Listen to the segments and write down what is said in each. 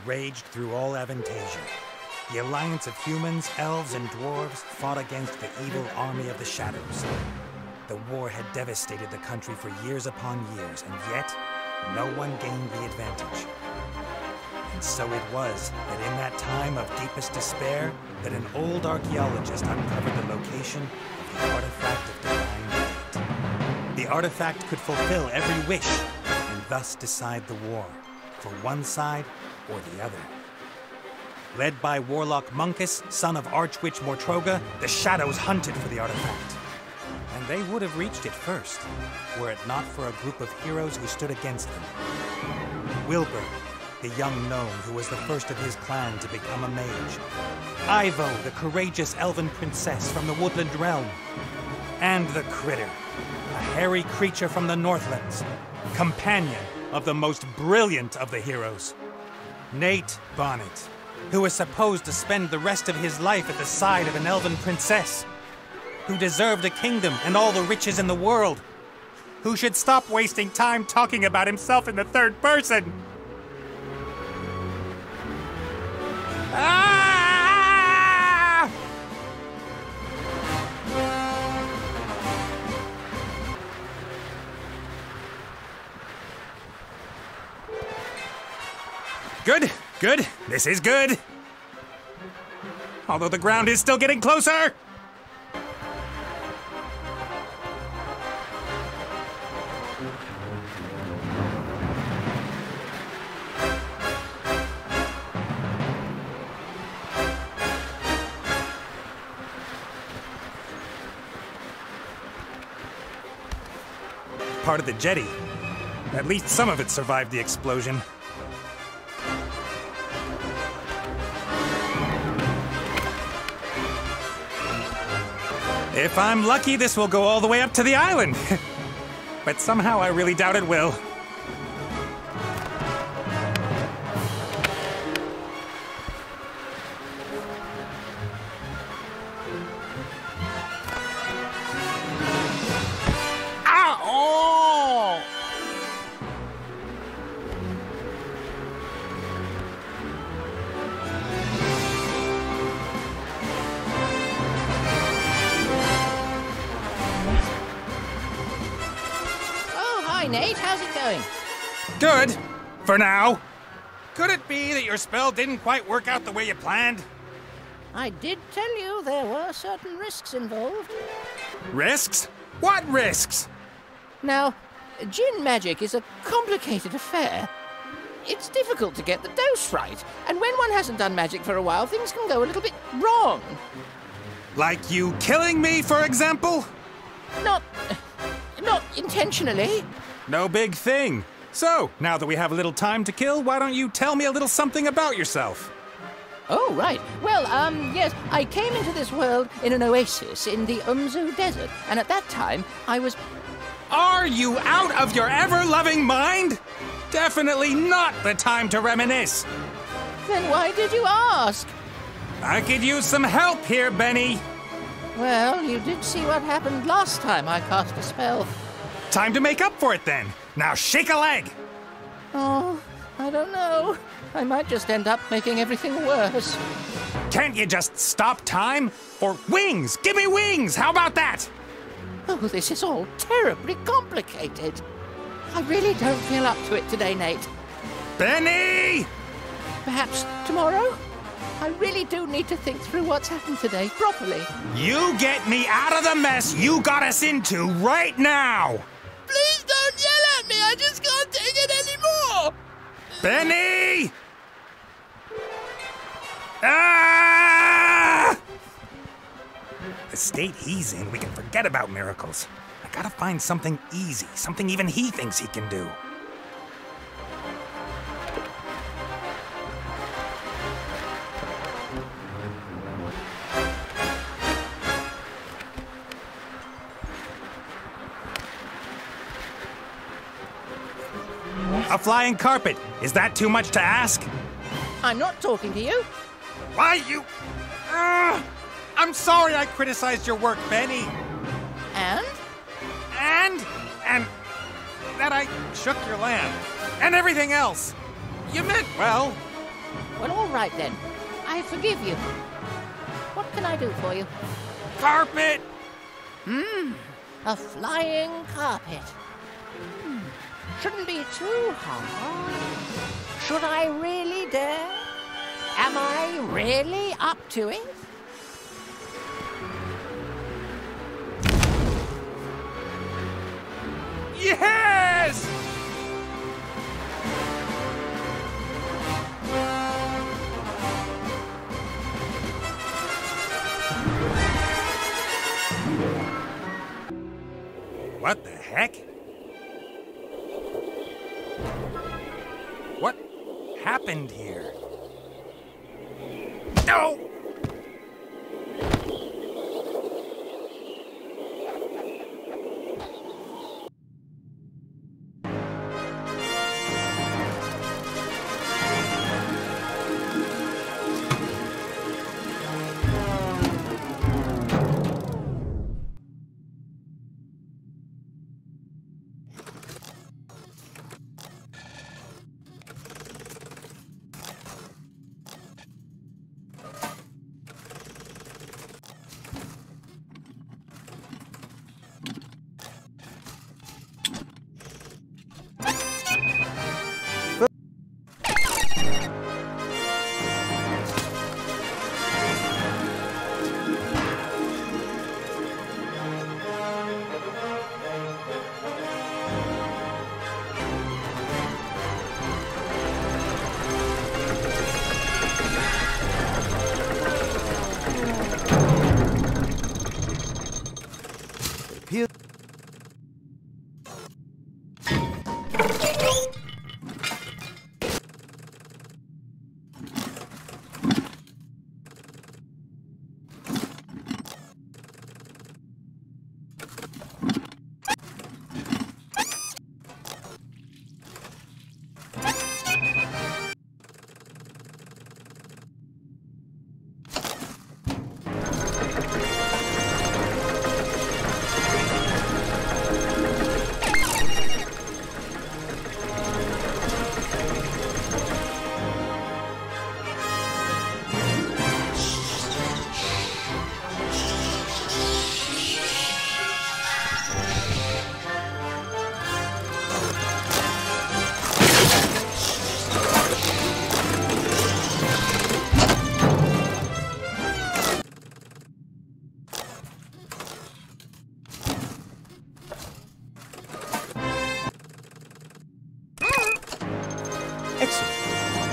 raged through all Avantasia. The alliance of humans, elves, and dwarves fought against the evil army of the shadows. The war had devastated the country for years upon years, and yet, no one gained the advantage. And so it was that in that time of deepest despair, that an old archaeologist uncovered the location of the artifact of divine right. The artifact could fulfill every wish, and thus decide the war, for one side or the other. Led by warlock Munkuse, son of Archwitch Mortroga, the shadows hunted for the artifact. And they would have reached it first, were it not for a group of heroes who stood against them. Wilbur, the young gnome who was the first of his clan to become a mage. Ivo, the courageous elven princess from the woodland realm. And the Critter, a hairy creature from the Northlands, companion of the most brilliant of the heroes, Nate Bonnet, who was supposed to spend the rest of his life at the side of an elven princess, who deserved a kingdom and all the riches in the world, who should stop wasting time talking about himself in the third person. Ah! Good, good. This is good. Although the ground is still getting closer. Part of the jetty. At least some of it survived the explosion. If I'm lucky, this will go all the way up to the island. But somehow I really doubt it will. Nate, how's it going? Good, for now. Could it be that your spell didn't quite work out the way you planned? I did tell you there were certain risks involved. Risks? What risks? Now, djinn magic is a complicated affair. It's difficult to get the dose right, and when one hasn't done magic for a while, things can go a little bit wrong. Like you killing me, for example? Not intentionally. No big thing. So, now that we have a little time to kill, why don't you tell me a little something about yourself? Oh, right. Well, yes, I came into this world in an oasis in the Umzu Desert, and at that time, I was... Are you out of your ever-loving mind? Definitely not the time to reminisce. Then why did you ask? I could use some help here, Benny. Well, you did see what happened last time I cast a spell. Time to make up for it, then. Now shake a leg! Oh, I don't know. I might just end up making everything worse. Can't you just stop time? Or wings! Give me wings! How about that? Oh, this is all terribly complicated. I really don't feel up to it today, Nate. Benny! Perhaps tomorrow? I really do need to think through what's happened today properly. You get me out of the mess you got us into right now! Please don't yell at me! I just can't take it anymore! Benny! Ah! The state he's in, we can forget about miracles. I gotta find something easy, something even he thinks he can do. A flying carpet. Is that too much to ask? I'm not talking to you. Why, you... I'm sorry I criticized your work, Benny. And? And that I shook your land. And everything else. You meant well. Well, all right then. I forgive you. What can I do for you? Carpet! A flying carpet. Shouldn't be too hard. Should I really dare? Am I really up to it? Yes! What the heck? What happened here? No!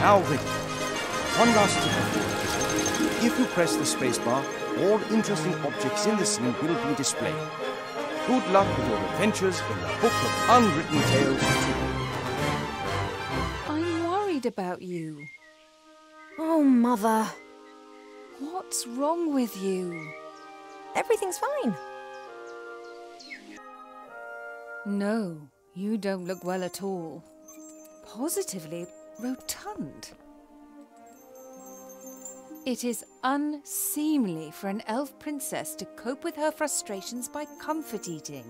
Now ready. One last tip. If you press the spacebar, all interesting objects in the scene will be displayed. Good luck with your adventures in the book of Unwritten Tales 2. I'm worried about you. Oh, Mother. What's wrong with you? Everything's fine. No, you don't look well at all. Positively rotund. It is unseemly for an elf princess to cope with her frustrations by comfort eating.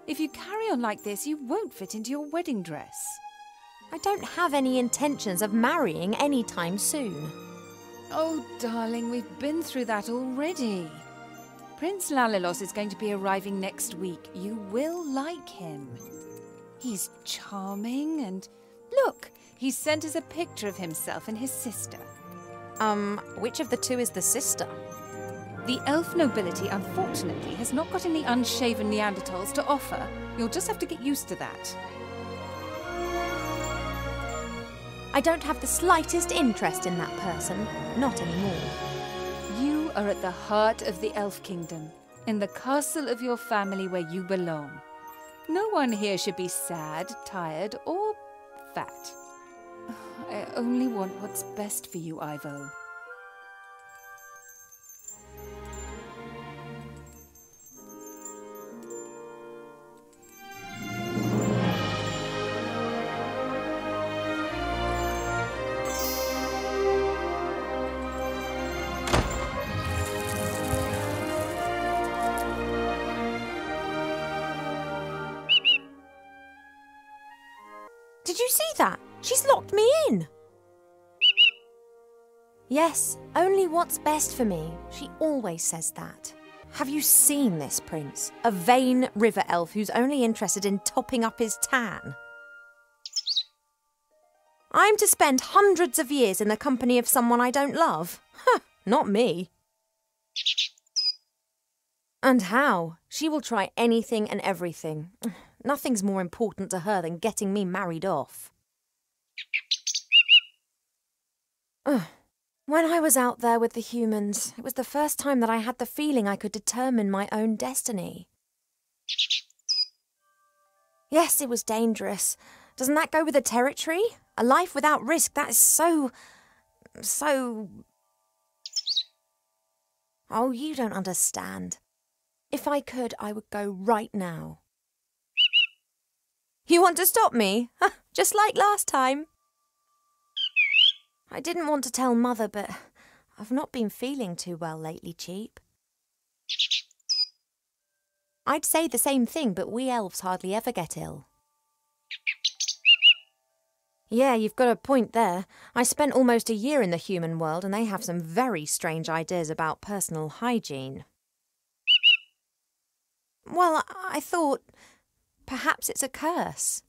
If you carry on like this, you won't fit into your wedding dress. I don't have any intentions of marrying anytime soon. Oh, darling, we've been through that already. Prince Lalilos is going to be arriving next week. You will like him. He's charming and... Look, he sent us a picture of himself and his sister. Which of the two is the sister? The elf nobility, unfortunately, has not got any unshaven Neanderthals to offer. You'll just have to get used to that. I don't have the slightest interest in that person. Not anymore. You are at the heart of the elf kingdom, in the castle of your family where you belong. No one here should be sad, tired, or fat. I only want what's best for you, Ivo. Did you see that? She's locked me in. Yes, only what's best for me. She always says that. Have you seen this prince? A vain river elf who's only interested in topping up his tan. I'm to spend hundreds of years in the company of someone I don't love? Huh, not me. And how? She will try anything and everything. Nothing's more important to her than getting me married off. When I was out there with the humans, it was the first time that I had the feeling I could determine my own destiny. Yes, it was dangerous. Doesn't that go with the territory? A life without risk, that is so... Oh, you don't understand. If I could, I would go right now. You want to stop me? Just like last time. I didn't want to tell Mother, but I've not been feeling too well lately, Cheap. I'd say the same thing, but we elves hardly ever get ill. Yeah, you've got a point there. I spent almost a year in the human world and they have some very strange ideas about personal hygiene. Well, I thought perhaps it's a curse.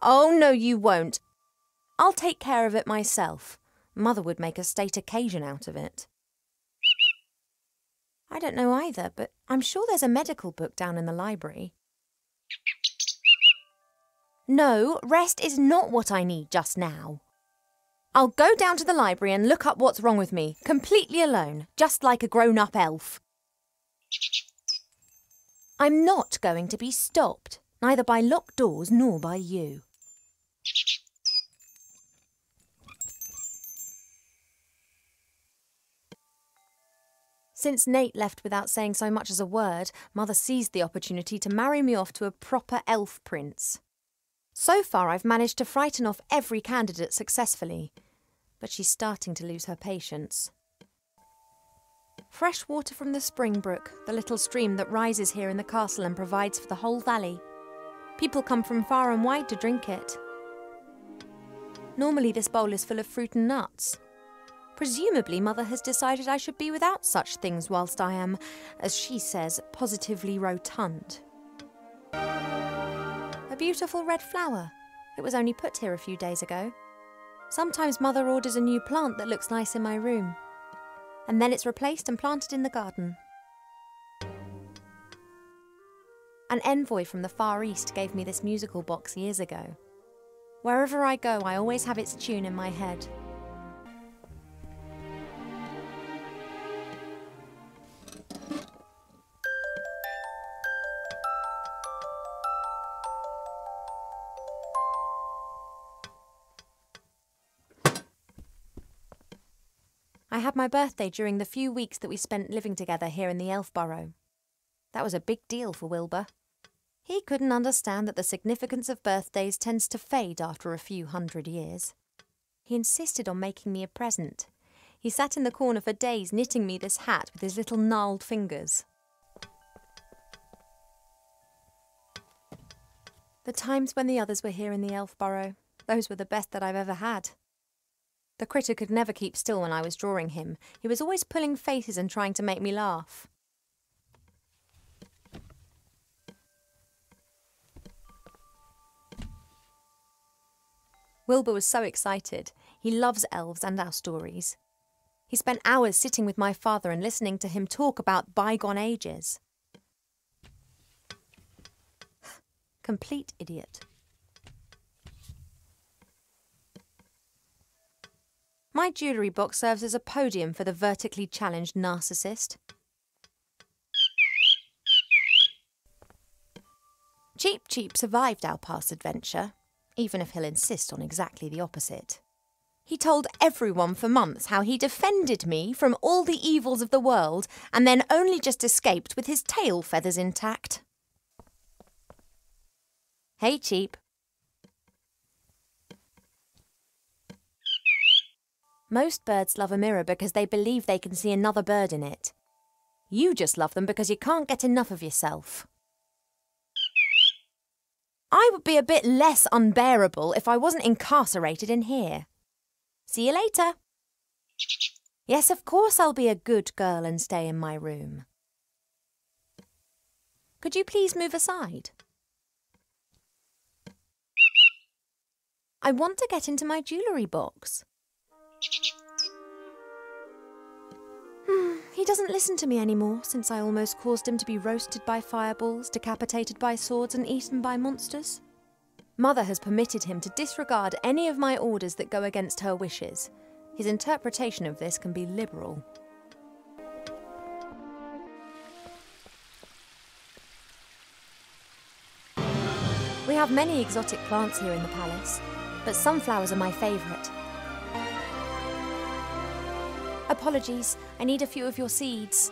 Oh, no, you won't. I'll take care of it myself. Mother would make a state occasion out of it. I don't know either, but I'm sure there's a medical book down in the library. No, rest is not what I need just now. I'll go down to the library and look up what's wrong with me, completely alone, just like a grown-up elf. I'm not going to be stopped, neither by locked doors nor by you. Since Nate left without saying so much as a word, Mother seized the opportunity to marry me off to a proper elf prince. So far, I've managed to frighten off every candidate successfully, but she's starting to lose her patience. Fresh water from the Springbrook, the little stream that rises here in the castle and provides for the whole valley. People come from far and wide to drink it. Normally this bowl is full of fruit and nuts. Presumably Mother has decided I should be without such things whilst I am, as she says, positively rotund. A beautiful red flower. It was only put here a few days ago. Sometimes Mother orders a new plant that looks nice in my room. And then it's replaced and planted in the garden. An envoy from the Far East gave me this musical box years ago. Wherever I go, I always have its tune in my head. I had my birthday during the few weeks that we spent living together here in the Elf Burrow. That was a big deal for Wilbur. He couldn't understand that the significance of birthdays tends to fade after a few hundred years. He insisted on making me a present. He sat in the corner for days knitting me this hat with his little gnarled fingers. The times when the others were here in the Elf Burrow, those were the best that I've ever had. The critter could never keep still when I was drawing him. He was always pulling faces and trying to make me laugh. Wilbur was so excited. He loves elves and our stories. He spent hours sitting with my father and listening to him talk about bygone ages. Complete idiot. My jewellery box serves as a podium for the vertically challenged narcissist. Cheap survived our past adventure, even if he'll insist on exactly the opposite. He told everyone for months how he defended me from all the evils of the world and then only just escaped with his tail feathers intact. Hey, Cheap. Most birds love a mirror because they believe they can see another bird in it. You just love them because you can't get enough of yourself. I would be a bit less unbearable if I wasn't incarcerated in here. See you later. Yes, of course I'll be a good girl and stay in my room. Could you please move aside? I want to get into my jewellery box. He doesn't listen to me anymore since I almost caused him to be roasted by fireballs, decapitated by swords and eaten by monsters. Mother has permitted him to disregard any of my orders that go against her wishes. His interpretation of this can be liberal. We have many exotic plants here in the palace, but sunflowers are my favourite. Apologies, I need a few of your seeds.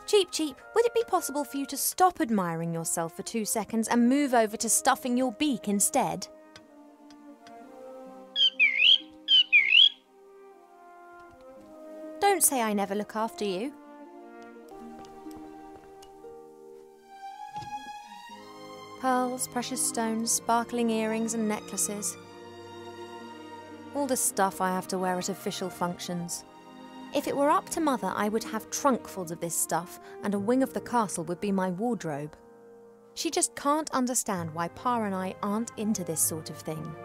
Cheep Cheep, would it be possible for you to stop admiring yourself for 2 seconds and move over to stuffing your beak instead? Don't say I never look after you. Pearls, precious stones, sparkling earrings and necklaces. All the stuff I have to wear at official functions. If it were up to Mother, I would have trunkfuls of this stuff, and a wing of the castle would be my wardrobe. She just can't understand why Pa and I aren't into this sort of thing.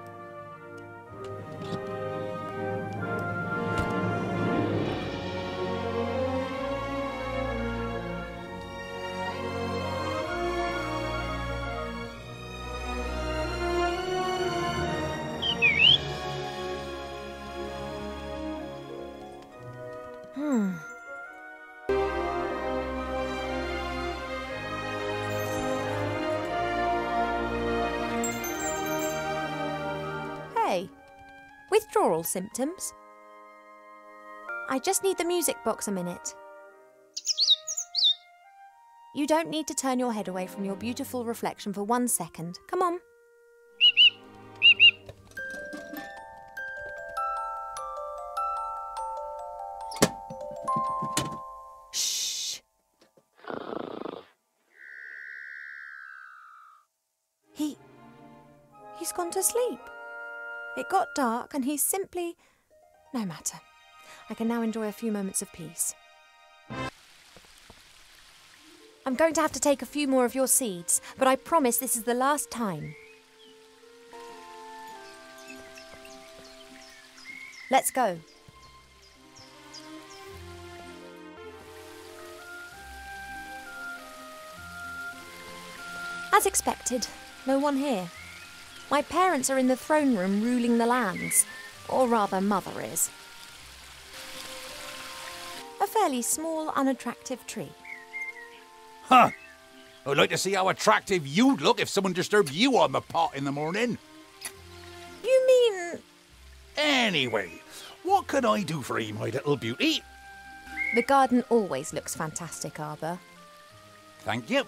Hey, withdrawal symptoms? I just need the music box a minute. You don't need to turn your head away from your beautiful reflection for 1 second. Come on. Shh. He's gone to sleep. It got dark and he's simply... No matter. I can now enjoy a few moments of peace. I'm going to have to take a few more of your seeds, but I promise this is the last time. Let's go. As expected, no one here. My parents are in the throne room ruling the lands, or rather Mother is. A fairly small, unattractive tree. Huh. I'd like to see how attractive you'd look if someone disturbed you on the pot in the morning. You mean... Anyway, what could I do for you, my little beauty? The garden always looks fantastic, Arbor. Thank you.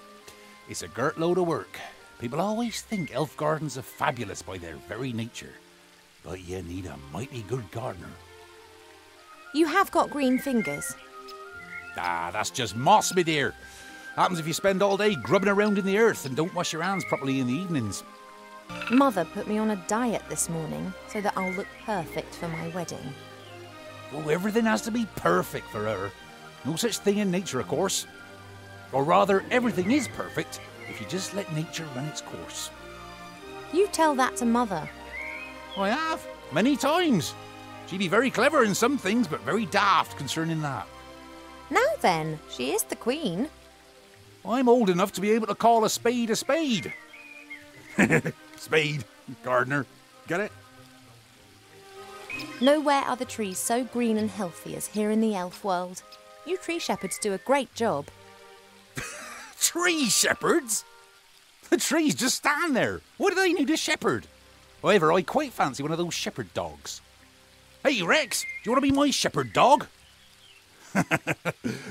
It's a girt load of work. People always think elf gardens are fabulous by their very nature. But you need a mighty good gardener. You have got green fingers. Ah, that's just moss, my dear. Happens if you spend all day grubbing around in the earth and don't wash your hands properly in the evenings. Mother put me on a diet this morning so that I'll look perfect for my wedding. Oh, everything has to be perfect for her. No such thing in nature, of course. Or rather, everything is perfect if you just let nature run its course. You tell that to Mother. I have, many times. She'd be very clever in some things, but very daft concerning that. Now then, she is the queen. I'm old enough to be able to call a spade a spade. Spade, gardener, get it? Nowhere are the trees so green and healthy as here in the elf world. You tree shepherds do a great job. Tree shepherds? The trees just stand there. What do they need a shepherd? However, I quite fancy one of those shepherd dogs. Hey, Rex, do you want to be my shepherd dog?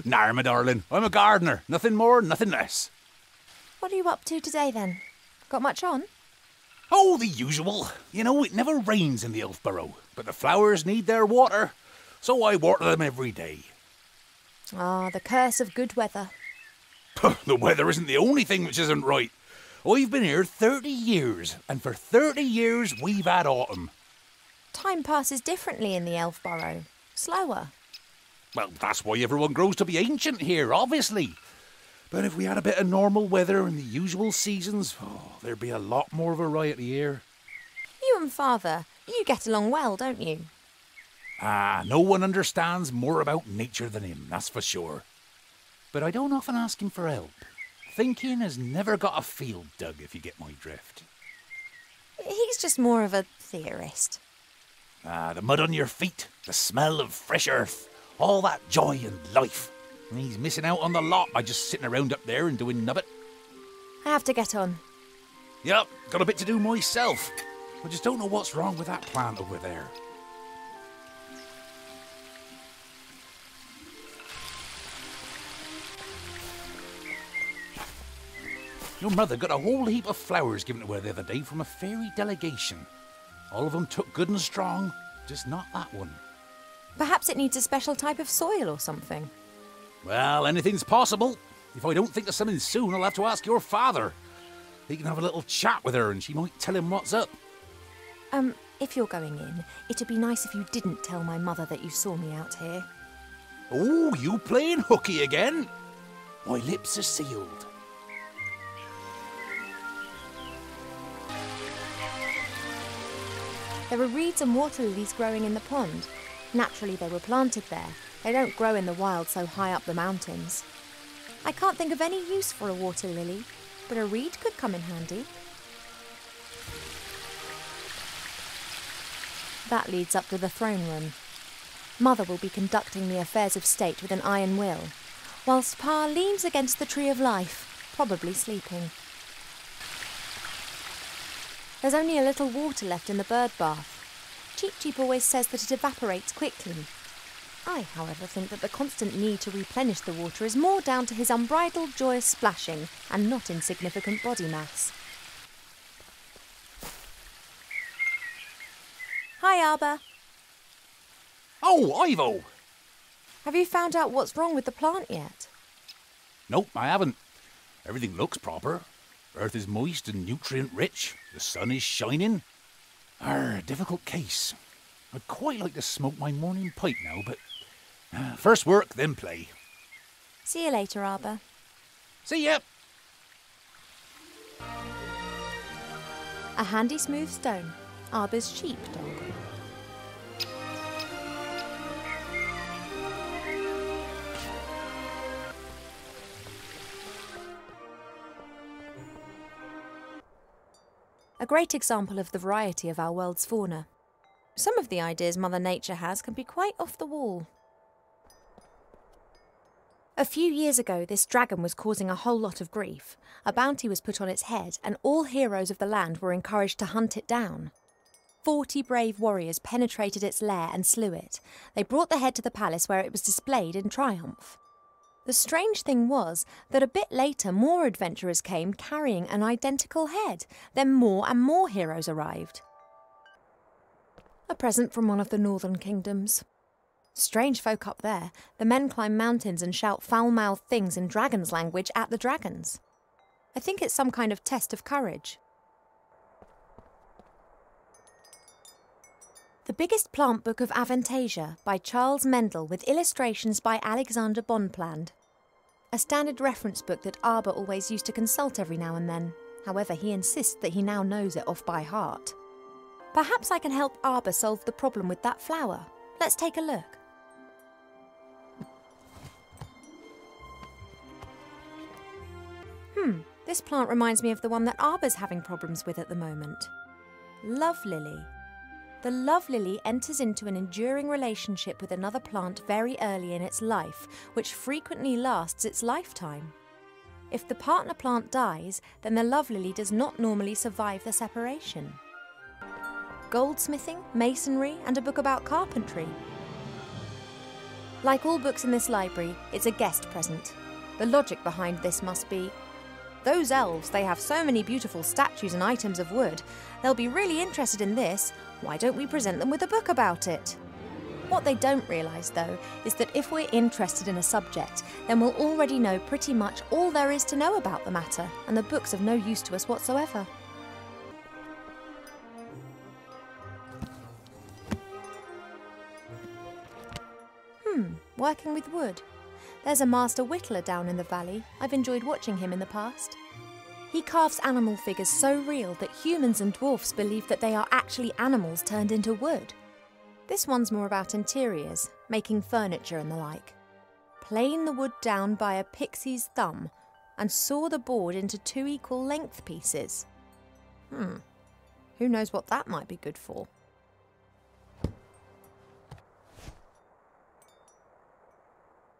Nah, my darling. I'm a gardener. Nothing more, nothing less. What are you up to today, then? Got much on? Oh, the usual. You know, it never rains in the Elfborough, but the flowers need their water, so I water them every day. Ah, the curse of good weather. The weather isn't the only thing which isn't right. I've been here 30 years, and for 30 years we've had autumn. Time passes differently in the elf burrow. Slower. Well, that's why everyone grows to be ancient here, obviously. But if we had a bit of normal weather and the usual seasons, there'd be a lot more variety here. You and Father, you get along well, don't you? No one understands more about nature than him, that's for sure. But I don't often ask him for help. Thinking has never got a field dug, if you get my drift. He's just more of a theorist. The mud on your feet, the smell of fresh earth, all that joy and life. And he's missing out on the lot by just sitting around up there and doing nubbit. I have to get on. Yep, got a bit to do myself. I just don't know what's wrong with that plant over there. Your mother got a whole heap of flowers given to her the other day from a fairy delegation. All of them took good and strong, just not that one. Perhaps it needs a special type of soil or something. Well, anything's possible. If I don't think of something soon, I'll have to ask your father. He can have a little chat with her and she might tell him what's up. If you're going in, it'd be nice if you didn't tell my mother that you saw me out here. Oh, you playing hooky again? My lips are sealed. There are reeds and water lilies growing in the pond. Naturally, they were planted there. They don't grow in the wild so high up the mountains. I can't think of any use for a water lily, but a reed could come in handy. That leads up to the throne room. Mother will be conducting the affairs of state with an iron will, whilst Pa leans against the tree of life, probably sleeping. There's only a little water left in the bird bath. Cheep Cheep always says that it evaporates quickly. I, however, think that the constant need to replenish the water is more down to his unbridled joyous splashing and not insignificant body mass. Hi, Arbor. Oh, Ivo! Have you found out what's wrong with the plant yet? Nope, I haven't. Everything looks proper. Earth is moist and nutrient-rich. The sun is shining. Difficult case. I'd quite like to smoke my morning pipe now, but first work, then play. See you later, Arbor. See ya! A handy smooth stone, Arbor's sheepdog. A great example of the variety of our world's fauna. Some of the ideas Mother Nature has can be quite off the wall. A few years ago, this dragon was causing a whole lot of grief. A bounty was put on its head, and all heroes of the land were encouraged to hunt it down. 40 brave warriors penetrated its lair and slew it. They brought the head to the palace where it was displayed in triumph. The strange thing was that a bit later more adventurers came carrying an identical head. Then more and more heroes arrived. A present from one of the northern kingdoms. Strange folk up there. The men climb mountains and shout foul-mouthed things in dragon's language at the dragons. I think it's some kind of test of courage. The Biggest Plant Book of Avantasia by Charles Mendel with illustrations by Alexander Bonpland. A standard reference book that Arbor always used to consult every now and then. However, he insists that he now knows it off by heart. Perhaps I can help Arbor solve the problem with that flower. Let's take a look. This plant reminds me of the one that Arbor's having problems with at the moment. Love lily. The love lily enters into an enduring relationship with another plant very early in its life, which frequently lasts its lifetime. If the partner plant dies, then the love lily does not normally survive the separation. Goldsmithing, masonry, and a book about carpentry. Like all books in this library, it's a guest present. The logic behind this must be, those elves, they have so many beautiful statues and items of wood. They'll be really interested in this. Why don't we present them with a book about it? What they don't realise, though, is that if we're interested in a subject, then we'll already know pretty much all there is to know about the matter, and the book's of no use to us whatsoever. Working with wood. There's a master whittler down in the valley. I've enjoyed watching him in the past. He carves animal figures so real that humans and dwarfs believe that they are actually animals turned into wood. This one's more about interiors, making furniture and the like. Plane the wood down by a pixie's thumb and saw the board into 2 equal length pieces. Who knows what that might be good for?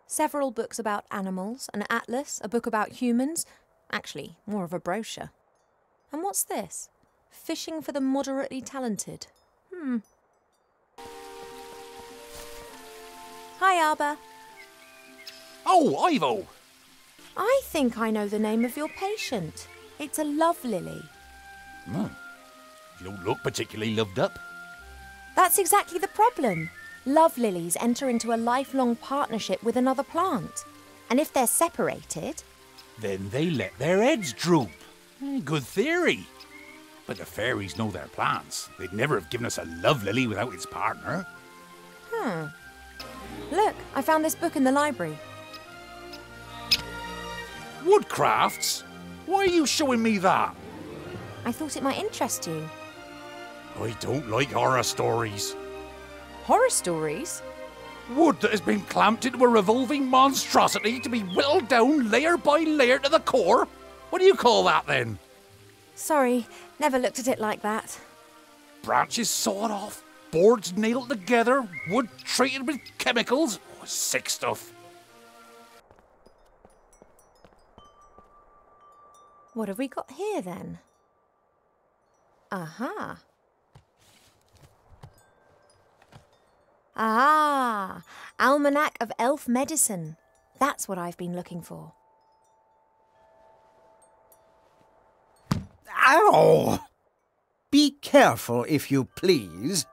Several books about animals, an atlas, a book about humans. Actually, more of a brochure. And what's this? Fishing for the moderately talented. Hi, Arba. Oh, Ivo! I think I know the name of your patient. It's a love lily. You don't look particularly loved up. That's exactly the problem. Love lilies enter into a lifelong partnership with another plant. And if they're separated... Then they let their heads droop. Good theory. But the fairies know their plants. They'd never have given us a love lily without its partner. Look, I found this book in the library. Woodcrafts? Why are you showing me that? I thought it might interest you. I don't like horror stories. Horror stories? Wood that has been clamped into a revolving monstrosity to be whittled down layer by layer to the core? What do you call that then? Sorry, never looked at it like that. Branches sawed off, boards nailed together, wood treated with chemicals. Sick stuff. What have we got here then? Aha. Ah, Almanac of Elf Medicine. That's what I've been looking for. Ow! Be careful, if you please.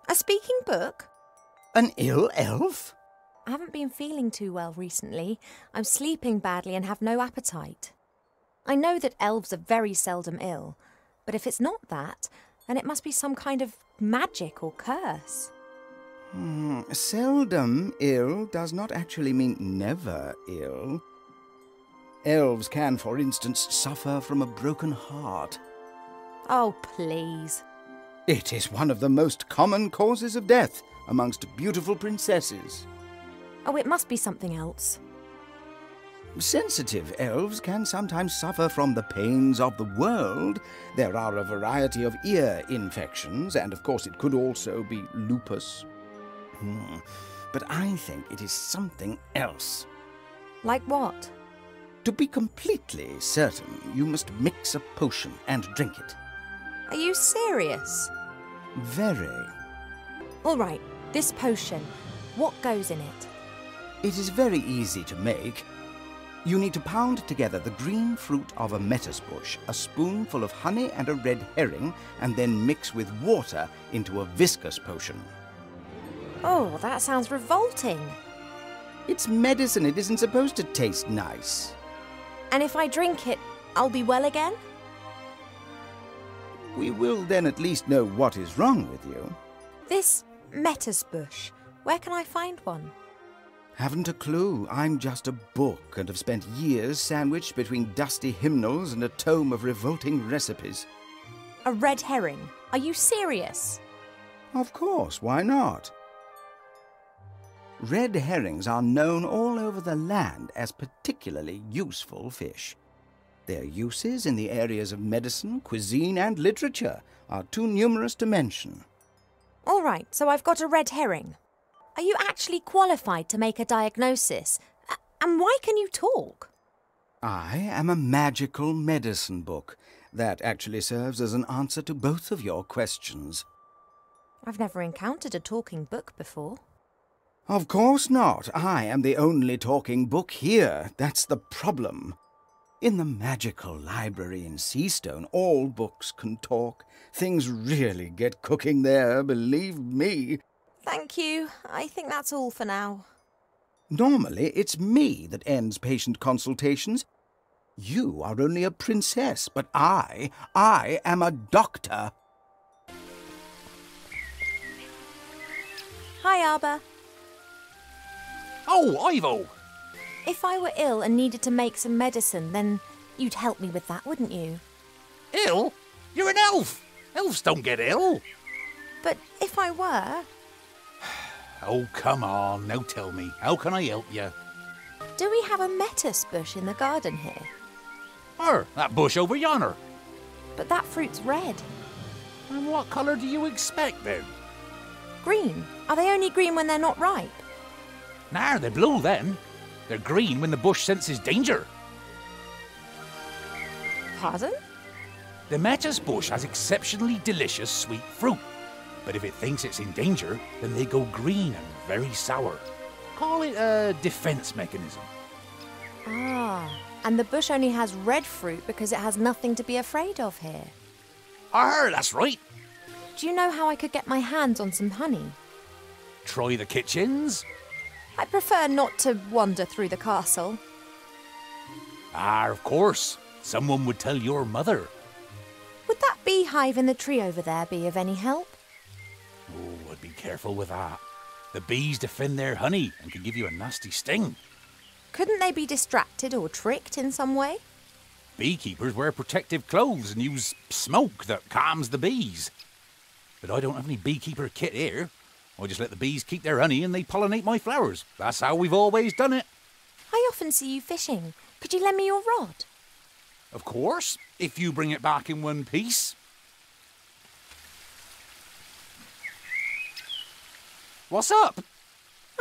A speaking book? An ill elf? I haven't been feeling too well recently. I'm sleeping badly and have no appetite. I know that elves are very seldom ill, but if it's not that, then it must be some kind of magic or curse. Seldom ill does not actually mean never ill. Elves can, for instance, suffer from a broken heart. Oh, please. It is one of the most common causes of death amongst beautiful princesses. Oh, it must be something else. Sensitive elves can sometimes suffer from the pains of the world. There are a variety of ear infections, and of course it could also be lupus. But I think it is something else. Like what? To be completely certain, you must mix a potion and drink it. Are you serious? Very. All right, this potion, what goes in it? It is very easy to make. You need to pound together the green fruit of a metis bush, a spoonful of honey and a red herring, and then mix with water into a viscous potion. Oh, that sounds revolting. It's medicine. It isn't supposed to taste nice. And if I drink it, I'll be well again? We will then at least know what is wrong with you. This metis bush, where can I find one? Haven't a clue. I'm just a book and have spent years sandwiched between dusty hymnals and a tome of revolting recipes. A red herring? Are you serious? Of course, why not? Red herrings are known all over the land as particularly useful fish. Their uses in the areas of medicine, cuisine, and literature are too numerous to mention. All right, so I've got a red herring. Are you actually qualified to make a diagnosis? And why can you talk? I am a magical medicine book. That actually serves as an answer to both of your questions. I've never encountered a talking book before. Of course not. I am the only talking book here. That's the problem. In the magical library in Seastone, all books can talk. Things really get cooking there, believe me. Thank you. I think that's all for now. Normally, it's me that ends patient consultations. You are only a princess, but I am a doctor. Hi, Arbor. Oh, Ivo! If I were ill and needed to make some medicine, then you'd help me with that, wouldn't you? Ill? You're an elf! Elves don't get ill! But if I were... Oh, come on, now tell me, how can I help you? Do we have a lettuce bush in the garden here? That bush over yonder. But that fruit's red. And what colour do you expect, then? Green. Are they only green when they're not ripe? Nah, they're blue then. They're green when the bush senses danger. Pardon? The lettuce bush has exceptionally delicious sweet fruit. But if it thinks it's in danger, then they go green and very sour. Call it a defence mechanism. Ah, and the bush only has red fruit because it has nothing to be afraid of here. That's right. Do you know how I could get my hands on some honey? Try the kitchens. I prefer not to wander through the castle. Of course. Someone would tell your mother. Would that beehive in the tree over there be of any help? Oh, I'd be careful with that. The bees defend their honey and can give you a nasty sting. Couldn't they be distracted or tricked in some way? Beekeepers wear protective clothes and use smoke that calms the bees. But I don't have any beekeeper kit here. I just let the bees keep their honey and they pollinate my flowers. That's how we've always done it. I often see you fishing. Could you lend me your rod? Of course, if you bring it back in one piece. What's up?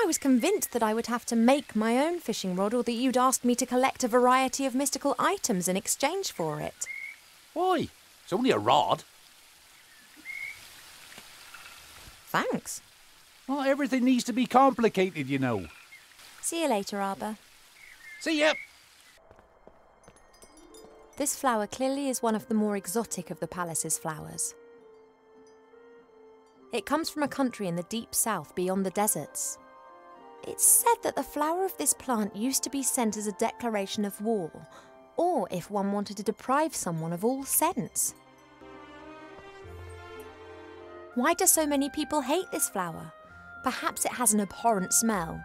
I was convinced that I would have to make my own fishing rod or that you'd ask me to collect a variety of mystical items in exchange for it. Why? It's only a rod. Thanks. Not everything needs to be complicated, you know. See you later, Arbor. See ya! This flower clearly is one of the more exotic of the palace's flowers. It comes from a country in the deep south beyond the deserts. It's said that the flower of this plant used to be sent as a declaration of war, or if one wanted to deprive someone of all sense. Why do so many people hate this flower? Perhaps it has an abhorrent smell.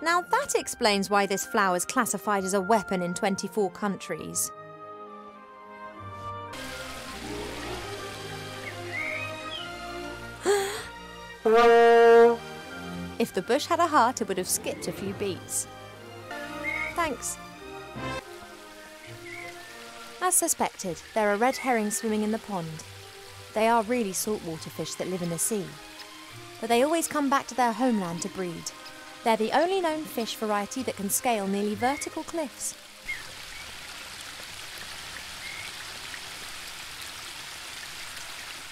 Now that explains why this flower is classified as a weapon in 24 countries. If the bush had a heart, it would have skipped a few beats. Thanks. As suspected, there are red herrings swimming in the pond. They are really saltwater fish that live in the sea. But they always come back to their homeland to breed. They're the only known fish variety that can scale nearly vertical cliffs.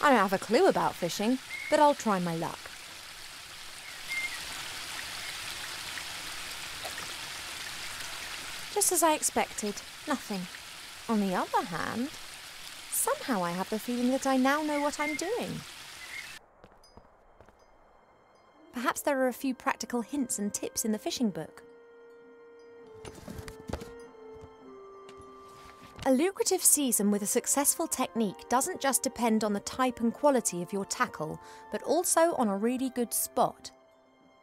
I don't have a clue about fishing, but I'll try my luck. Just as I expected, nothing. On the other hand, somehow I have the feeling that I now know what I'm doing. Perhaps there are a few practical hints and tips in the fishing book. A lucrative season with a successful technique doesn't just depend on the type and quality of your tackle, but also on a really good spot.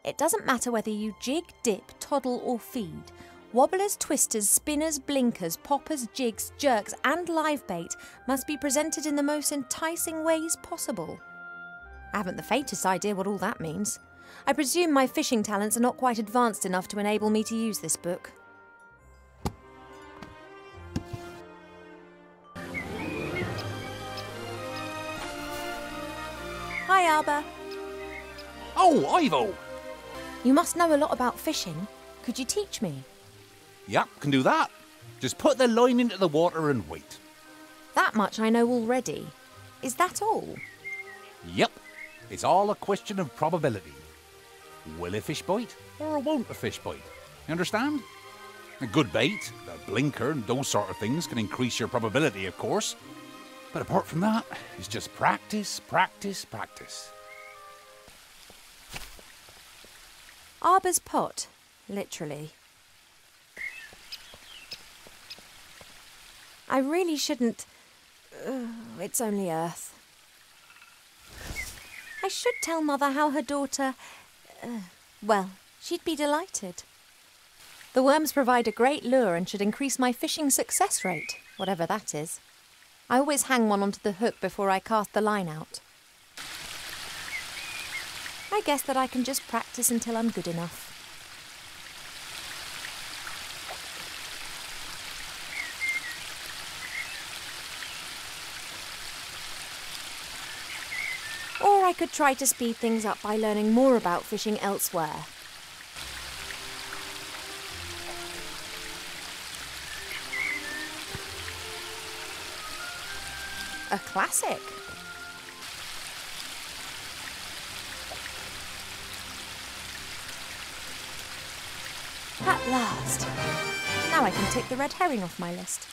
It doesn't matter whether you jig, dip, toddle or feed. Wobblers, twisters, spinners, blinkers, poppers, jigs, jerks and live bait must be presented in the most enticing ways possible. I haven't the faintest idea what all that means. I presume my fishing talents are not quite advanced enough to enable me to use this book. Hi, Arbor. Oh, Ivo! You must know a lot about fishing. Could you teach me? Yep, can do that. Just put the line into the water and wait. That much I know already. Is that all? Yep. It's all a question of probability. Will a fish bite, or won't a fish bite? You understand? A good bait, a blinker, and those sort of things can increase your probability, of course. But apart from that, it's just practice, practice, practice. Arbor's pot, literally. I really shouldn't... it's only earth. I should tell Mother how her daughter... well, she'd be delighted. The worms provide a great lure and should increase my fishing success rate, whatever that is. I always hang one onto the hook before I cast the line out. I guess that I can just practice until I'm good enough. Or I could try to speed things up by learning more about fishing elsewhere. A classic. At last. Now I can tick the red herring off my list.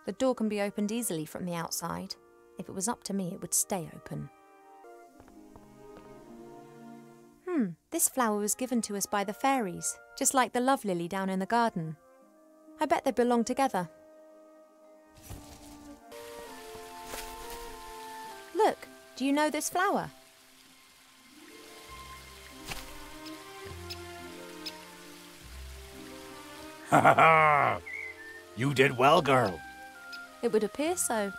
The door can be opened easily from the outside. If it was up to me, it would stay open. This flower was given to us by the fairies, just like the love lily down in the garden. I bet they belong together. Look, do you know this flower? Ha ha ha! You did well, girl. It would appear so.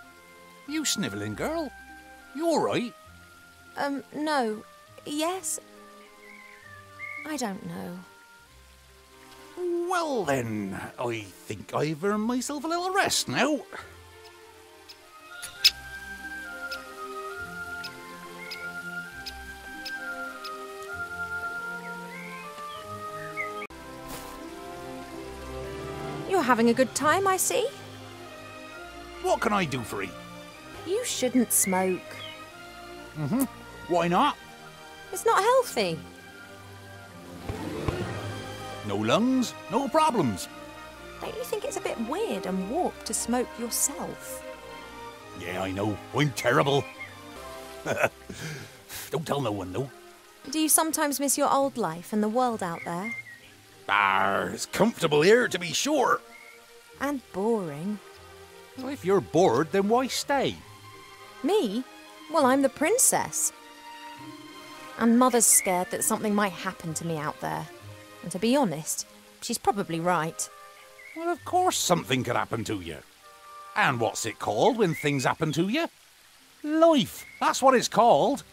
You snivelling, girl? You all right? No. Yes. I don't know. Well then, I think I've earned myself a little rest now. You're having a good time, I see. What can I do for you? You shouldn't smoke. Why not? It's not healthy. No lungs, no problems. Don't you think it's a bit weird and warped to smoke yourself? Yeah, I know. I'm terrible. Don't tell no one, though. Do you sometimes miss your old life and the world out there? It's comfortable here, to be sure. And boring. Well, if you're bored, then why stay? Me? Well, I'm the princess. And Mother's scared that something might happen to me out there. And to be honest, she's probably right. Well, of course something could happen to you. And what's it called when things happen to you? Life. That's what it's called.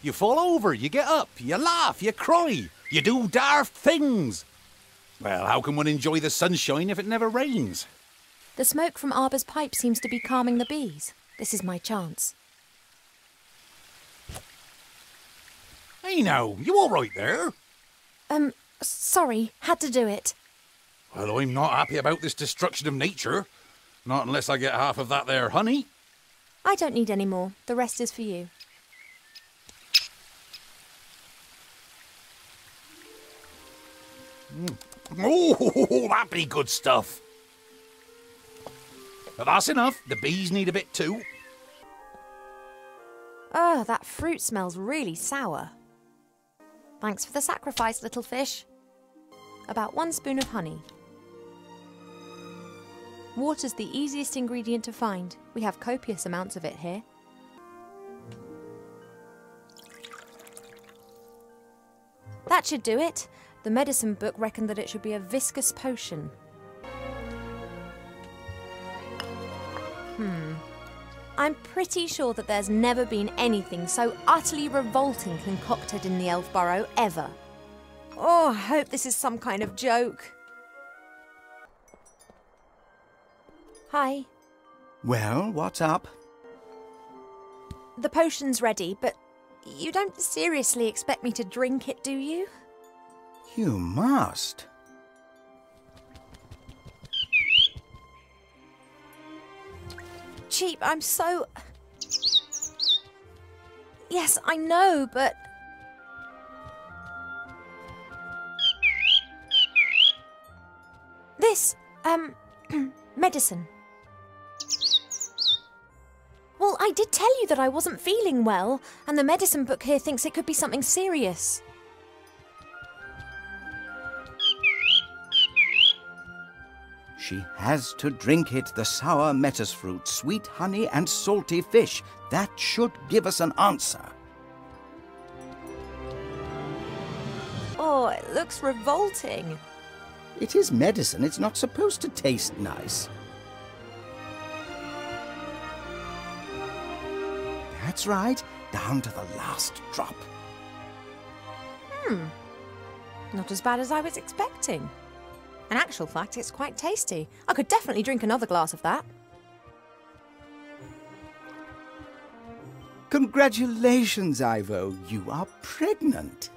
You fall over, you get up, you laugh, you cry, you do daft things. Well, how can one enjoy the sunshine if it never rains? The smoke from Arbor's pipe seems to be calming the bees. This is my chance. Hey now, you all right there? Sorry, had to do it. Well, I'm not happy about this destruction of nature. Not unless I get half of that there honey. I don't need any more. The rest is for you. Oh, that'd be good stuff. But that's enough. The bees need a bit too. Oh, that fruit smells really sour. Thanks for the sacrifice, little fish. About 1 spoon of honey. Water's the easiest ingredient to find. We have copious amounts of it here. That should do it. The medicine book reckoned that it should be a viscous potion. I'm pretty sure that there's never been anything so utterly revolting concocted in the Elf Burrow ever. Oh, I hope this is some kind of joke. Hi. Well, what's up? The potion's ready, but you don't seriously expect me to drink it, do you? You must. Cheap, I'm so... Yes, I know, but... This, medicine. Well, I did tell you that I wasn't feeling well, and the medicine book here thinks it could be something serious. She has to drink it, the sour metis fruit, sweet honey and salty fish. That should give us an answer. Oh, it looks revolting. It is medicine. It's not supposed to taste nice. That's right. Down to the last drop. Not as bad as I was expecting. In actual fact, it's quite tasty. I could definitely drink another glass of that. Congratulations, Ivo. You are pregnant.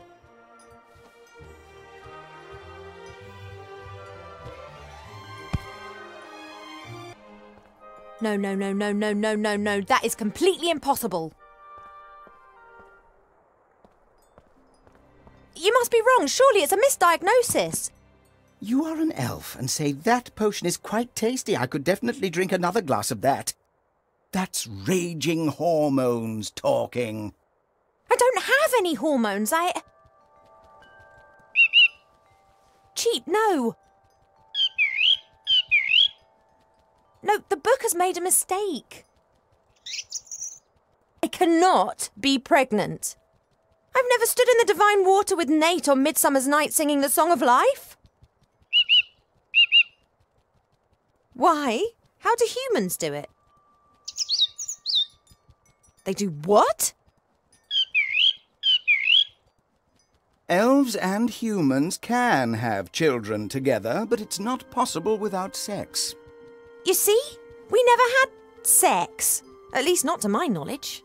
No. That is completely impossible. You must be wrong. Surely it's a misdiagnosis. You are an elf and say that potion is quite tasty. I could definitely drink another glass of that. That's raging hormones talking. I don't have any hormones. Cheap, no. No, the book has made a mistake. I cannot be pregnant. I've never stood in the divine water with Nate on Midsummer's Night singing the Song of Life. Why? How do humans do it? They do what? Elves and humans can have children together, but it's not possible without sex. You see? We never had sex. At least not to my knowledge.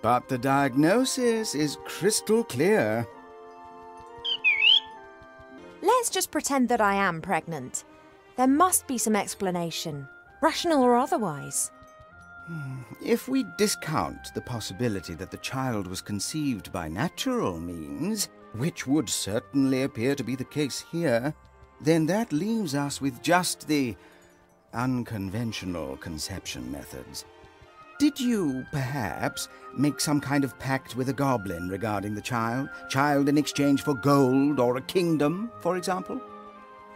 But the diagnosis is crystal clear. Let's just pretend that I am pregnant. There must be some explanation, rational or otherwise. If we discount the possibility that the child was conceived by natural means, which would certainly appear to be the case here, then that leaves us with just the unconventional conception methods. Did you, perhaps, make some kind of pact with a goblin regarding the child? Child in exchange for gold or a kingdom, for example?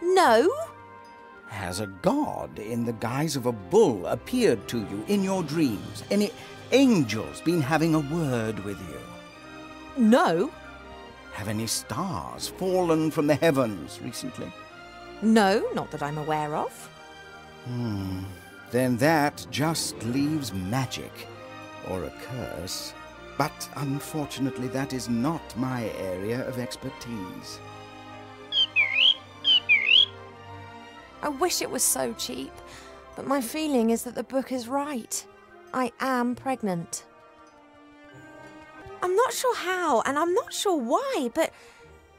No. Has a god in the guise of a bull appeared to you in your dreams? Any angels been having a word with you? No. Have any stars fallen from the heavens recently? No, not that I'm aware of. Then that just leaves magic, or a curse. But unfortunately, that is not my area of expertise. I wish it was so cheap, but my feeling is that the book is right. I am pregnant. I'm not sure how, and I'm not sure why, but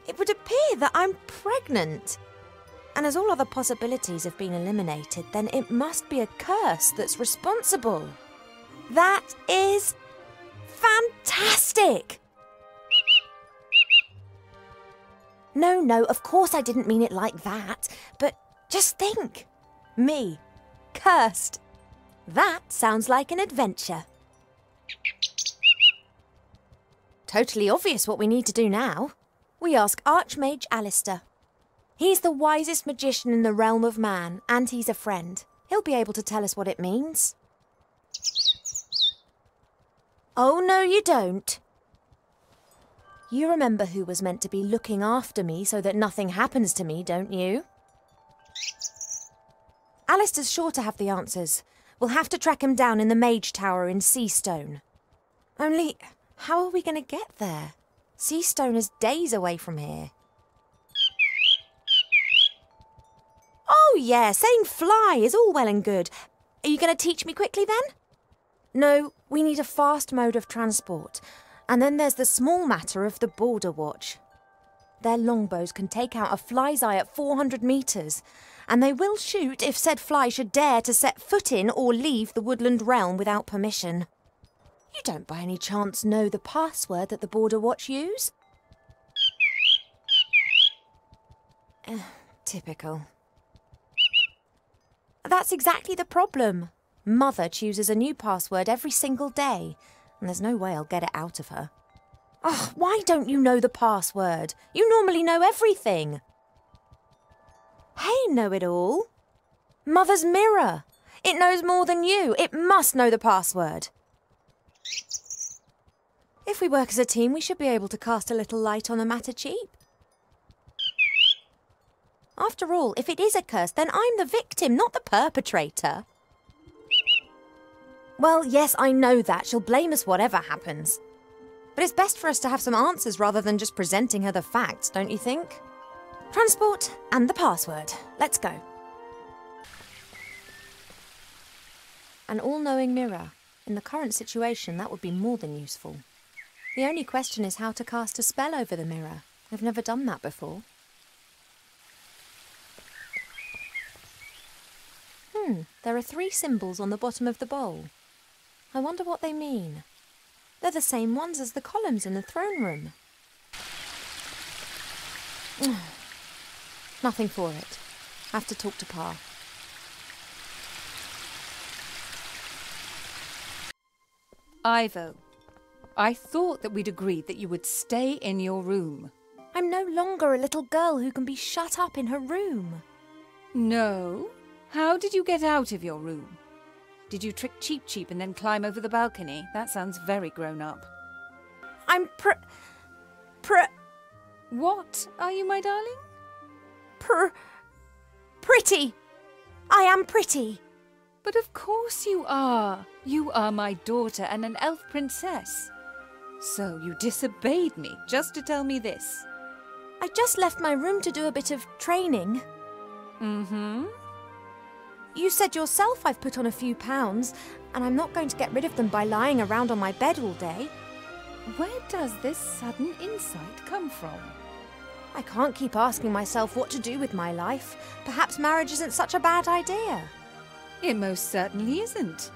it would appear that I'm pregnant. And as all other possibilities have been eliminated, then it must be a curse that's responsible. That is fantastic! No, of course I didn't mean it like that, but just think. Me, cursed. That sounds like an adventure. Totally obvious what we need to do now. We ask Archmage Alistair. He's the wisest magician in the realm of man, and he's a friend. He'll be able to tell us what it means. Oh, no, you don't. You remember who was meant to be looking after me so that nothing happens to me, don't you? Alistair's sure to have the answers. We'll have to track him down in the Mage Tower in Seastone. Only, how are we going to get there? Seastone is days away from here. Oh, yeah, saying fly is all well and good. Are you going to teach me quickly, then? No, we need a fast mode of transport. And then there's the small matter of the Border Watch. Their longbows can take out a fly's eye at 400 metres, and they will shoot if said fly should dare to set foot in or leave the woodland realm without permission. You don't by any chance know the password that the Border Watch use? Typical. That's exactly the problem. Mother chooses a new password every single day, and there's no way I'll get it out of her. Oh, why don't you know the password? You normally know everything. Hey, know-it-all. Mother's mirror. It knows more than you. It must know the password. If we work as a team, we should be able to cast a little light on the matter cheap. After all, if it is a curse, then I'm the victim, not the perpetrator. Well, yes, I know that. She'll blame us whatever happens. But it's best for us to have some answers rather than just presenting her the facts, don't you think? Transport and the password. Let's go. An all-knowing mirror. In the current situation, that would be more than useful. The only question is how to cast a spell over the mirror. I've never done that before. There are 3 symbols on the bottom of the bowl. I wonder what they mean. They're the same ones as the columns in the throne room. Nothing for it. Have to talk to Pa. Ivo, I thought that we'd agreed that you would stay in your room. I'm no longer a little girl who can be shut up in her room. No? How did you get out of your room? Did you trick Cheep Cheep and then climb over the balcony? That sounds very grown up. I'm What are you, my darling? Pretty. I am pretty. But of course you are. You are my daughter and an elf princess. So you disobeyed me just to tell me this. I just left my room to do a bit of training. Mm-hmm. You said yourself I've put on a few pounds, and I'm not going to get rid of them by lying around on my bed all day. Where does this sudden insight come from? I can't keep asking myself what to do with my life. Perhaps marriage isn't such a bad idea. It most certainly isn't.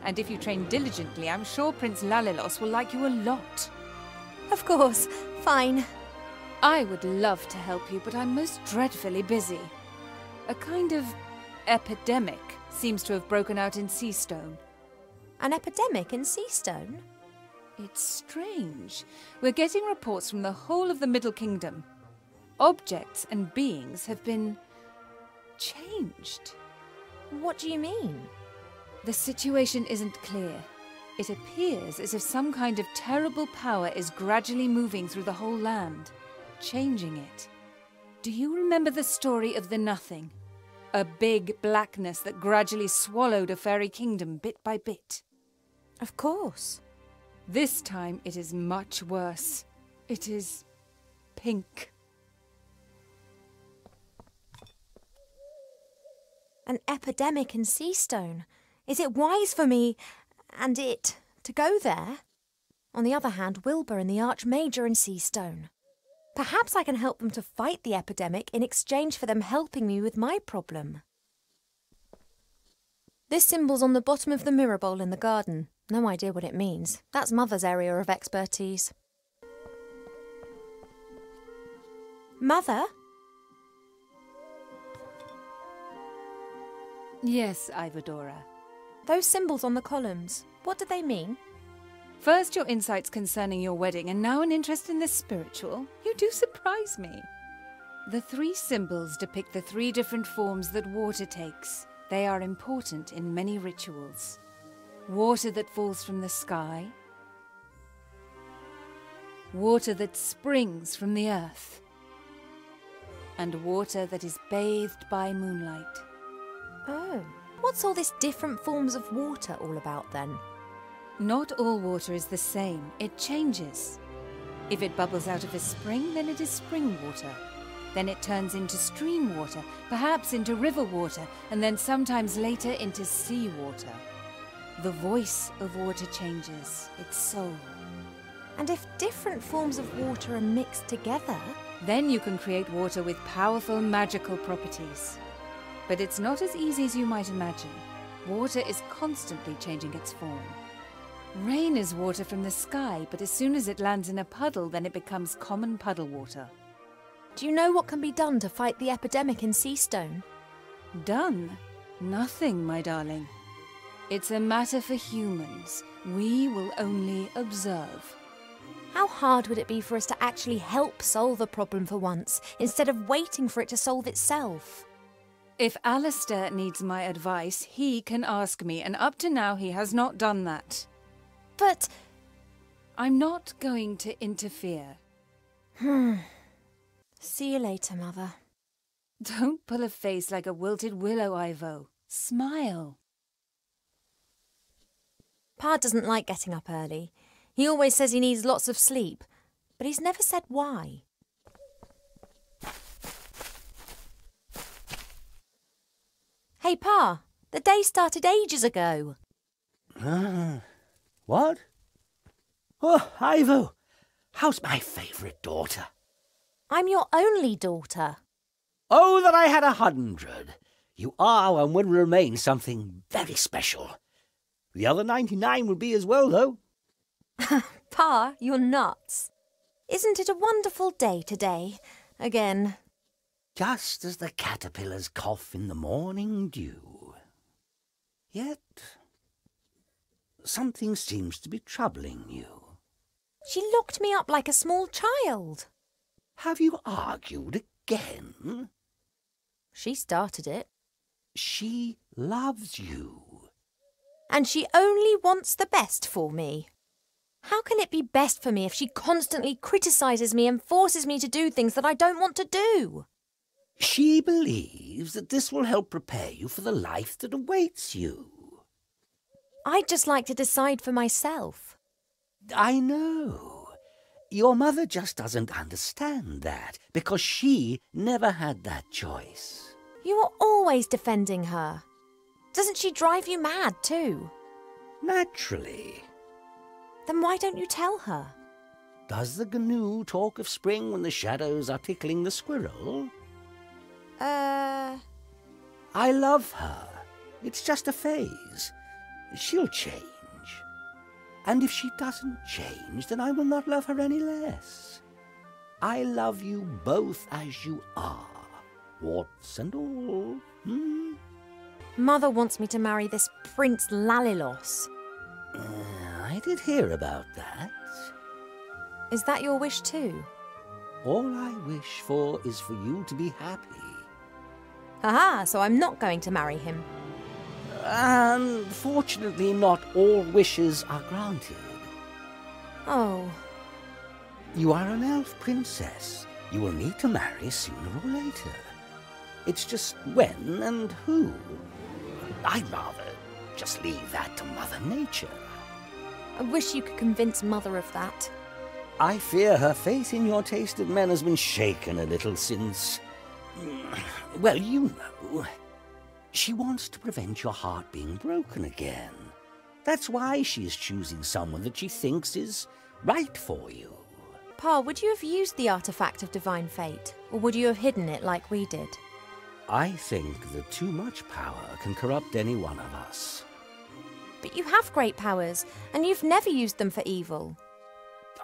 And if you train diligently, I'm sure Prince Lalilos will like you a lot. Of course. Fine. I would love to help you, but I'm most dreadfully busy. A kind of epidemic seems to have broken out in Seastone. An epidemic in Seastone? It's strange. We're getting reports from the whole of the Middle Kingdom. Objects and beings have been changed. What do you mean? The situation isn't clear. It appears as if some kind of terrible power is gradually moving through the whole land, changing it. Do you remember the story of the Nothing? A big blackness that gradually swallowed a fairy kingdom bit by bit. Of course. This time it is much worse. It is pink. An epidemic in Seastone. Is it wise for me and it to go there? On the other hand, Wilbur and the Archmage are in Seastone. Perhaps I can help them to fight the epidemic in exchange for them helping me with my problem. This symbol's on the bottom of the mirror bowl in the garden. No idea what it means. That's Mother's area of expertise. Mother? Yes, Ivadora. Those symbols on the columns, what do they mean? First your insights concerning your wedding, and now an interest in the spiritual. You do surprise me. The 3 symbols depict the 3 different forms that water takes. They are important in many rituals. Water that falls from the sky. Water that springs from the earth. And water that is bathed by moonlight. Oh, what's all this different forms of water all about then? Not all water is the same. It changes. If it bubbles out of a spring, then it is spring water. Then it turns into stream water, perhaps into river water, and then sometimes later into sea water. The voice of water changes, its soul. And if different forms of water are mixed together, Then you can create water with powerful magical properties. But it's not as easy as you might imagine. Water is constantly changing its form. Rain is water from the sky, but as soon as it lands in a puddle, then it becomes common puddle water. Do you know what can be done to fight the epidemic in Seastone? Done? Nothing, my darling. It's a matter for humans. We will only observe. How hard would it be for us to actually help solve a problem for once, instead of waiting for it to solve itself? If Alistair needs my advice, he can ask me, and up to now he has not done that. But... I'm not going to interfere. See you later, Mother. Don't pull a face like a wilted willow, Ivo. Smile. Pa doesn't like getting up early. He always says he needs lots of sleep, but he's never said why. Hey, Pa, the day started ages ago. What? Oh, Ivo, how's my favourite daughter? I'm your only daughter. Oh, that I had 100. You are and will remain something very special. The other 99 will be as well, though. Pa, you're nuts. Isn't it a wonderful day today? Again. Just as the caterpillars cough in the morning dew. Yet, something seems to be troubling you. She locked me up like a small child. Have you argued again? She started it. She loves you. And she only wants the best for me. How can it be best for me if she constantly criticises me and forces me to do things that I don't want to do? She believes that this will help prepare you for the life that awaits you. I'd just like to decide for myself. I know. Your mother just doesn't understand that, because she never had that choice. You are always defending her. Doesn't she drive you mad too? Naturally. Then why don't you tell her? Does the gnu talk of spring when the shadows are tickling the squirrel? I love her. It's just a phase. She'll change. And if she doesn't change, then I will not love her any less. I love you both as you are, warts and all. Mother wants me to marry this Prince Lalilos. I did hear about that. Is that your wish too? All I wish for is for you to be happy. Aha, so I'm not going to marry him. Unfortunately, not all wishes are granted. Oh. You are an elf princess. You will need to marry sooner or later. It's just when and who. I'd rather just leave that to Mother Nature. I wish you could convince Mother of that. I fear her faith in your taste of men has been shaken a little since... Well, you know. She wants to prevent your heart being broken again. That's why she is choosing someone that she thinks is right for you. Pa, would you have used the artifact of divine fate? Or would you have hidden it like we did? I think that too much power can corrupt any one of us. But you have great powers, and you've never used them for evil.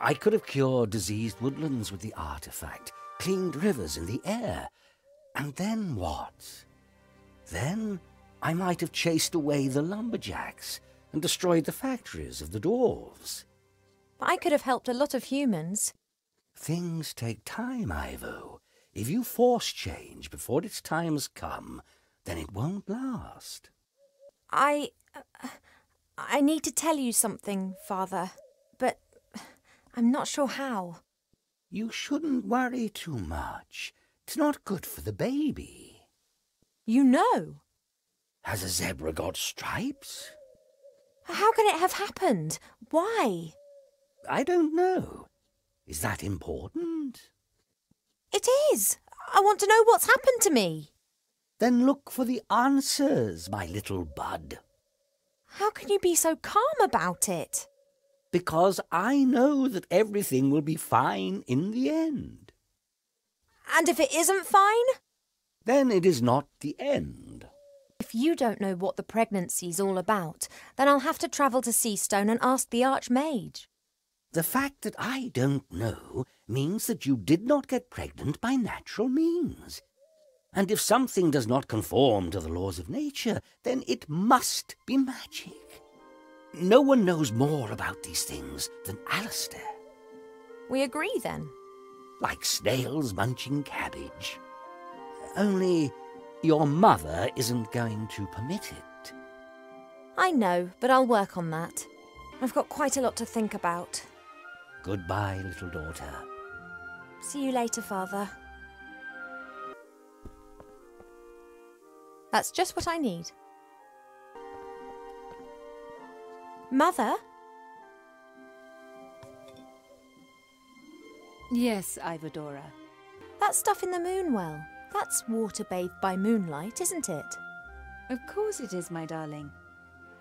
I could have cured diseased woodlands with the artifact, cleaned rivers in the air. And then what? Then I might have chased away the lumberjacks and destroyed the factories of the dwarves. But I could have helped a lot of humans. Things take time, Ivo. If you force change before its time has come, then it won't last. I need to tell you something, Father, but I'm not sure how. You shouldn't worry too much. It's not good for the baby. You know. Has a zebra got stripes? How can it have happened? Why? I don't know. Is that important? It is. I want to know what's happened to me. Then look for the answers, my little bud. How can you be so calm about it? Because I know that everything will be fine in the end. And if it isn't fine? Then it is not the end. If you don't know what the pregnancy's all about, then I'll have to travel to Seastone and ask the Archmage. The fact that I don't know means that you did not get pregnant by natural means. And if something does not conform to the laws of nature, then it must be magic. No one knows more about these things than Alistair. We agree, then? Like snails munching cabbage. Only your mother isn't going to permit it. I know, but I'll work on that. I've got quite a lot to think about. Goodbye, little daughter. See you later, Father. That's just what I need. Mother? Yes, Ivadora. That stuff in the moonwell, that's water bathed by moonlight, isn't it? Of course it is, my darling.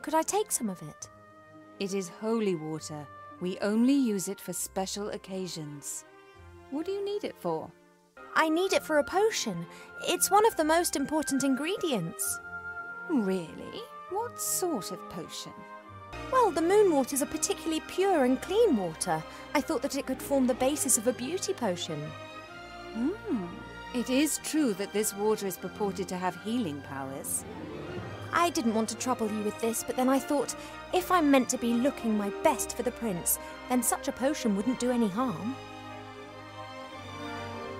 Could I take some of it? It is holy water. We only use it for special occasions. What do you need it for? I need it for a potion. It's one of the most important ingredients. Really? What sort of potion? Well, the moon water's a particularly pure and clean water. I thought that it could form the basis of a beauty potion. It is true that this water is purported to have healing powers. I didn't want to trouble you with this, but then I thought, if I'm meant to be looking my best for the prince, then such a potion wouldn't do any harm.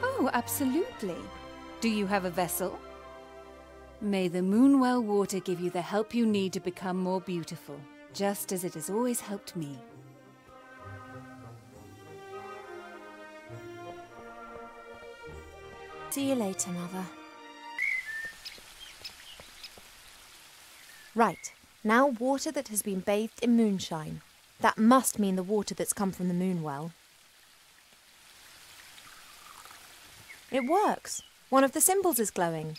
Oh, absolutely. Do you have a vessel? May the moonwell water give you the help you need to become more beautiful, just as it has always helped me. See you later, Mother. Right, now water that has been bathed in moonshine. That must mean the water that's come from the moonwell. It works. One of the symbols is glowing.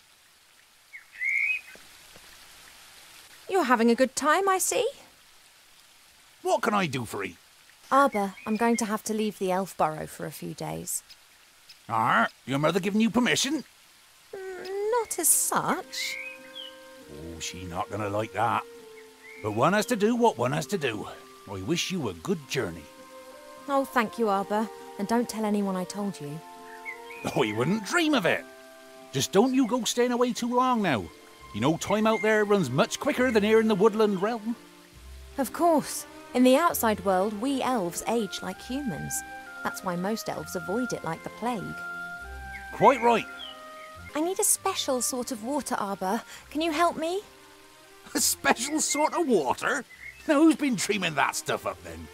You're having a good time, I see. What can I do for you? Arbor, I'm going to have to leave the elf burrow for a few days. Your mother giving you permission? Not as such. Oh, she not gonna like that. But one has to do what one has to do. I wish you a good journey. Oh, thank you, Arbor. And don't tell anyone I told you. I wouldn't dream of it. Just don't you go staying away too long now. You know time out there runs much quicker than here in the woodland realm. Of course. In the outside world, we elves age like humans. That's why most elves avoid it like the plague. Quite right. I need a special sort of water, Arbor. Can you help me? A special sort of water? Now who's been dreaming that stuff up then?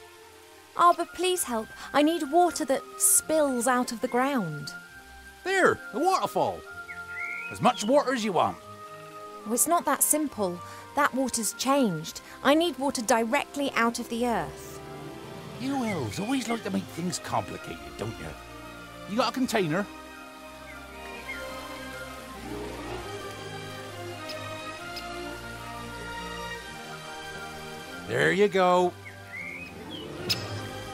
Arbor, please help. I need water that spills out of the ground. There, a waterfall. As much water as you want. Oh, it's not that simple. That water's changed. I need water directly out of the earth. You elves always like to make things complicated, don't you? You got a container? There you go.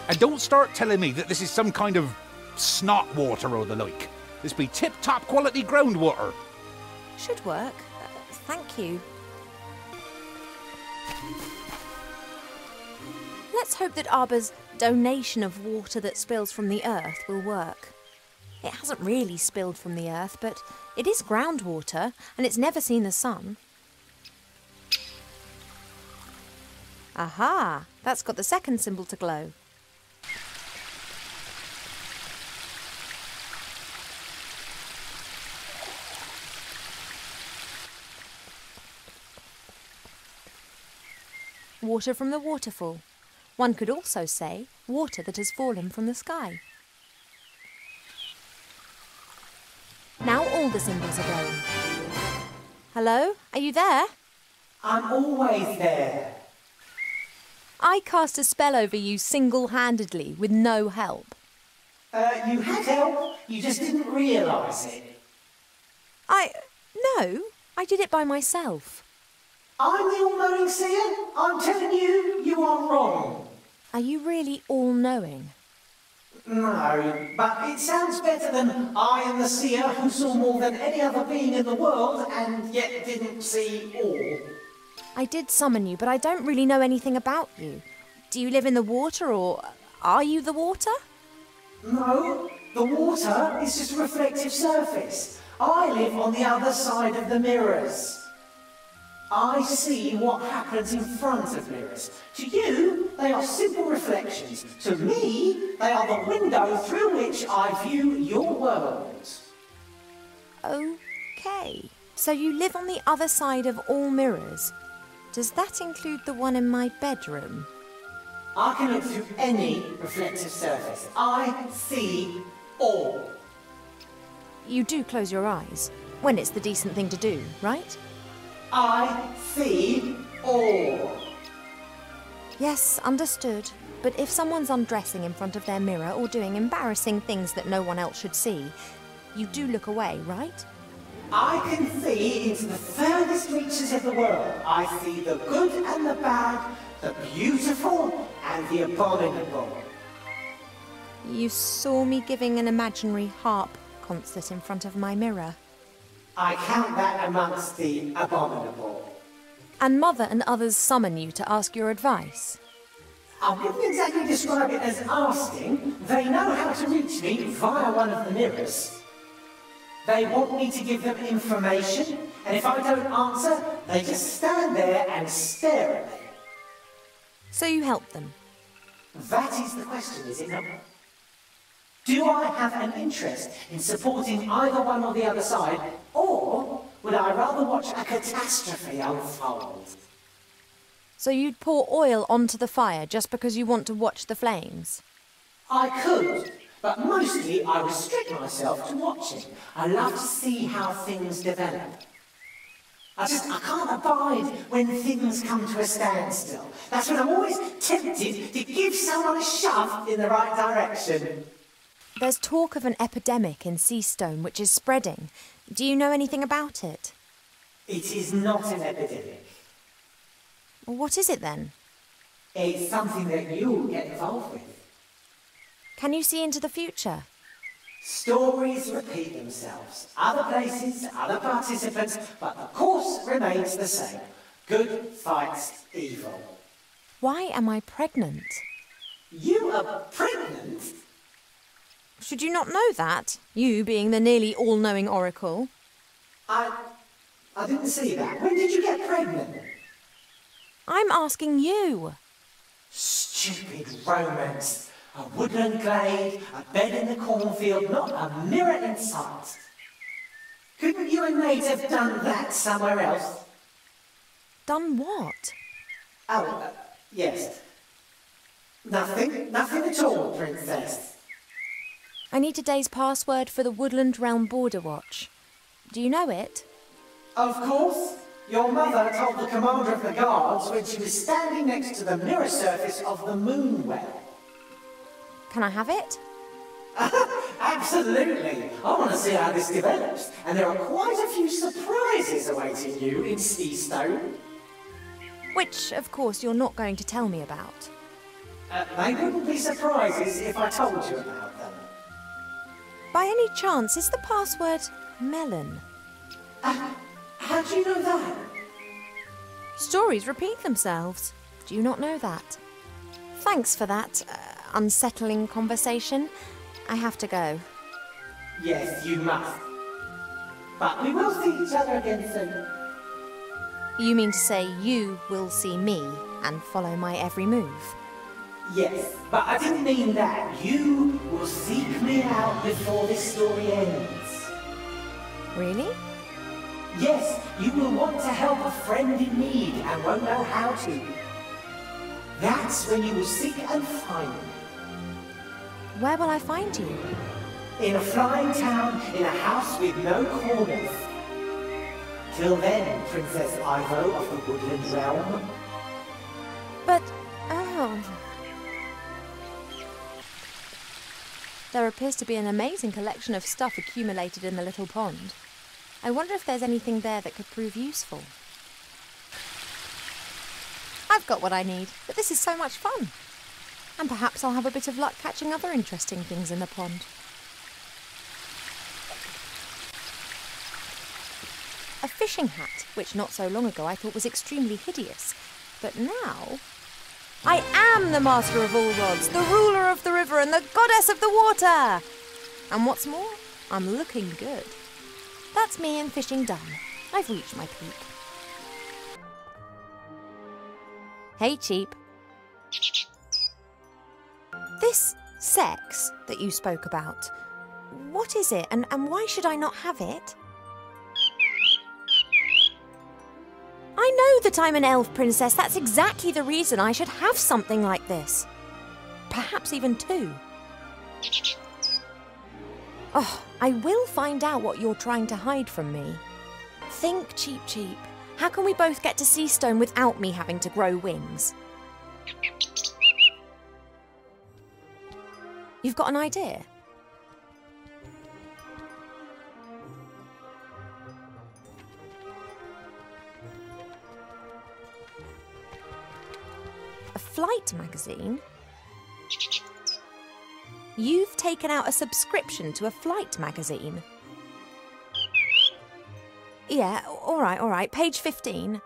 And don't start telling me that this is some kind of snot water or the like. This be tip-top quality groundwater. Should work. Thank you. Let's hope that Arbor's donation of water that spills from the earth will work. It hasn't really spilled from the earth, but it is groundwater, and it's never seen the sun. Aha! That's got the second symbol to glow. Water from the waterfall. One could also say water that has fallen from the sky. Now all the symbols are going. Hello? Are you there? I'm always there. I cast a spell over you single-handedly with no help. You had help, you just didn't realise it. No, I did it by myself. I'm the all-knowing seer. I'm telling you, you are wrong. Are you really all-knowing? No, but it sounds better than I am the seer who saw more than any other being in the world and yet didn't see all. I did summon you, but I don't really know anything about you. Do you live in the water, or are you the water? No, the water is just a reflective surface. I live on the other side of the mirrors. I see what happens in front of mirrors. To you, they are simple reflections. To me, they are the window through which I view your world. Okay. So you live on the other side of all mirrors. Does that include the one in my bedroom? I can look through any reflective surface. I see all. You do close your eyes, when it's the decent thing to do, right? I see all. Yes, understood. But if someone's undressing in front of their mirror or doing embarrassing things that no one else should see, you do look away, right? I can see into the furthest reaches of the world. I see the good and the bad, the beautiful and the abominable. You saw me giving an imaginary harp concert in front of my mirror. I count that amongst the abominable. And Mother and others summon you to ask your advice. I wouldn't exactly describe it as asking. They know how to reach me via one of the mirrors. They want me to give them information, and if I don't answer, they just stand there and stare at me. So you help them? That is the question, is it not? Do I have an interest in supporting either one or the other side, or would I rather watch a catastrophe unfold? So you'd pour oil onto the fire just because you want to watch the flames? I could, but mostly I restrict myself to watching. I love to see how things develop. I can't abide when things come to a standstill. That's when I'm always tempted to give someone a shove in the right direction. There's talk of an epidemic in Seastone which is spreading. Do you know anything about it? It is not an epidemic. What is it then? It's something that you'll get involved with. Can you see into the future? Stories repeat themselves. Other places, other participants, but the course remains the same. Good fights evil. Why am I pregnant? You are pregnant? Should you not know that? You being the nearly all-knowing oracle. I didn't see that. When did you get pregnant? I'm asking you. Stupid romance. A woodland glade, a bed in the cornfield, not a mirror in sight. Couldn't you and Nate have done that somewhere else? Done what? Oh, yes. Nothing at all, Princess. I need today's password for the Woodland Realm Border Watch. Do you know it? Of course. Your mother told the commander of the guards when she was standing next to the mirror surface of the moon well. Can I have it? Absolutely. I want to see how this develops. And there are quite a few surprises awaiting you in Seastone. Which, of course, you're not going to tell me about. They wouldn't be surprises if I told you about them. By any chance, is the password melon? How do you know that? Stories repeat themselves. Do you not know that? Thanks for that unsettling conversation. I have to go. Yes, you must. But we will see each other again soon. You mean to say you will see me and follow my every move? Yes, but I didn't mean that. You will seek me out before this story ends. Really? Yes, you will want to help a friend in need and won't know how to. That's when you will seek and find me. Where will I find you? In a flying town, in a house with no corners. Till then, Princess Ivo of the Woodland Realm. But, oh... There appears to be an amazing collection of stuff accumulated in the little pond. I wonder if there's anything there that could prove useful. I've got what I need, but this is so much fun. And perhaps I'll have a bit of luck catching other interesting things in the pond. A fishing hat, which not so long ago I thought was extremely hideous. But now, I am the master of all rods, the ruler of the river and the goddess of the water! And what's more, I'm looking good. That's me and fishing done. I've reached my peak. Hey, Cheap. This sex that you spoke about, what is it and why should I not have it? I know that I'm an elf princess. That's exactly the reason I should have something like this. Perhaps even two. Oh, I will find out what you're trying to hide from me. Think, Cheap. How can we both get to Seastone without me having to grow wings? You've got an idea? A flight magazine? You've taken out a subscription to a flight magazine? Yeah, all right. Page 15.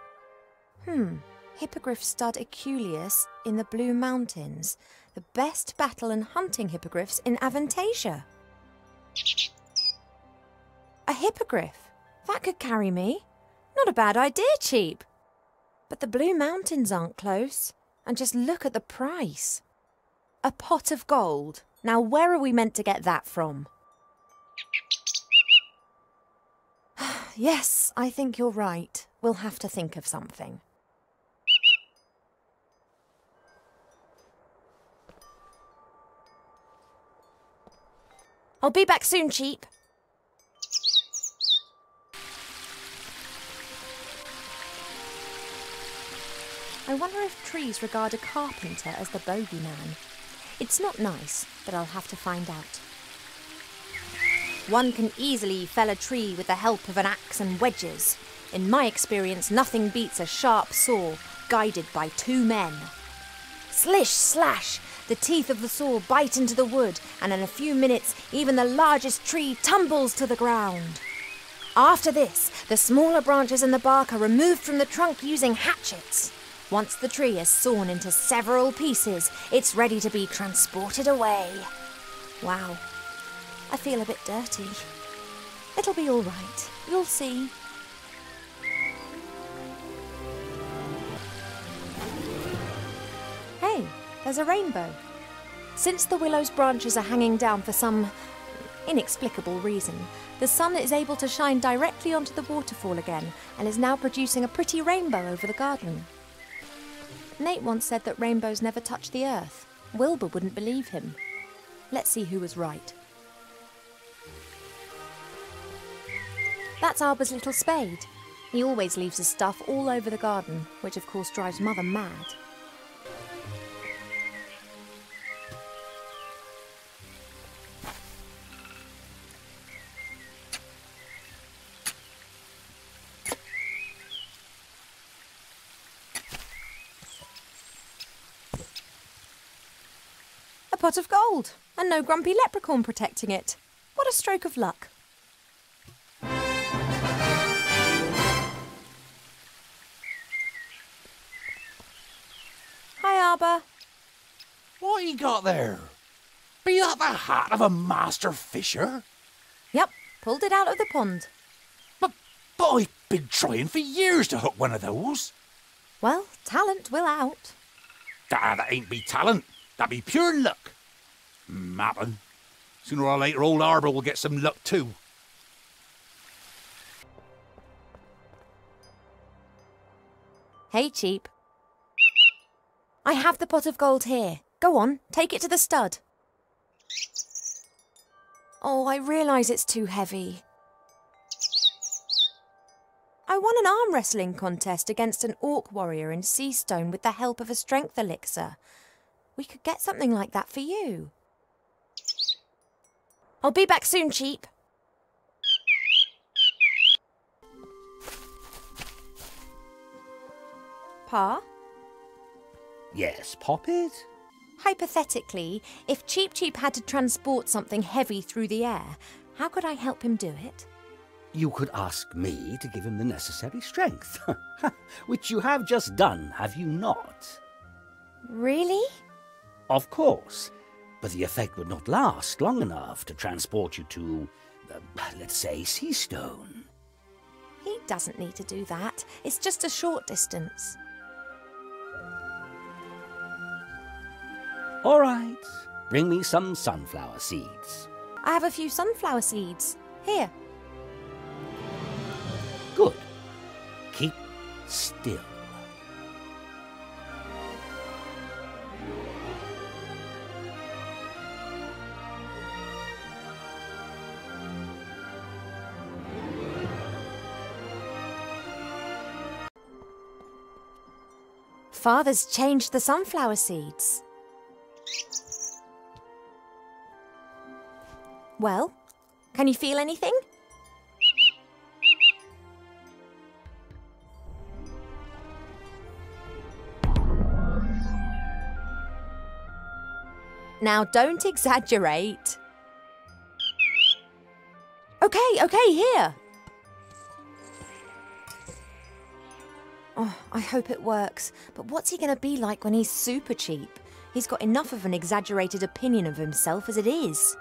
Hippogriff stud Eculeus in the Blue Mountains. The best battle and hunting hippogriffs in Avantasia. A hippogriff? That could carry me. Not a bad idea, Cheap. But the Blue Mountains aren't close. And just look at the price. A pot of gold. Now where are we meant to get that from? Yes, I think you're right. We'll have to think of something. I'll be back soon, Cheap. I wonder if trees regard a carpenter as the bogeyman. It's not nice, but I'll have to find out. One can easily fell a tree with the help of an axe and wedges. In my experience, nothing beats a sharp saw guided by two men. Slish, slash! The teeth of the saw bite into the wood, and in a few minutes, even the largest tree tumbles to the ground. After this, the smaller branches and the bark are removed from the trunk using hatchets. Once the tree is sawn into several pieces, it's ready to be transported away. Wow, I feel a bit dirty. It'll be all right, you'll see. Hey, there's a rainbow. Since the willow's branches are hanging down for some inexplicable reason, the sun is able to shine directly onto the waterfall again and is now producing a pretty rainbow over the garden. Nate once said that rainbows never touch the earth. Wilbur wouldn't believe him. Let's see who was right. That's Arbor's little spade. He always leaves his stuff all over the garden, which of course drives Mother mad. Pot of gold, and no grumpy leprechaun protecting it. What a stroke of luck. Hi, Arbor. What you got there? Be that the hat of a master fisher? Yep, pulled it out of the pond. But I've been trying for years to hook one of those. Well, talent will out. That ain't be talent. That be pure luck. Mappin'. Sooner or later, old Arbor will get some luck too. Hey, Cheap. I have the pot of gold here. Go on, take it to the stud. Oh, I realise it's too heavy. I won an arm wrestling contest against an orc warrior in Seastone with the help of a strength elixir. We could get something like that for you. I'll be back soon, Cheap. Pa? Yes, Poppet? Hypothetically, if Cheep Cheep had to transport something heavy through the air, how could I help him do it? You could ask me to give him the necessary strength. Which you have just done, have you not? Really? Of course. But the effect would not last long enough to transport you to, let's say, Seastone. He doesn't need to do that. It's just a short distance. All right. Bring me some sunflower seeds. I have a few sunflower seeds. Here. Good. Keep still. Father's changed the sunflower seeds. Well, can you feel anything? Now, don't exaggerate. Okay, here. Oh, I hope it works. But what's he going to be like when he's super cheap? He's got enough of an exaggerated opinion of himself as it is.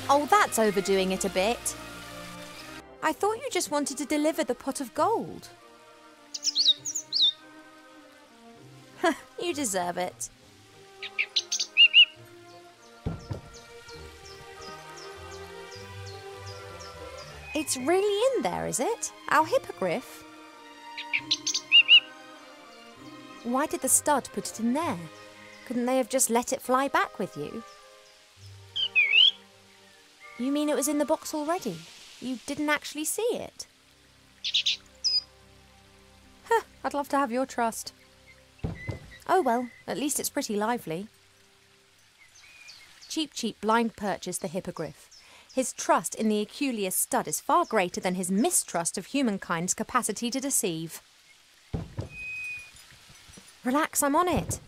Oh, that's overdoing it a bit. I thought you just wanted to deliver the pot of gold. You deserve it. It's really in there, is it? Our hippogriff? Why did the stud put it in there? Couldn't they have just let it fly back with you? You mean it was in the box already? You didn't actually see it? Huh, I'd love to have your trust. Oh well, at least it's pretty lively. Cheep Cheep blind purchased the hippogriff. His trust in the Aculeus stud is far greater than his mistrust of humankind's capacity to deceive. Relax, I'm on it.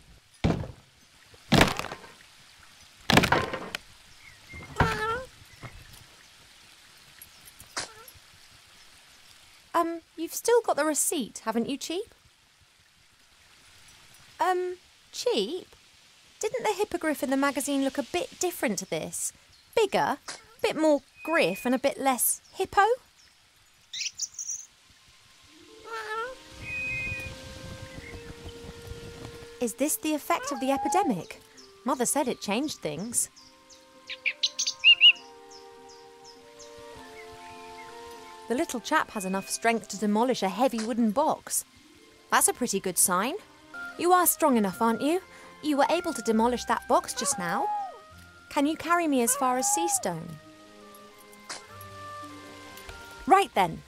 You've still got the receipt, haven't you, Cheep? Cheep? Didn't the hippogriff in the magazine look a bit different to this? Bigger, a bit more griff and a bit less hippo? Is this the effect of the epidemic? Mother said it changed things. The little chap has enough strength to demolish a heavy wooden box. That's a pretty good sign. You are strong enough, aren't you? You were able to demolish that box just now. Can you carry me as far as Seastone? Right then.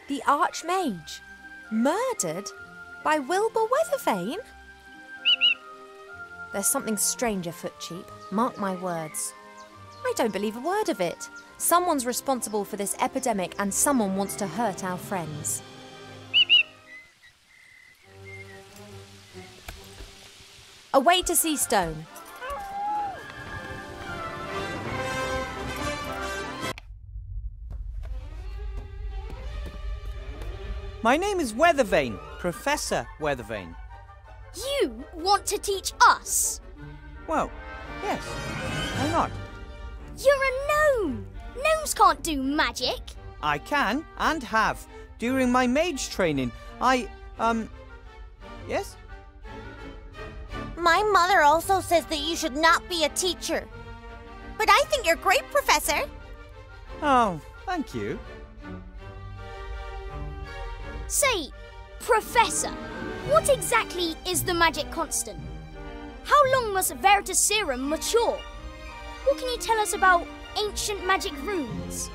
The Archmage. Murdered? By Wilbur Weathervane? There's something strange afoot, Cheep. Mark my words. I don't believe a word of it. Someone's responsible for this epidemic and someone wants to hurt our friends. Away to Seastone. My name is Weathervane, Professor Weathervane. You want to teach us? Well, yes. Why not? You're a gnome! Gnomes can't do magic! I can, and have. During my mage training, yes? My mother also says that you should not be a teacher. But I think you're great, Professor. Oh, thank you. Say, Professor, what exactly is the magic constant? How long must Veritaserum mature? What can you tell us about ancient magic runes?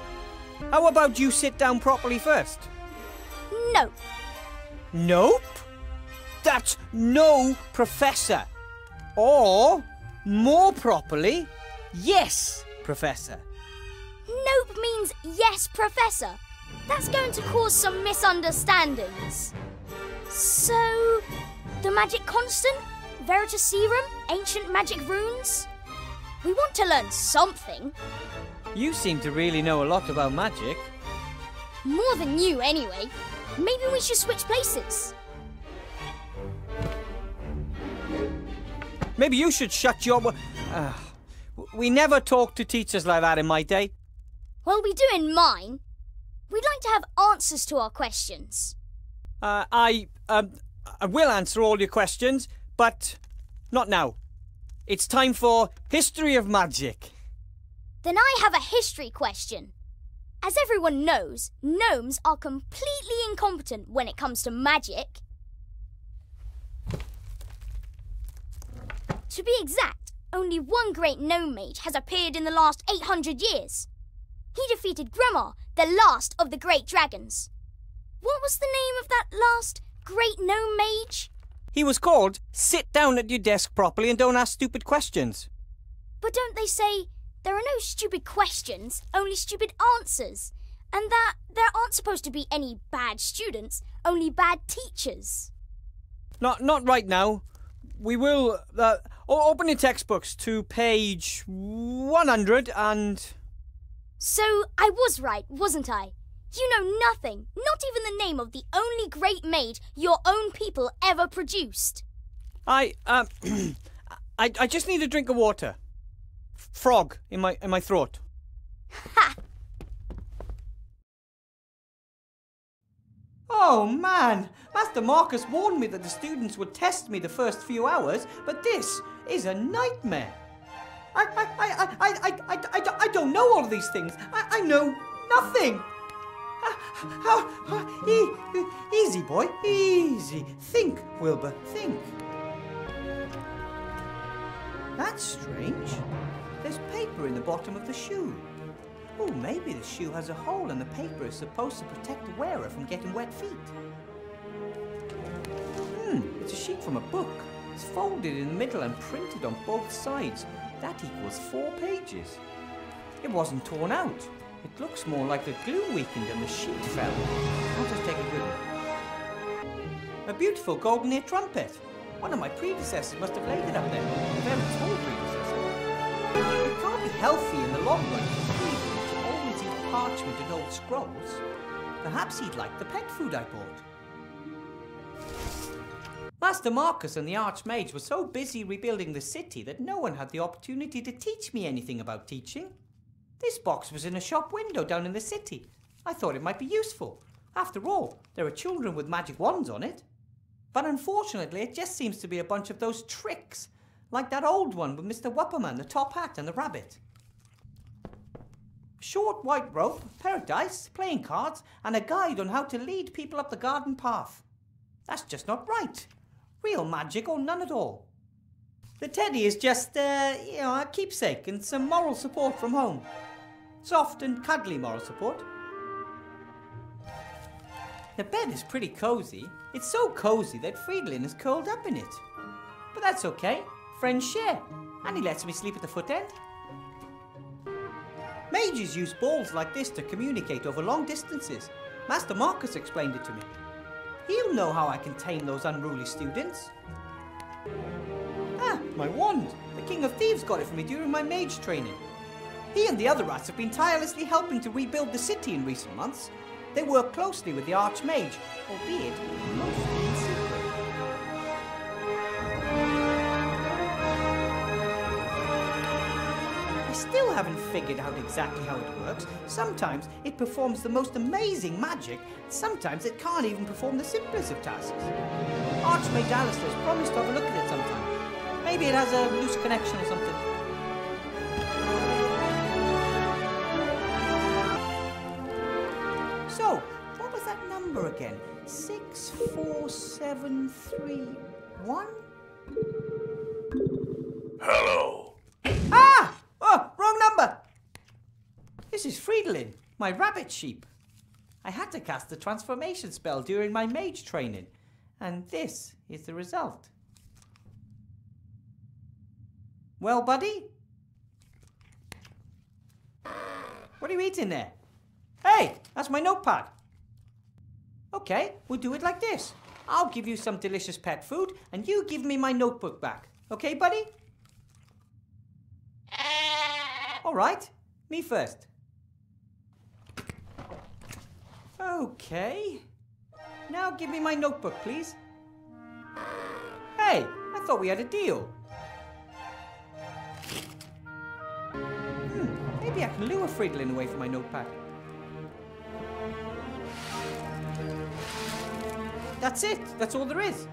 How about you sit down properly first? No. Nope? That's no, Professor. Or More properly, yes, Professor. Nope means yes, Professor. That's going to cause some misunderstandings. So, the magic constant? Veritaserum? Ancient magic runes? We want to learn something. You seem to really know a lot about magic. More than you, anyway. Maybe we should switch places. Maybe you should shut your... we never talked to teachers like that in my day. Well, we do in mine. We'd like to have answers to our questions. I will answer all your questions, but not now. It's time for History of Magic. Then I have a history question. As everyone knows, gnomes are completely incompetent when it comes to magic. To be exact, only one great gnome mage has appeared in the last 800 years. He defeated Gremar, the last of the great dragons. What was the name of that last great gnome mage? He was called Sit Down at Your Desk Properly and Don't Ask Stupid Questions. But don't they say there are no stupid questions, only stupid answers? And that there aren't supposed to be any bad students, only bad teachers? Not right now. We will open your textbooks to page 100 and... So I was right, wasn't I? You know nothing, not even the name of the only great mage your own people ever produced. I just need a drink of water. Frog in my throat. Ha! Oh man, Master Marcus warned me that the students would test me the first few hours, but this is a nightmare. I don't know all of these things. I know nothing. Easy, boy, easy. Think, Wilbur, think. That's strange. There's paper in the bottom of the shoe. Oh, maybe the shoe has a hole and the paper is supposed to protect the wearer from getting wet feet. It's a sheet from a book. It's folded in the middle and printed on both sides. That equals 4 pages. It wasn't torn out. It looks more like the glue weakened and the sheet fell. I'll just take a good look. A beautiful golden ear trumpet. One of my predecessors must have laid it up there. A very tall predecessor. It can't be healthy in the long run to always eat parchment and old scrolls. Perhaps he'd like the pet food I bought. Master Marcus and the Archmage were so busy rebuilding the city that no one had the opportunity to teach me anything about teaching. This box was in a shop window down in the city. I thought it might be useful. After all, there are children with magic wands on it. But unfortunately, it just seems to be a bunch of those tricks, like that old one with Mr. Wupperman, the top hat and the rabbit. Short white rope, a pair of dice, playing cards, and a guide on how to lead people up the garden path. That's just not right. Real magic or none at all. The teddy is just, a keepsake and some moral support from home. Soft and cuddly moral support. The bed is pretty cozy. It's so cozy that Friedlin is curled up in it. But that's okay. Friends share. And he lets me sleep at the foot end. Mages use balls like this to communicate over long distances. Master Marcus explained it to me. He'll know how I can tame those unruly students. Ah, my wand. The King of Thieves got it for me during my mage training. He and the other rats have been tirelessly helping to rebuild the city in recent months. They work closely with the Archmage, albeit mostly in secret. I still haven't figured out exactly how it works. Sometimes it performs the most amazing magic, sometimes it can't even perform the simplest of tasks. Archmage Alistair's promised to have a look at it sometime. Maybe it has a loose connection or something. So, what was that number again? 64731? Hello. Ah! Oh, wrong number! This is Friedlin, my rabbit sheep. I had to cast the transformation spell during my mage training, and this is the result. Well, buddy? What are you eating there? Hey, that's my notepad. Okay, we'll do it like this. I'll give you some delicious pet food, and you give me my notebook back. Okay, buddy? All right, me first. Okay. Now give me my notebook, please. Hey, I thought we had a deal. Maybe I can lure Friedlin away from my notepad. That's it. That's all there is.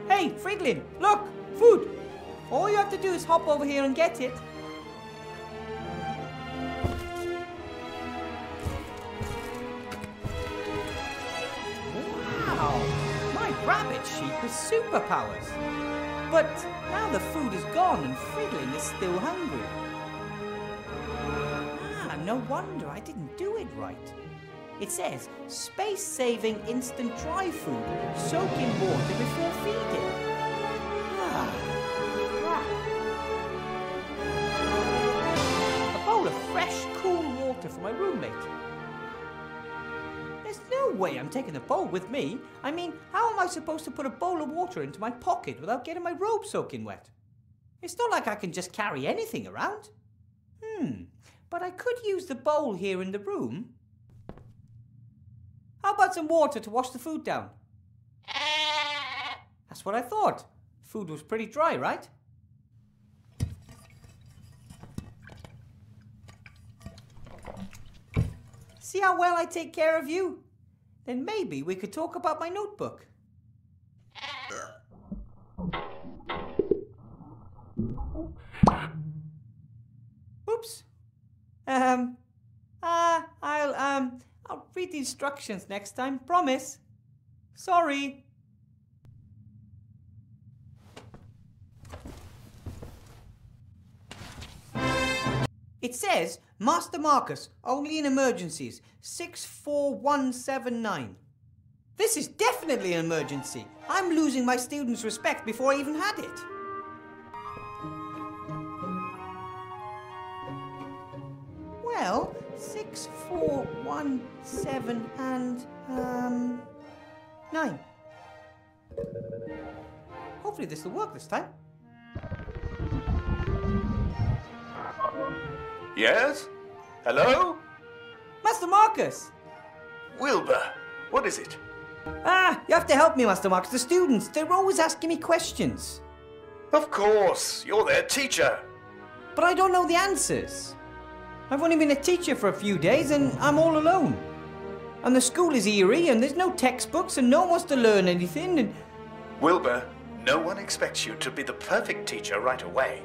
Hey, Friedlin, look! Food! All you have to do is hop over here and get it. Wow! My rabbit sheep has superpowers. But now the food is gone and Friedlin is still hungry. No wonder I didn't do it right. It says, space-saving instant dry food. Soak in water before feeding. A bowl of fresh, cool water for my roommate. There's no way I'm taking the bowl with me. I mean, how am I supposed to put a bowl of water into my pocket without getting my robe soaking wet? It's not like I can just carry anything around. But I could use the bowl here in the room. How about some water to wash the food down? That's what I thought. Food was pretty dry, right? See how well I take care of you? Then maybe we could talk about my notebook. Oops. I'll read the instructions next time, promise. Sorry. It says, Master Marcus, only in emergencies, 64179. This is definitely an emergency. I'm losing my students' respect before I even had it. Well, 6417 and 9. Hopefully this will work this time. Yes? Hello? Master Marcus! Wilbur, what is it? You have to help me, Master Marcus. The students, they're always asking me questions. Of course, you're their teacher. But I don't know the answers. I've only been a teacher for a few days and I'm all alone. And the school is eerie and there's no textbooks and no one wants to learn anything and... Wilbur, no one expects you to be the perfect teacher right away.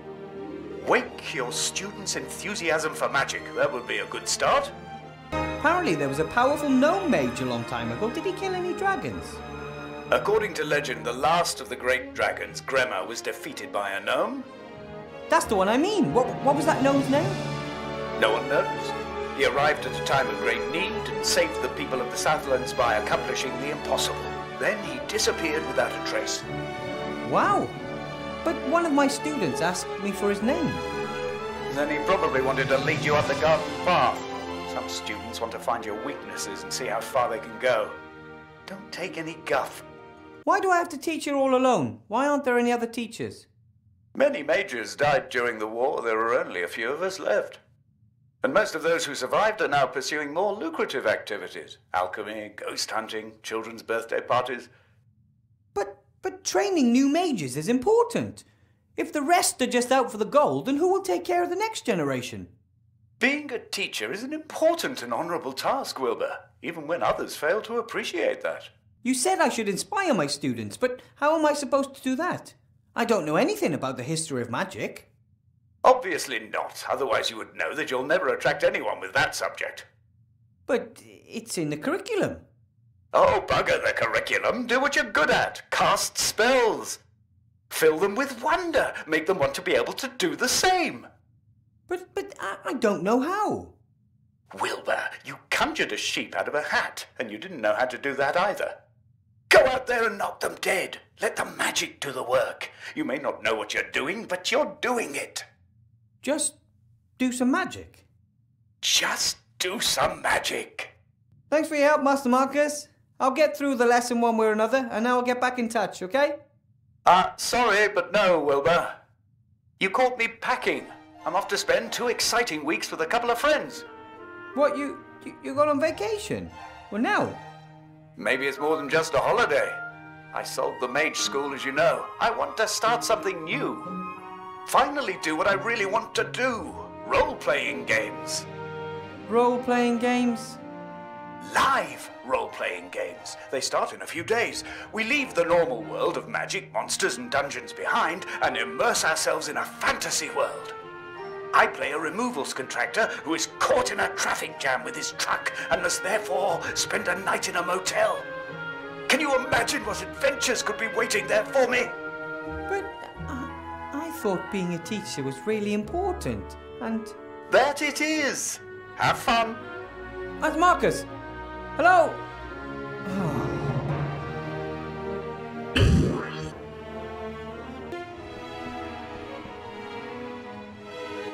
Wake your students' enthusiasm for magic. That would be a good start. Apparently there was a powerful gnome mage a long time ago. Did he kill any dragons? According to legend, the last of the great dragons, Gremma, was defeated by a gnome. That's the one I mean. What was that gnome's name? No one knows. He arrived at a time of great need and saved the people of the Southlands by accomplishing the impossible. Then he disappeared without a trace. Wow. But one of my students asked me for his name. Then he probably wanted to lead you up the garden path. Some students want to find your weaknesses and see how far they can go. Don't take any guff. Why do I have to teach here all alone? Why aren't there any other teachers? Many mages died during the war. There are only a few of us left. And most of those who survived are now pursuing more lucrative activities. Alchemy, ghost hunting, children's birthday parties. But training new mages is important. If the rest are just out for the gold, then who will take care of the next generation? Being a teacher is an important and honourable task, Wilbur, even when others fail to appreciate that. You said I should inspire my students, but how am I supposed to do that? I don't know anything about the history of magic. Obviously not, otherwise you would know that you'll never attract anyone with that subject. But it's in the curriculum. Oh, bugger the curriculum. Do what you're good at. Cast spells. Fill them with wonder. Make them want to be able to do the same. But I don't know how. Wilbur, you conjured a sheep out of a hat, and you didn't know how to do that either. Go out there and knock them dead. Let the magic do the work. You may not know what you're doing, but you're doing it. Just do some magic. Just do some magic. Thanks for your help, Master Marcus. I'll get through the lesson one way or another, and then I'll get back in touch, okay? Sorry, but no, Wilbur. You caught me packing. I'm off to spend 2 exciting weeks with a couple of friends. What, you got on vacation? Well, now? Maybe it's more than just a holiday. I sold the mage school, as you know. I want to start something new. Finally do what I really want to do. Role-playing games. Role-playing games? Live role-playing games. They start in a few days. We leave the normal world of magic, monsters and dungeons behind and immerse ourselves in a fantasy world. I play a removals contractor who is caught in a traffic jam with his truck and must therefore spend a night in a motel. Can you imagine what adventures could be waiting there for me? But I thought being a teacher was really important, and... That it is! Have fun! That's Marcus! Hello!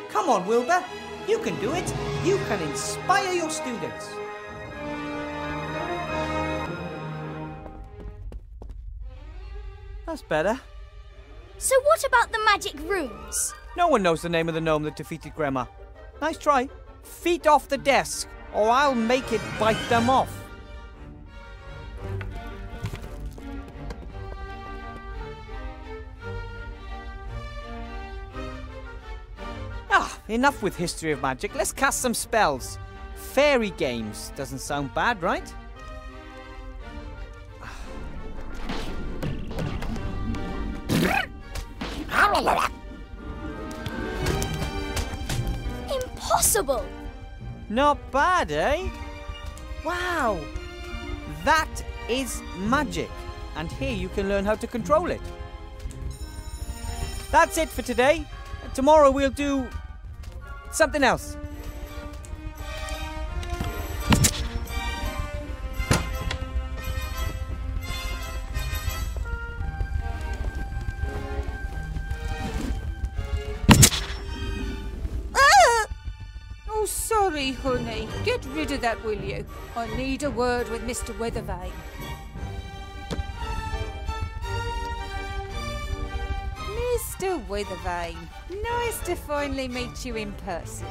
Come on, Wilbur. You can do it. You can inspire your students. That's better. So what about the magic rooms? No one knows the name of the gnome that defeated Grandma. Nice try. Feet off the desk, or I'll make it bite them off. Enough with history of magic. Let's cast some spells. Fairy games doesn't sound bad, right? Impossible! Not bad, eh? Wow! That is magic. And here you can learn how to control it. That's it for today. Tomorrow we'll do... something else. Oh, sorry, honey. Get rid of that, will you? I need a word with Mr. Weathervane. Mr. Weathervane, nice to finally meet you in person.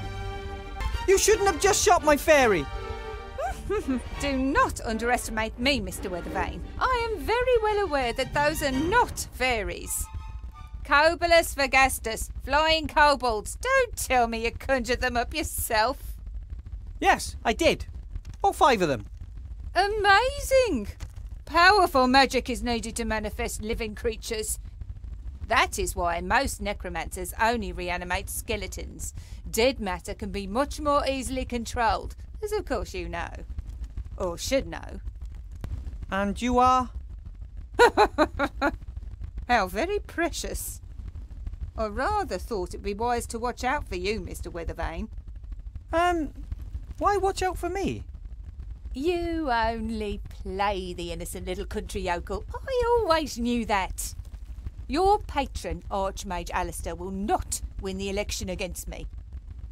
You shouldn't have just shot my fairy. Do not underestimate me, Mr. Weathervane. I am very well aware that those are not fairies. Cobolus Vergastus, flying kobolds. Don't tell me you conjured them up yourself. Yes, I did. All 5 of them. Amazing! Powerful magic is needed to manifest living creatures. That is why most necromancers only reanimate skeletons. Dead matter can be much more easily controlled, as of course you know. Or should know. And you are? How very precious. I rather thought it'd be wise to watch out for you, Mr. Weathervane. Why watch out for me? You only play the innocent little country yokel. I always knew that. Your patron, Archmage Alistair, will not win the election against me.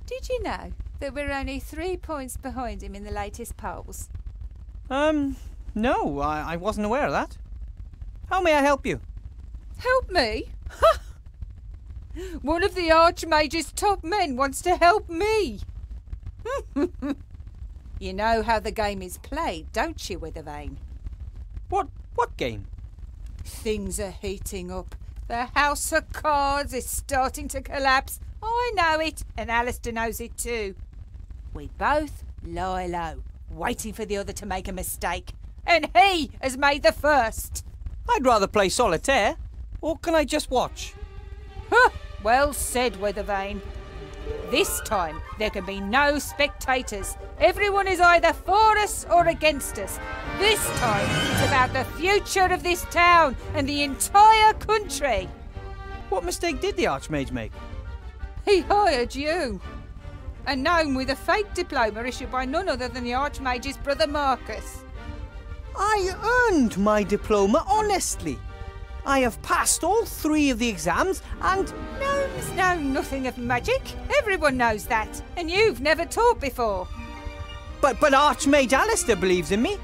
Did you know that we're only 3 points behind him in the latest polls? No, I wasn't aware of that. How may I help you? Help me? One of the Archmage's top men wants to help me. You know how the game is played, don't you, Weathervane? What game? Things are heating up. The House of Cards is starting to collapse. I know it, and Alistair knows it too. We both lie low, waiting for the other to make a mistake. And he has made the first. I'd rather play solitaire. Or can I just watch? Huh, well said, Weathervane. This time, there can be no spectators. Everyone is either for us or against us. This time, it's about the future of this town and the entire country. What mistake did the Archmage make? He hired you. A gnome with a fake diploma issued by none other than the Archmage's brother Marcus. I earned my diploma honestly. I have passed all 3 of the exams and... Gnomes know nothing of magic. Everyone knows that. And you've never taught before. But Archmage Alistair believes in me.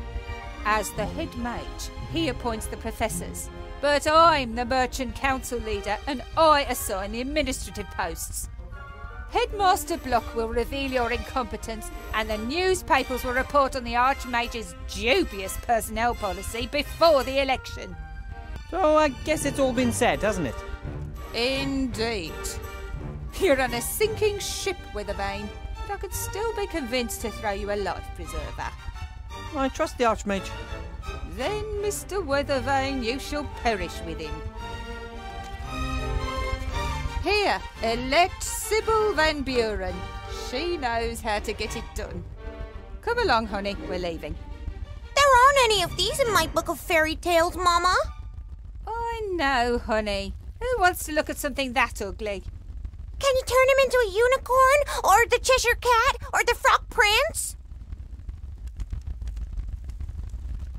As the head mage, he appoints the professors. But I'm the merchant council leader and I assign the administrative posts. Headmaster Block will reveal your incompetence and the newspapers will report on the Archmage's dubious personnel policy before the election. So I guess it's all been said, hasn't it? Indeed. You're on a sinking ship, Withervane, but I could still be convinced to throw you a life preserver. I trust the Archmage. Then, Mr. Withervane, you shall perish with him. Here, elect Sybil Van Buren. She knows how to get it done. Come along, honey, we're leaving. There aren't any of these in my book of fairy tales, Mama. I know, honey. Who wants to look at something that ugly? Can you turn him into a unicorn, or the Cheshire Cat, or the Frog Prince?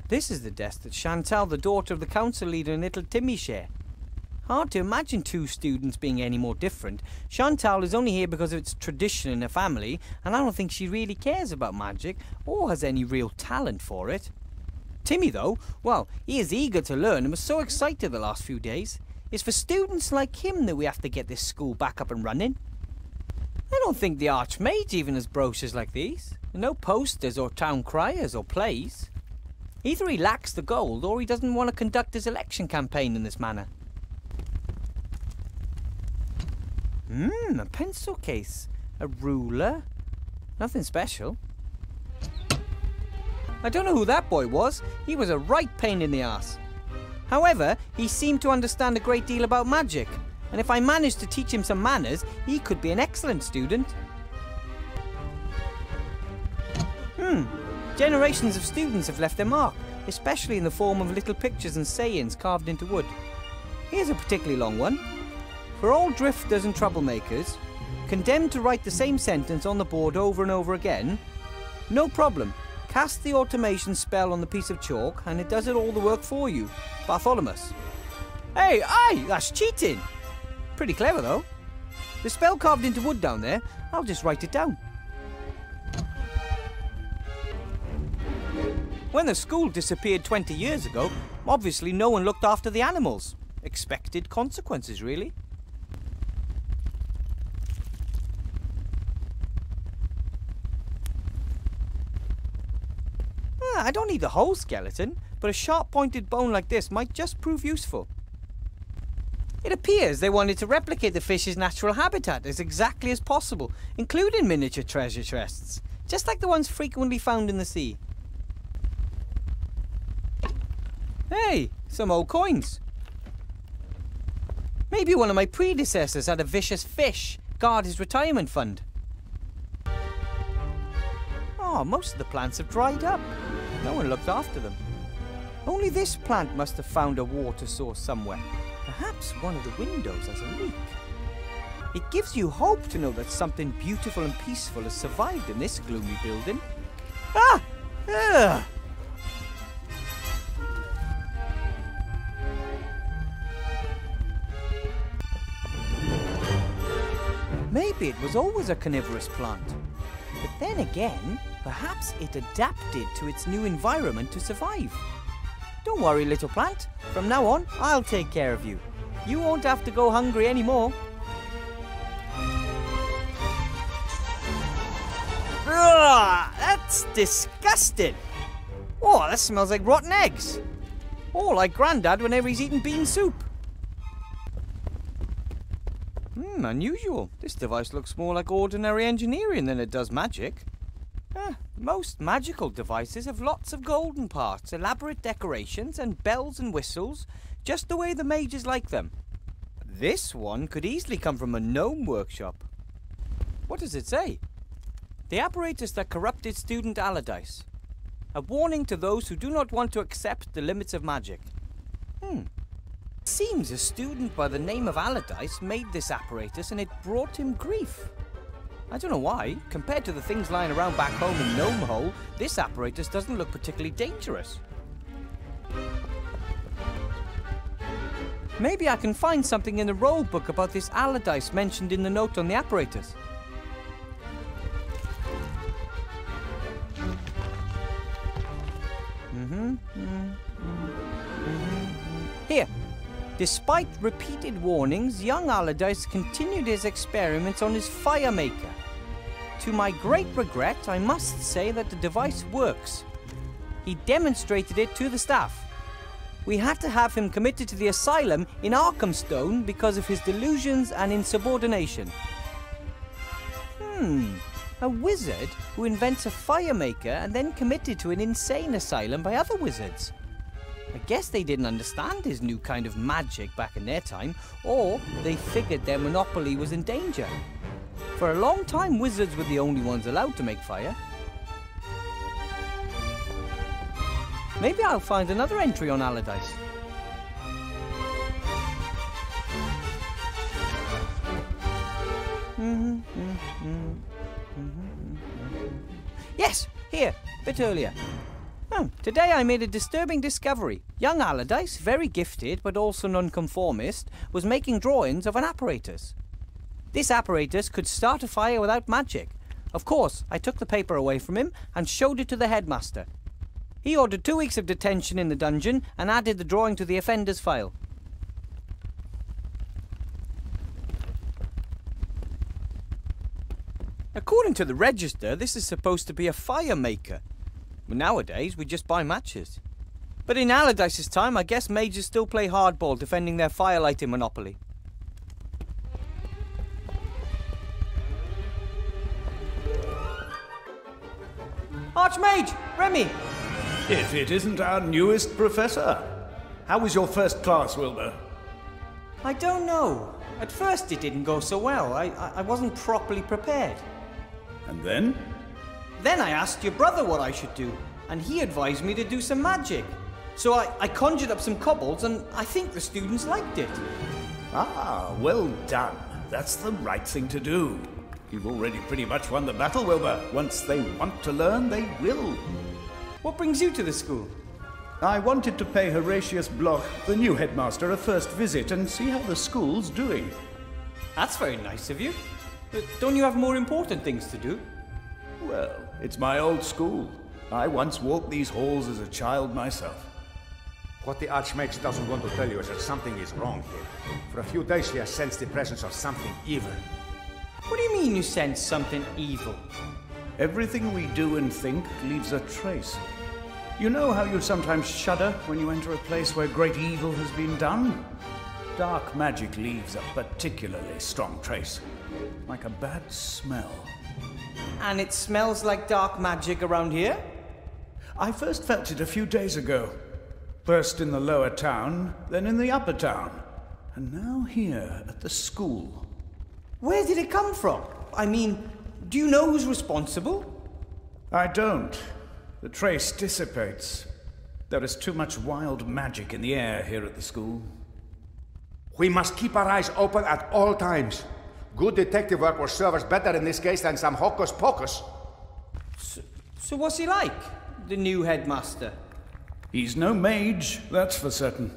This is the desk that Chantal, the daughter of the council leader, and little Timmy share. Hard to imagine 2 students being any more different. Chantal is only here because of its tradition in her family, and I don't think she really cares about magic or has any real talent for it. Timmy, though, well, he is eager to learn and was so excited the last few days. It's for students like him that we have to get this school back up and running. I don't think the Archmage even has brochures like these. No posters or town criers or plays. Either he lacks the gold or he doesn't want to conduct his election campaign in this manner. A pencil case, a ruler, nothing special. I don't know who that boy was. He was a right pain in the ass. However, he seemed to understand a great deal about magic, and if I managed to teach him some manners, he could be an excellent student. Generations of students have left their mark, especially in the form of little pictures and sayings carved into wood. Here's a particularly long one. For all drifters and troublemakers, condemned to write the same sentence on the board over and over again, no problem. Cast the automation spell on the piece of chalk and it does it all the work for you. Bartholomew. Hey, aye, that's cheating. Pretty clever though. The spell carved into wood down there, I'll just write it down. When the school disappeared 20 years ago, obviously no one looked after the animals. Expected consequences, really. I don't need the whole skeleton, but a sharp-pointed bone like this might just prove useful. It appears they wanted to replicate the fish's natural habitat as exactly as possible, including miniature treasure chests, just like the ones frequently found in the sea. Hey, some old coins. Maybe one of my predecessors had a vicious fish guard his retirement fund. Oh, most of the plants have dried up. No one looked after them. Only this plant must have found a water source somewhere. Perhaps one of the windows has a leak. It gives you hope to know that something beautiful and peaceful has survived in this gloomy building. Ah! Ugh! Maybe it was always a carnivorous plant. But then again, perhaps it adapted to its new environment to survive. Don't worry, little plant. From now on, I'll take care of you. You won't have to go hungry anymore. Ugh, that's disgusting. Oh, that smells like rotten eggs. Oh, like Grandad whenever he's eating bean soup. Unusual. This device looks more like ordinary engineering than it does magic. Most magical devices have lots of golden parts, elaborate decorations, and bells and whistles, just the way the mages like them. This one could easily come from a gnome workshop. What does it say? The apparatus that corrupted student Allardyce. A warning to those who do not want to accept the limits of magic. Seems a student by the name of Allardyce made this apparatus and it brought him grief. I don't know why. Compared to the things lying around back home in Gnome Hole, this apparatus doesn't look particularly dangerous. Maybe I can find something in the roll book about this Allardyce mentioned in the note on the apparatus. Here. Despite repeated warnings, young Allardyce continued his experiments on his fire maker. To my great regret, I must say that the device works. He demonstrated it to the staff. We had to have him committed to the asylum in Arkhamstone because of his delusions and insubordination. A wizard who invents a fire maker and then committed to an insane asylum by other wizards. I guess they didn't understand his new kind of magic back in their time, or they figured their monopoly was in danger. For a long time, wizards were the only ones allowed to make fire. Maybe I'll find another entry on Allardyce. Yes, here, a bit earlier. Today I made a disturbing discovery. Young Allardyce, very gifted but also nonconformist, was making drawings of an apparatus. This apparatus could start a fire without magic. Of course, I took the paper away from him and showed it to the headmaster. He ordered 2 weeks of detention in the dungeon and added the drawing to the offender's file. According to the register, this is supposed to be a fire maker. But nowadays, we just buy matches. But in Allardyce's time, I guess mages still play hardball defending their firelighting monopoly. Archmage! Remy! If it isn't our newest professor. How was your first class, Wilbur? I don't know. At first it didn't go so well. I wasn't properly prepared. And then? Then I asked your brother what I should do, and he advised me to do some magic. So I conjured up some kobolds, and I think the students liked it. Ah, well done. That's the right thing to do. You've already pretty much won the battle, Wilbur. Once they want to learn, they will. What brings you to the school? I wanted to pay Horatius Bloch, the new headmaster, a first visit and see how the school's doing. That's very nice of you. But don't you have more important things to do? Well, it's my old school. I once walked these halls as a child myself. What the Archmage doesn't want to tell you is that something is wrong here. For a few days he has sensed the presence of something evil. What do you mean you sense something evil? Everything we do and think leaves a trace. You know how you sometimes shudder when you enter a place where great evil has been done? Dark magic leaves a particularly strong trace, like a bad smell. And it smells like dark magic around here? I first felt it a few days ago. First in the lower town, then in the upper town, and now here at the school. Where did it come from? I mean, do you know who's responsible? I don't. The trace dissipates. There is too much wild magic in the air here at the school. We must keep our eyes open at all times. Good detective work will serve us better in this case than some hocus pocus. So what's he like, the new headmaster? He's no mage, that's for certain.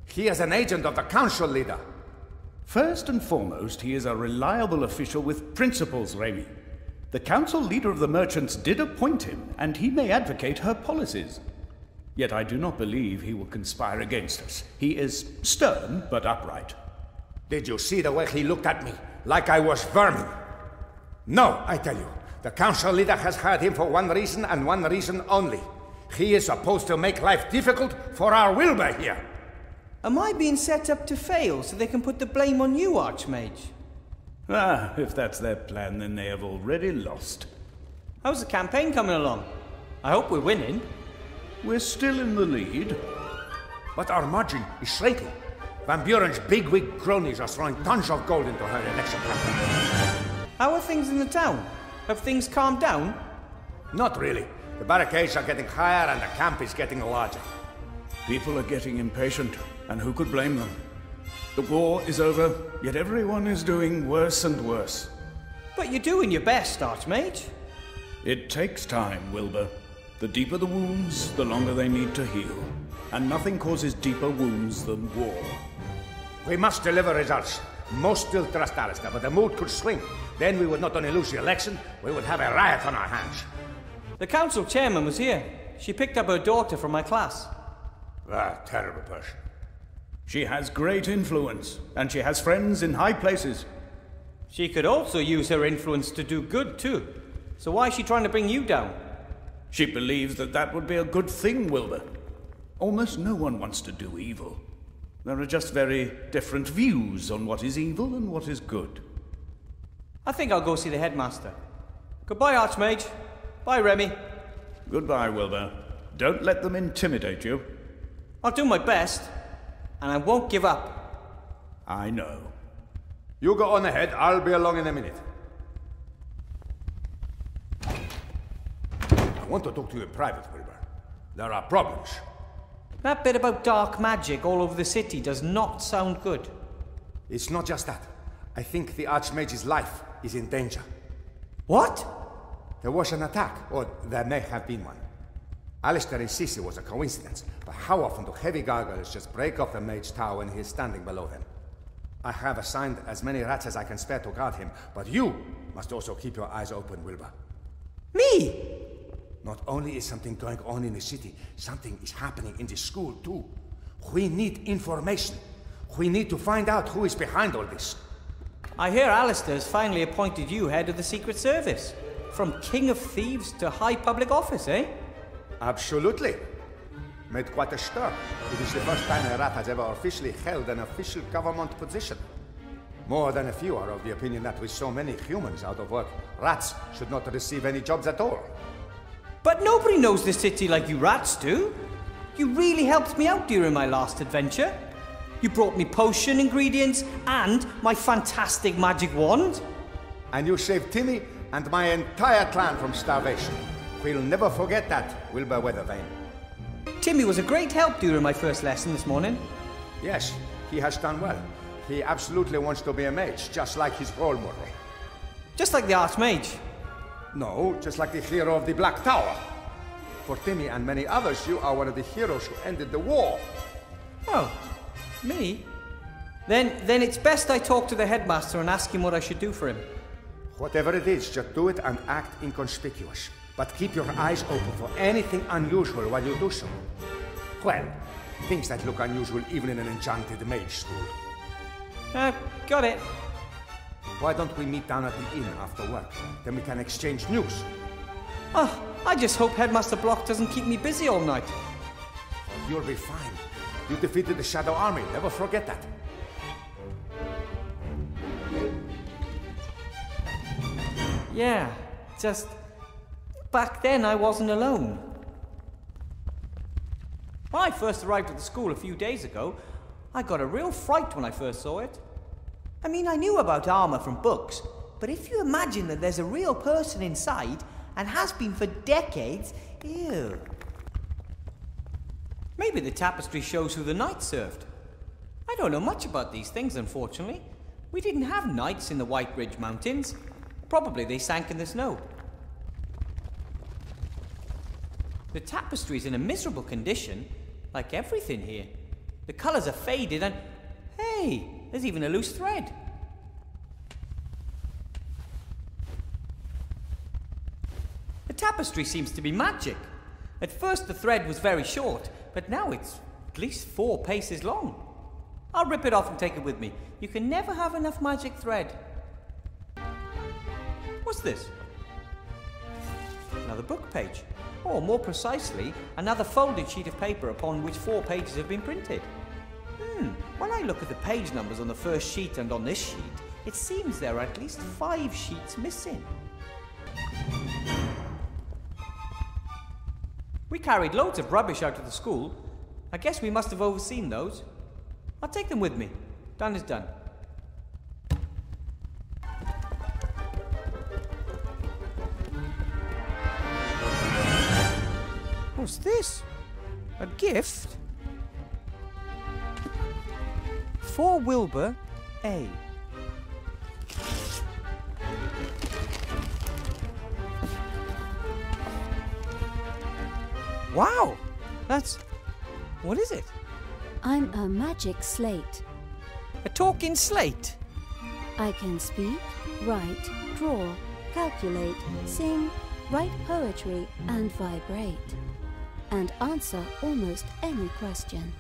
He is an agent of the council leader. First and foremost, he is a reliable official with principles, Remy. The council leader of the merchants did appoint him, and he may advocate her policies. Yet I do not believe he will conspire against us. He is stern, but upright. Did you see the way he looked at me? Like I was vermin? No, I tell you. The council leader has hired him for one reason and one reason only. He is supposed to make life difficult for our Wilbur here. Am I being set up to fail so they can put the blame on you, Archmage? Ah, if that's their plan, then they have already lost. How's the campaign coming along? I hope we're winning. We're still in the lead. But our margin is shrinking. Van Buren's bigwig cronies are throwing tons of gold into her election campaign. How are things in the town? Have things calmed down? Not really. The barricades are getting higher and the camp is getting larger. People are getting impatient, and who could blame them? The war is over, yet everyone is doing worse and worse. But you're doing your best, Archmage. It takes time, Wilbur. The deeper the wounds, the longer they need to heal. And nothing causes deeper wounds than war. We must deliver results. Most still trust Alistair, but the mood could swing. Then we would not only lose the election, we would have a riot on our hands. The council chairman was here. She picked up her daughter from my class. Ah, terrible person. She has great influence, and she has friends in high places. She could also use her influence to do good, too. So why is she trying to bring you down? She believes that that would be a good thing, Wilbur. Almost no one wants to do evil. There are just very different views on what is evil and what is good. I think I'll go see the headmaster. Goodbye, Archmage. Bye, Remy. Goodbye, Wilbur. Don't let them intimidate you. I'll do my best, and I won't give up. I know. You go on ahead, I'll be along in a minute. I want to talk to you in private, Wilbur. There are problems. That bit about dark magic all over the city does not sound good. It's not just that. I think the Archmage's life is in danger. What? There was an attack, or there may have been one. Alistair insists it was a coincidence, but how often do heavy gargoyles just break off the Mage Tower when he is standing below them? I have assigned as many rats as I can spare to guard him, but you must also keep your eyes open, Wilbur. Me? Not only is something going on in the city, something is happening in the school too. We need information. We need to find out who is behind all this. I hear Alistair's finally appointed you head of the Secret Service. From King of Thieves to High Public Office, eh? Absolutely. Made quite a stir. It is the first time a rat has ever officially held an official government position. More than a few are of the opinion that with so many humans out of work, rats should not receive any jobs at all. But nobody knows the city like you rats do. You really helped me out during my last adventure. You brought me potion ingredients and my fantastic magic wand. And you saved Timmy and my entire clan from starvation. We'll never forget that, Wilbur Weathervane. Timmy was a great help during my first lesson this morning. Yes, he has done well. He absolutely wants to be a mage, just like his role model. Just like the Archmage? No, just like the hero of the Black Tower. For Timmy and many others, you are one of the heroes who ended the war. Oh, me? Then it's best I talk to the headmaster and ask him what I should do for him. Whatever it is, just do it and act inconspicuous. But keep your eyes open for anything unusual while you do so. Well, things that look unusual even in an enchanted mage school. Got it. Why don't we meet down at the inn after work? Then we can exchange news. Oh, I just hope Headmaster Block doesn't keep me busy all night. You'll be fine. You defeated the Shadow Army, never forget that. Yeah, just... back then I wasn't alone. When I first arrived at the school a few days ago, I got a real fright when I first saw it. I mean, I knew about armor from books, but if you imagine that there's a real person inside, and has been for decades, ew. Maybe the tapestry shows who the knights served. I don't know much about these things, unfortunately. We didn't have knights in the White Ridge Mountains. Probably they sank in the snow. The tapestry's in a miserable condition, like everything here. The colours are faded and... hey, there's even a loose thread. The tapestry seems to be magic. At first the thread was very short, but now it's at least 4 paces long. I'll rip it off and take it with me. You can never have enough magic thread. What's this? Another book page. Or more precisely, another folded sheet of paper upon which 4 pages have been printed. When I look at the page numbers on the first sheet and on this sheet, it seems there are at least 5 sheets missing. We carried loads of rubbish out of the school. I guess we must have overseen those. I'll take them with me. Done is done. What's this? A gift? For Wilbur A. Wow! That's... what is it? I'm a magic slate. A talking slate? I can speak, write, draw, calculate, sing, write poetry, and vibrate. And answer almost any question.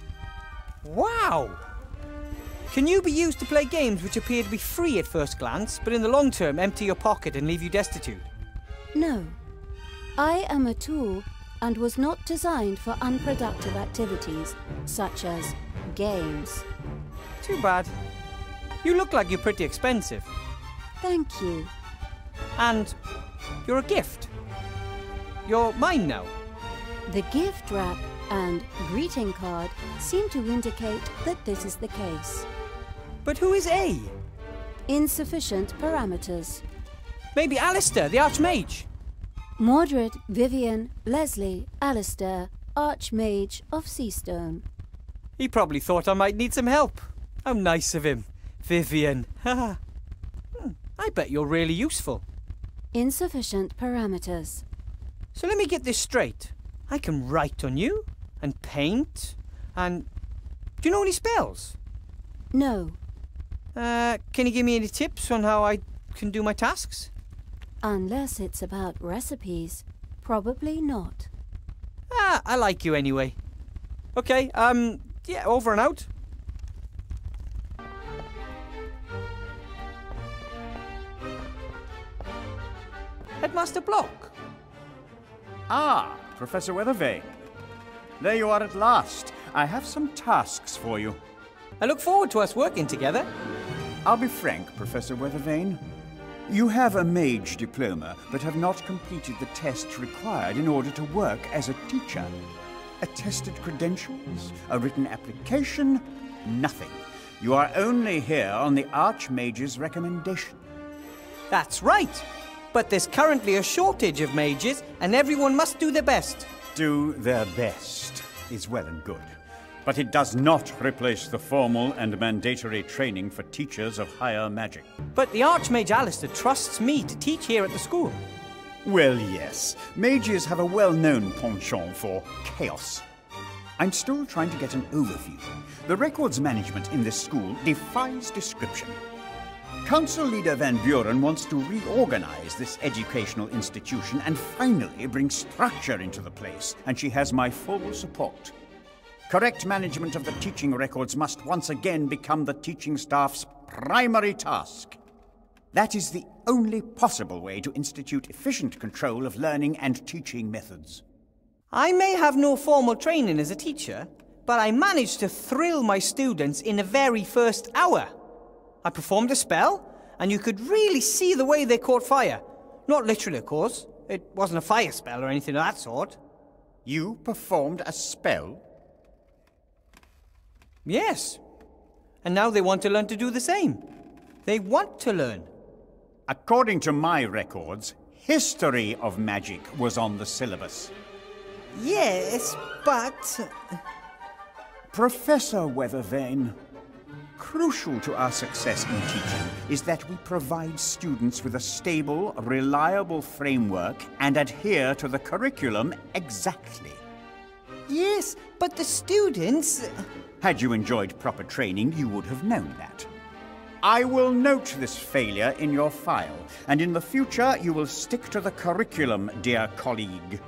Wow! Can you be used to play games which appear to be free at first glance, but in the long term empty your pocket and leave you destitute? No. I am a tool and was not designed for unproductive activities, such as games. Too bad. You look like you're pretty expensive. Thank you. And you're a gift. You're mine now. The gift wrap and greeting card seem to indicate that this is the case. But who is A? Insufficient parameters. Maybe Alistair, the Archmage. Mordred, Vivian, Leslie, Alistair, Archmage of Seastone. He probably thought I might need some help. How nice of him. Vivian. I bet you're really useful. Insufficient parameters. So let me get this straight. I can write on you, and paint, and... Do you know any spells? No. Can you give me any tips on how I can do my tasks? Unless it's about recipes. Probably not. I like you anyway. Okay, yeah, over and out. Headmaster Block. Ah, Professor Weathervane. There you are at last. I have some tasks for you. I look forward to us working together. I'll be frank, Professor Weathervane. You have a mage diploma, but have not completed the tests required in order to work as a teacher. Attested credentials, a written application, nothing. You are only here on the Archmage's recommendation. That's right. But there's currently a shortage of mages, and everyone must do their best. Do their best is well and good. But it does not replace the formal and mandatory training for teachers of higher magic. But the Archmage Alistair trusts me to teach here at the school. Well, yes. Mages have a well-known penchant for chaos. I'm still trying to get an overview. The records management in this school defies description. Council Leader Van Buren wants to reorganize this educational institution and finally bring structure into the place, and she has my full support. Correct management of the teaching records must once again become the teaching staff's primary task. That is the only possible way to institute efficient control of learning and teaching methods. I may have no formal training as a teacher, but I managed to thrill my students in the very first hour. I performed a spell, and you could really see the way they caught fire. Not literally, of course. It wasn't a fire spell or anything of that sort. You performed a spell? Yes. And now they want to learn to do the same. They want to learn. According to my records, history of magic was on the syllabus. Yes, but... Professor Weathervane, crucial to our success in teaching is that we provide students with a stable, reliable framework and adhere to the curriculum exactly. Yes, but the students... Had you enjoyed proper training, you would have known that. I will note this failure in your file, and in the future you will stick to the curriculum, dear colleague.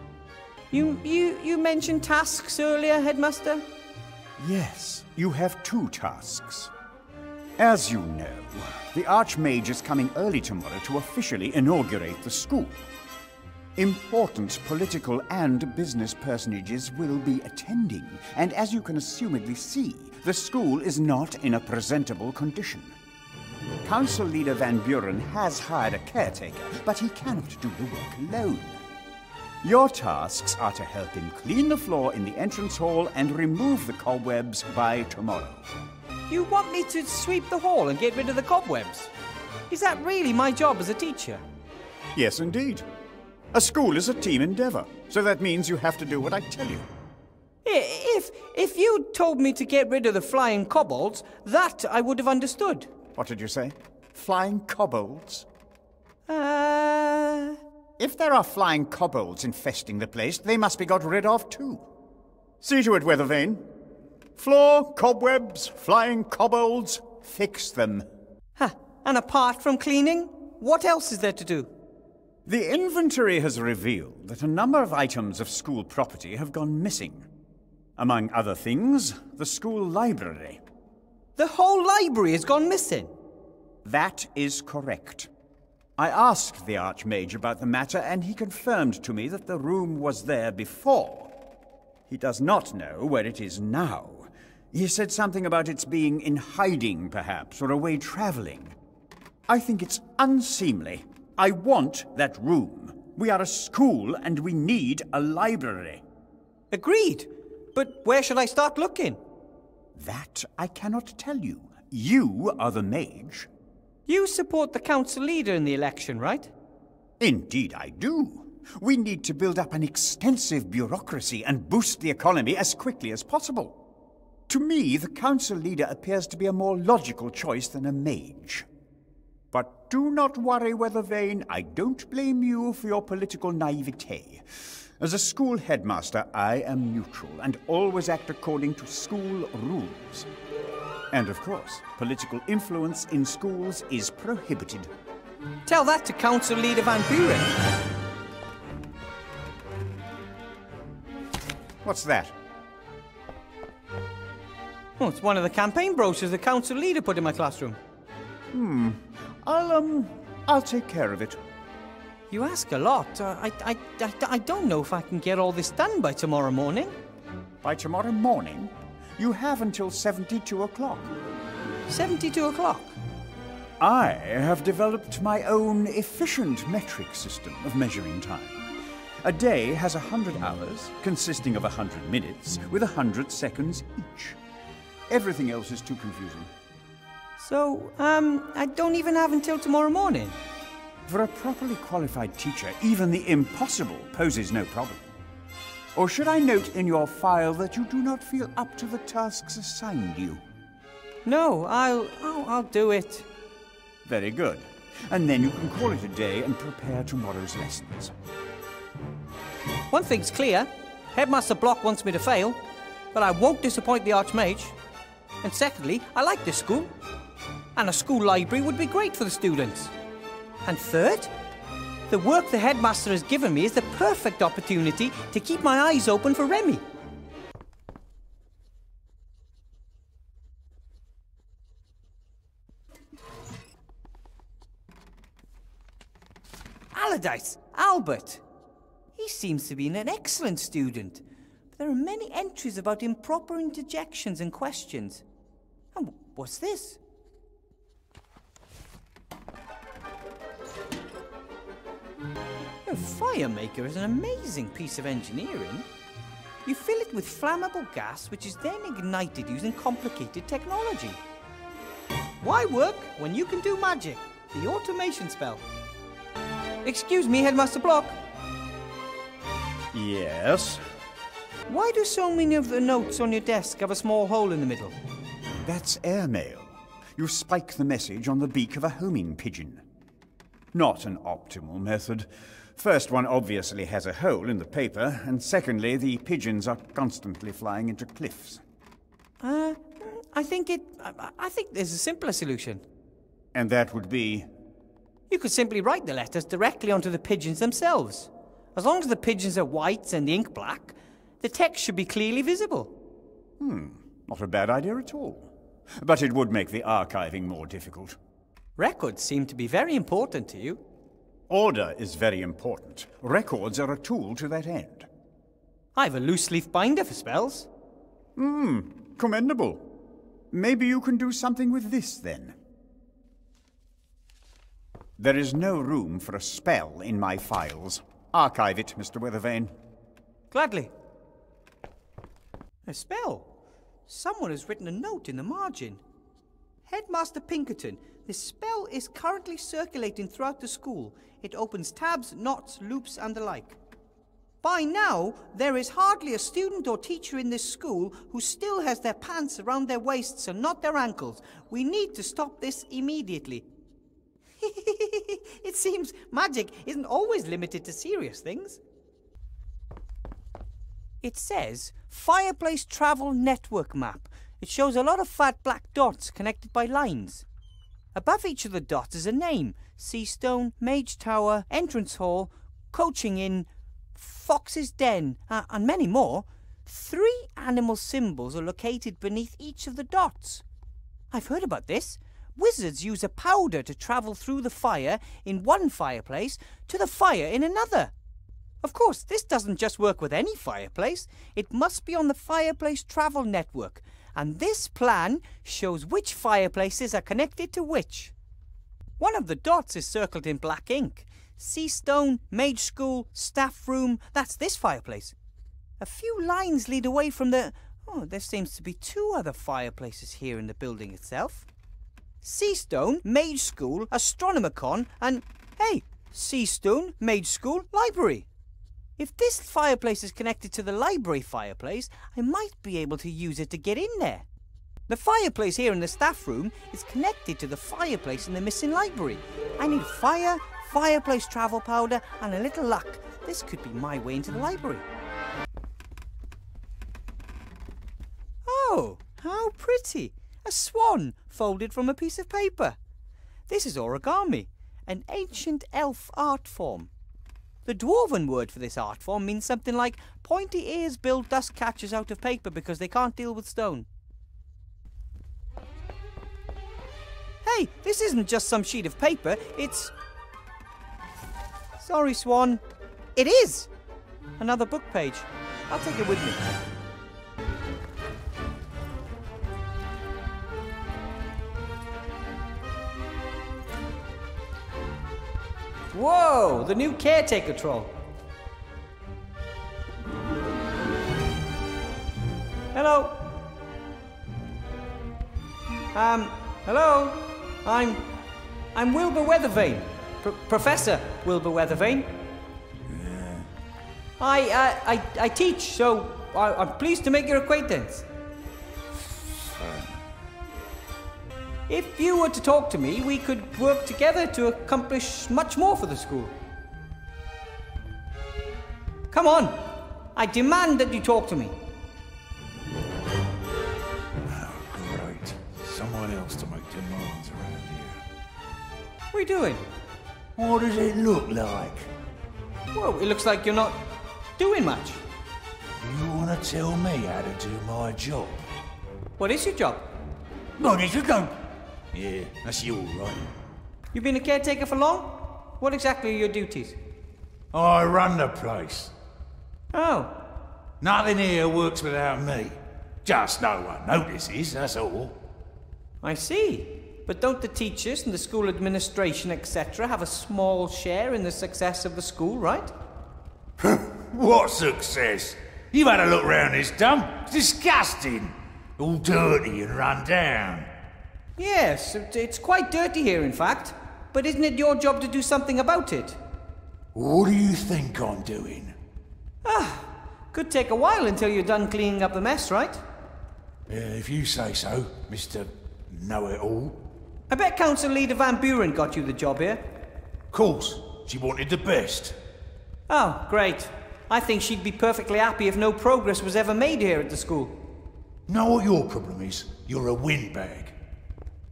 You mentioned tasks earlier, Headmaster? Yes, you have 2 tasks. As you know, the Archmage is coming early tomorrow to officially inaugurate the school. Important political and business personages will be attending, and as you can assumedly see, the school is not in a presentable condition. Council Leader Van Buren has hired a caretaker, but he cannot do the work alone. Your tasks are to help him clean the floor in the entrance hall and remove the cobwebs by tomorrow. You want me to sweep the hall and get rid of the cobwebs? Is that really my job as a teacher? Yes, indeed. A school is a team endeavor, so that means you have to do what I tell you. If you told me to get rid of the flying kobolds, that I would have understood. What did you say? Flying kobolds? If there are flying kobolds infesting the place, they must be got rid of too. See to it, Weathervane. Floor, cobwebs, flying kobolds, fix them. Huh. And apart from cleaning, what else is there to do? The inventory has revealed that a number of items of school property have gone missing. Among other things, the school library. The whole library has gone missing? That is correct. I asked the Archmage about the matter, and he confirmed to me that the room was there before. He does not know where it is now. He said something about its being in hiding, perhaps, or away traveling. I think it's unseemly. I want that room. We are a school, and we need a library. Agreed. But where should I start looking? That I cannot tell you. You are the mage. You support the council leader in the election, right? Indeed I do. We need to build up an extensive bureaucracy and boost the economy as quickly as possible. To me, the council leader appears to be a more logical choice than a mage. But do not worry, Weathervane. I don't blame you for your political naivete. As a school headmaster, I am neutral and always act according to school rules. And of course, political influence in schools is prohibited. Tell that to Council Leader Van Buren. What's that? Oh, it's one of the campaign brochures the council leader put in my classroom. I'll take care of it. You ask a lot. I don't know if I can get all this done by tomorrow morning. By tomorrow morning? You have until 72 o'clock. 72 o'clock? I have developed my own efficient metric system of measuring time. A day has 100 hours, consisting of 100 minutes, with 100 seconds each. Everything else is too confusing. So, I don't even have until tomorrow morning? For a properly qualified teacher, even the impossible poses no problem. Or should I note in your file that you do not feel up to the tasks assigned you? No, I'll do it. Very good. And then you can call it a day and prepare tomorrow's lessons. One thing's clear. Headmaster Block wants me to fail, but I won't disappoint the Archmage. And secondly, I like this school. And a school library would be great for the students. And third, the work the headmaster has given me is the perfect opportunity to keep my eyes open for Remy. Allardyce, Albert. He seems to be an excellent student, but there are many entries about improper interjections and questions. And what's this? A fire maker is an amazing piece of engineering. You fill it with flammable gas, which is then ignited using complicated technology. Why work when you can do magic? The automation spell. Excuse me, Headmaster Block. Yes? Why do so many of the notes on your desk have a small hole in the middle? That's airmail. You spike the message on the beak of a homing pigeon. Not an optimal method. First, one obviously has a hole in the paper, and secondly, the pigeons are constantly flying into cliffs. I think there's a simpler solution. And that would be? You could simply write the letters directly onto the pigeons themselves. As long as the pigeons are white and the ink black, the text should be clearly visible. Not a bad idea at all. But it would make the archiving more difficult. Records seem to be very important to you. Order is very important. Records are a tool to that end. I have a loose-leaf binder for spells. Commendable. Maybe you can do something with this, then. There is no room for a spell in my files. Archive it, Mr. Weathervane. Gladly. A spell? Someone has written a note in the margin. Headmaster Pinkerton, the spell is currently circulating throughout the school. It opens tabs, knots, loops, and the like. By now, there is hardly a student or teacher in this school who still has their pants around their waists and not their ankles. We need to stop this immediately. It seems magic isn't always limited to serious things. It says, Fireplace Travel Network Map. It shows a lot of fat black dots connected by lines. Above each of the dots is a name: Seastone, Mage Tower, Entrance Hall, Coaching Inn, Fox's Den, and many more. 3 animal symbols are located beneath each of the dots. I've heard about this. Wizards use a powder to travel through the fire in one fireplace to the fire in another. Of course, this doesn't just work with any fireplace. It must be on the Fireplace Travel Network, and this plan shows which fireplaces are connected to which. One of the dots is circled in black ink. Seastone, Mage School, Staff Room, that's this fireplace. A few lines lead away from the... Oh, there seems to be 2 other fireplaces here in the building itself. Seastone, Mage School, Astronomicon, and... Hey, Seastone, Mage School, Library. If this fireplace is connected to the library fireplace, I might be able to use it to get in there. The fireplace here in the staff room is connected to the fireplace in the missing library. I need fire, fireplace travel powder, and a little luck. This could be my way into the library. Oh, how pretty! A swan folded from a piece of paper. This is origami, an ancient elf art form. The dwarven word for this art form means something like pointy ears build dust catchers out of paper because they can't deal with stone. Hey, this isn't just some sheet of paper, it's... Sorry, Swan. It is! Another book page. I'll take it with me. Whoa, the new Caretaker Troll. Hello. Hello. I'm Wilbur Weathervane. Professor Wilbur Weathervane. I teach, so I'm pleased to make your acquaintance. If you were to talk to me, we could work together to accomplish much more for the school. Come on! I demand that you talk to me. Oh, great. Someone else to make demands around here. What are you doing? What does it look like? Well, it looks like you're not doing much. You want to tell me how to do my job? What is your job? What is your job? Yeah, that's you, right? You've been a caretaker for long? What exactly are your duties? I run the place. Oh. Nothing here works without me. Just no one notices, that's all. I see. But don't the teachers and the school administration, etc., have a small share in the success of the school, right? What success? You've had a look round this dump. It's disgusting. All dirty and run down. Yes, it's quite dirty here, in fact. But isn't it your job to do something about it? What do you think I'm doing? Could take a while until you're done cleaning up the mess, right? If you say so, Mr. Know-it-all. I bet Council Leader Van Buren got you the job here. Of course. She wanted the best. Oh, great. I think she'd be perfectly happy if no progress was ever made here at the school. Know what your problem is? You're a windbag.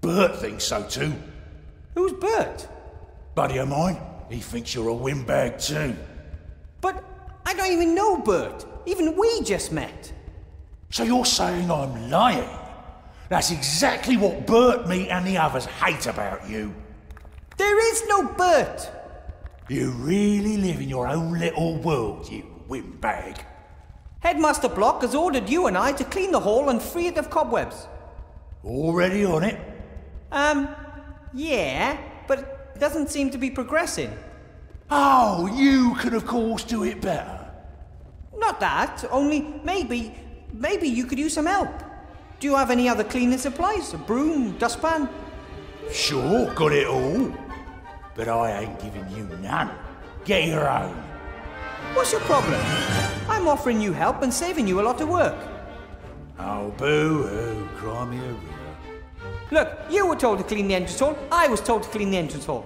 Bert thinks so too. Who's Bert? Buddy of mine. He thinks you're a windbag too. But I don't even know Bert. Even we just met. So you're saying I'm lying? That's exactly what Bert, me and the others hate about you. There is no Bert. You really live in your own little world, you windbag. Headmaster Block has ordered you and I to clean the hall and free it of cobwebs. Already on it? Yeah, but it doesn't seem to be progressing. Oh, you can of course do it better. Not that, only maybe you could use some help. Do you have any other cleaning supplies? A broom, dustpan? Sure, got it all. But I ain't giving you none. Get your own. What's your problem? I'm offering you help and saving you a lot of work. Oh, boo-hoo, cry me a river. Look, you were told to clean the entrance hall, I was told to clean the entrance hall.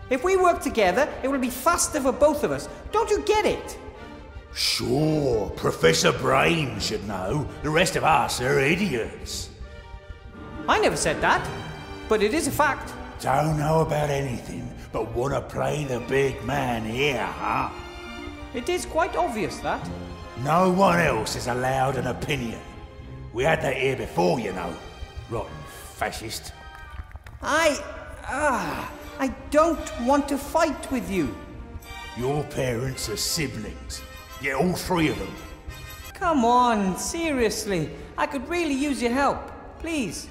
If we work together, it will be faster for both of us. Don't you get it? Sure, Professor Brain should know. The rest of us are idiots. I never said that, but it is a fact. Don't know about anything, but want to play the big man here, huh? It is quite obvious that. No one else is allowed an opinion. We had that here before, you know. Rotten fascist. I don't want to fight with you. Your parents are siblings. Yeah, all three of them. Come on, seriously. I could really use your help. Please.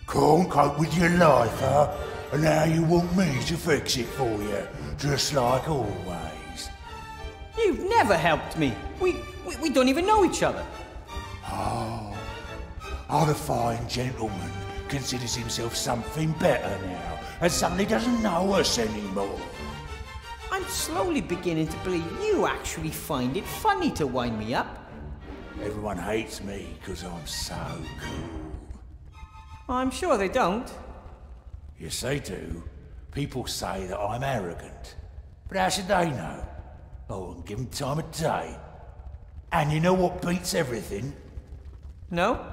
Can't cope with your life, huh? And now you want me to fix it for you, just like always. You've never helped me. We don't even know each other. Oh, the fine gentleman considers himself something better now, and suddenly doesn't know us anymore. I'm slowly beginning to believe you actually find it funny to wind me up. Everyone hates me because I'm so cool. I'm sure they don't. Yes, they do. People say that I'm arrogant. But how should they know? I wouldn't give them time of day. And you know what beats everything? No?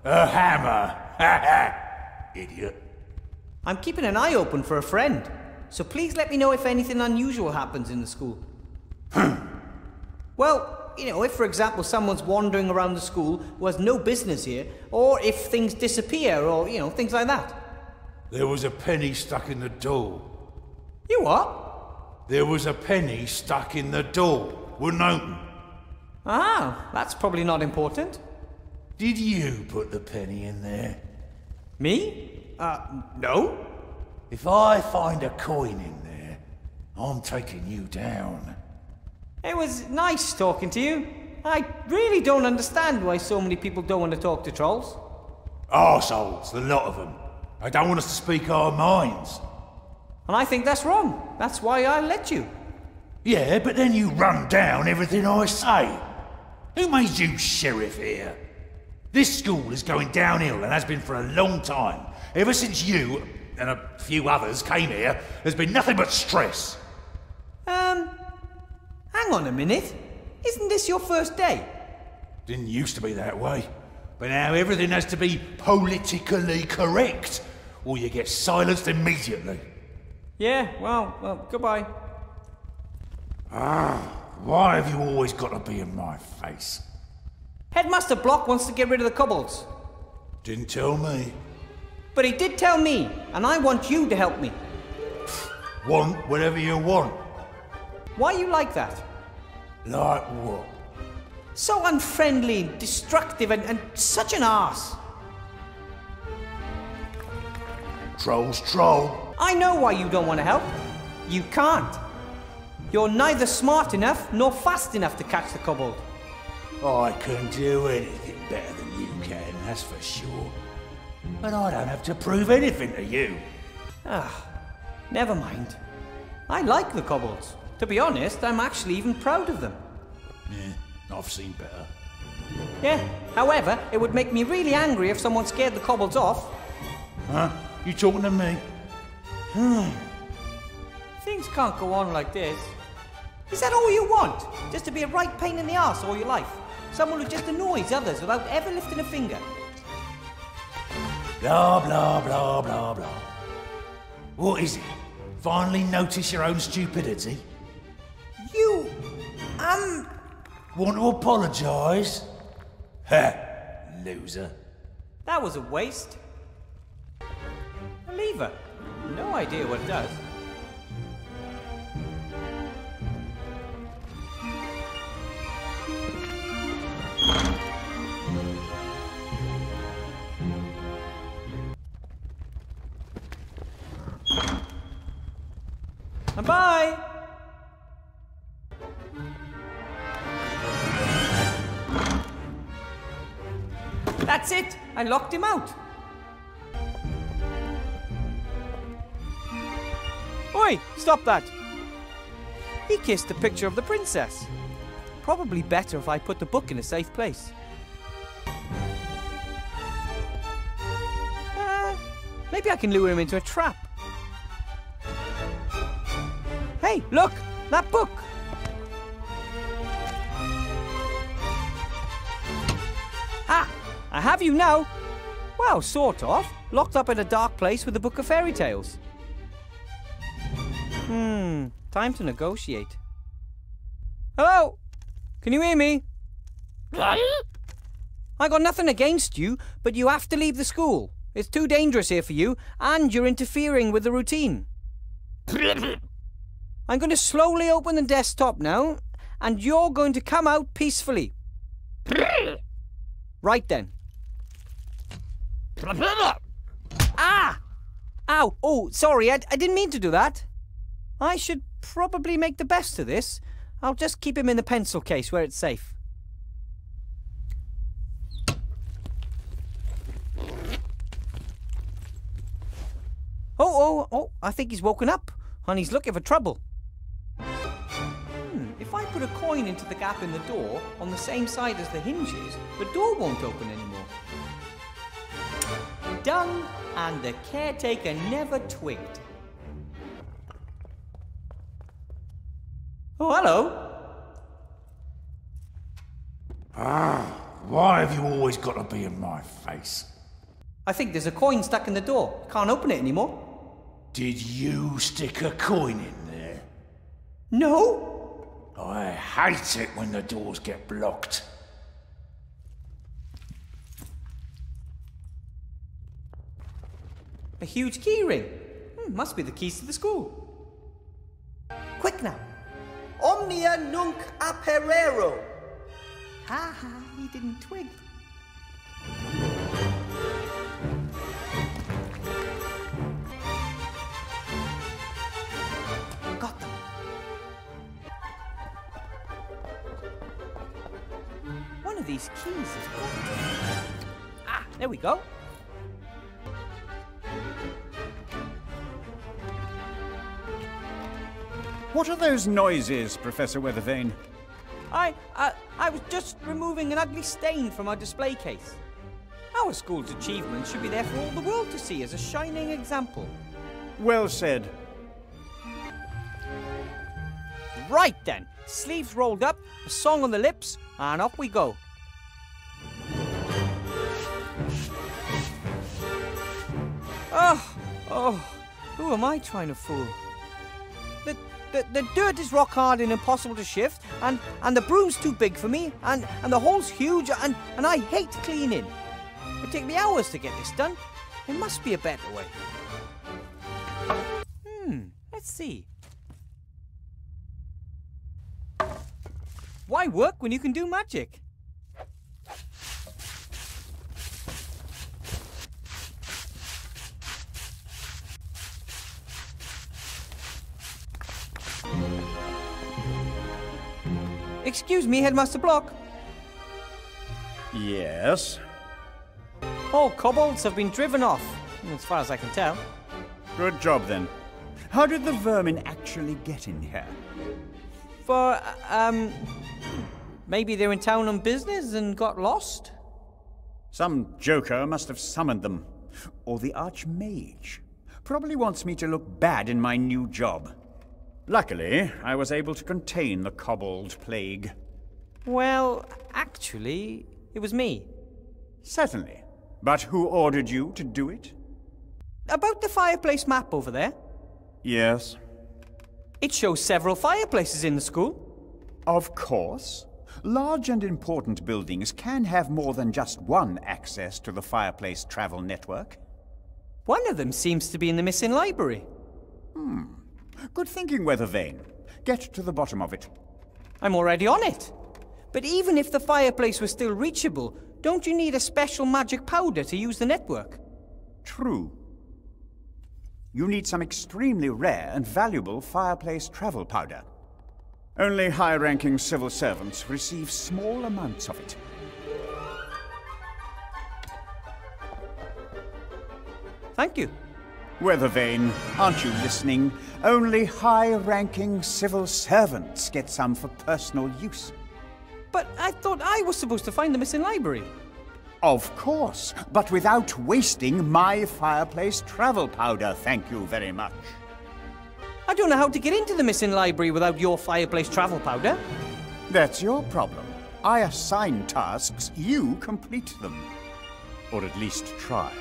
A hammer! Ha ha! Idiot. I'm keeping an eye open for a friend. So please let me know if anything unusual happens in the school. Well, you know, if for example someone's wandering around the school who has no business here, or if things disappear, or, you know, things like that. There was a penny stuck in the door. You what? There was a penny stuck in the door. Wouldn't open. Ah, that's probably not important. Did you put the penny in there? Me? No. If I find a coin in there, I'm taking you down. It was nice talking to you. I really don't understand why so many people don't want to talk to trolls. Arseholes, the lot of them. They don't want us to speak our minds. And I think that's wrong. That's why I let you. Yeah, but then you run down everything I say. Who made you sheriff here? This school is going downhill and has been for a long time. Ever since you and a few others came here, there's been nothing but stress. Hang on a minute. Isn't this your first day? Didn't used to be that way. But now everything has to be politically correct, or you get silenced immediately. Yeah, well, goodbye. Why have you always got to be in my face? Headmaster Block wants to get rid of the kobolds. Didn't tell me. But he did tell me, and I want you to help me. Want whatever you want. Why are you like that? Like what? So unfriendly, destructive, and such an arse. Troll's troll. I know why you don't want to help. You can't. You're neither smart enough nor fast enough to catch the kobold. I can do anything better than you can, that's for sure. But I don't have to prove anything to you. Never mind. I like the kobolds. To be honest, I'm actually even proud of them. Yeah, I've seen better. Yeah, however, it would make me really angry if someone scared the kobolds off. Huh? You talking to me? Things can't go on like this. Is that all you want? Just to be a right pain in the arse all your life? Someone who just annoys others without ever lifting a finger? Blah, blah, blah, blah, blah. What is it? Finally notice your own stupidity? You... Want to apologise? Ha! Loser. That was a waste. A lever. No idea what it does. Bye! That's it! I locked him out! Oi! Stop that! He kissed the picture of the princess. Probably better if I put the book in a safe place. Maybe I can lure him into a trap. Hey, look! That book! I have you now. Well, sort of. Locked up in a dark place with a book of fairy tales. Time to negotiate. Hello? Can you hear me? I got nothing against you, but you have to leave the school. It's too dangerous here for you, and you're interfering with the routine. I'm going to slowly open the desktop now, and you're going to come out peacefully. Right then. Ah! Ow! Oh, sorry, I didn't mean to do that. I should probably make the best of this. I'll just keep him in the pencil case where it's safe. Oh, I think he's woken up, and he's looking for trouble. If I put a coin into the gap in the door on the same side as the hinges, the door won't open anymore. Done, and the caretaker never twigged. Oh, hello. Why have you always got to be in my face? I think there's a coin stuck in the door. Can't open it anymore. Did you stick a coin in there? No. I hate it when the doors get blocked. A huge key ring. Must be the keys to the school. Quick now. Omnia nunc aperero. Ha ha, he didn't twig. Got them. One of these keys is broken. Ah, there we go. What are those noises, Professor Weathervane? I was just removing an ugly stain from our display case. Our school's achievements should be there for all the world to see as a shining example. Well said. Right then, sleeves rolled up, a song on the lips, and off we go. Oh, who am I trying to fool? The dirt is rock hard and impossible to shift, and the broom's too big for me, and the hole's huge, and I hate cleaning. It'd take me hours to get this done. There must be a better way. Let's see. Why work when you can do magic? Excuse me, Headmaster Block. Yes? All kobolds have been driven off, as far as I can tell. Good job, then. How did the vermin actually get in here? Maybe they're in town on business and got lost? Some joker must have summoned them. Or the Archmage. Probably wants me to look bad in my new job. Luckily, I was able to contain the kobold plague. Well, actually, it was me. Certainly. But who ordered you to do it? About the fireplace map over there. Yes. It shows several fireplaces in the school. Of course. Large and important buildings can have more than just one access to the Fireplace travel network. One of them seems to be in the missing library. Good thinking, Weathervane. Get to the bottom of it. I'm already on it. But even if the fireplace was still reachable, don't you need a special magic powder to use the network? True. You need some extremely rare and valuable Fireplace travel powder. Only high-ranking civil servants receive small amounts of it. Thank you. Weathervane, aren't you listening? Only high-ranking civil servants get some for personal use. But I thought I was supposed to find the missing library. Of course, but without wasting my Fireplace travel powder, thank you very much. I don't know how to get into the missing library without your Fireplace travel powder. That's your problem. I assign tasks, you complete them. Or at least try.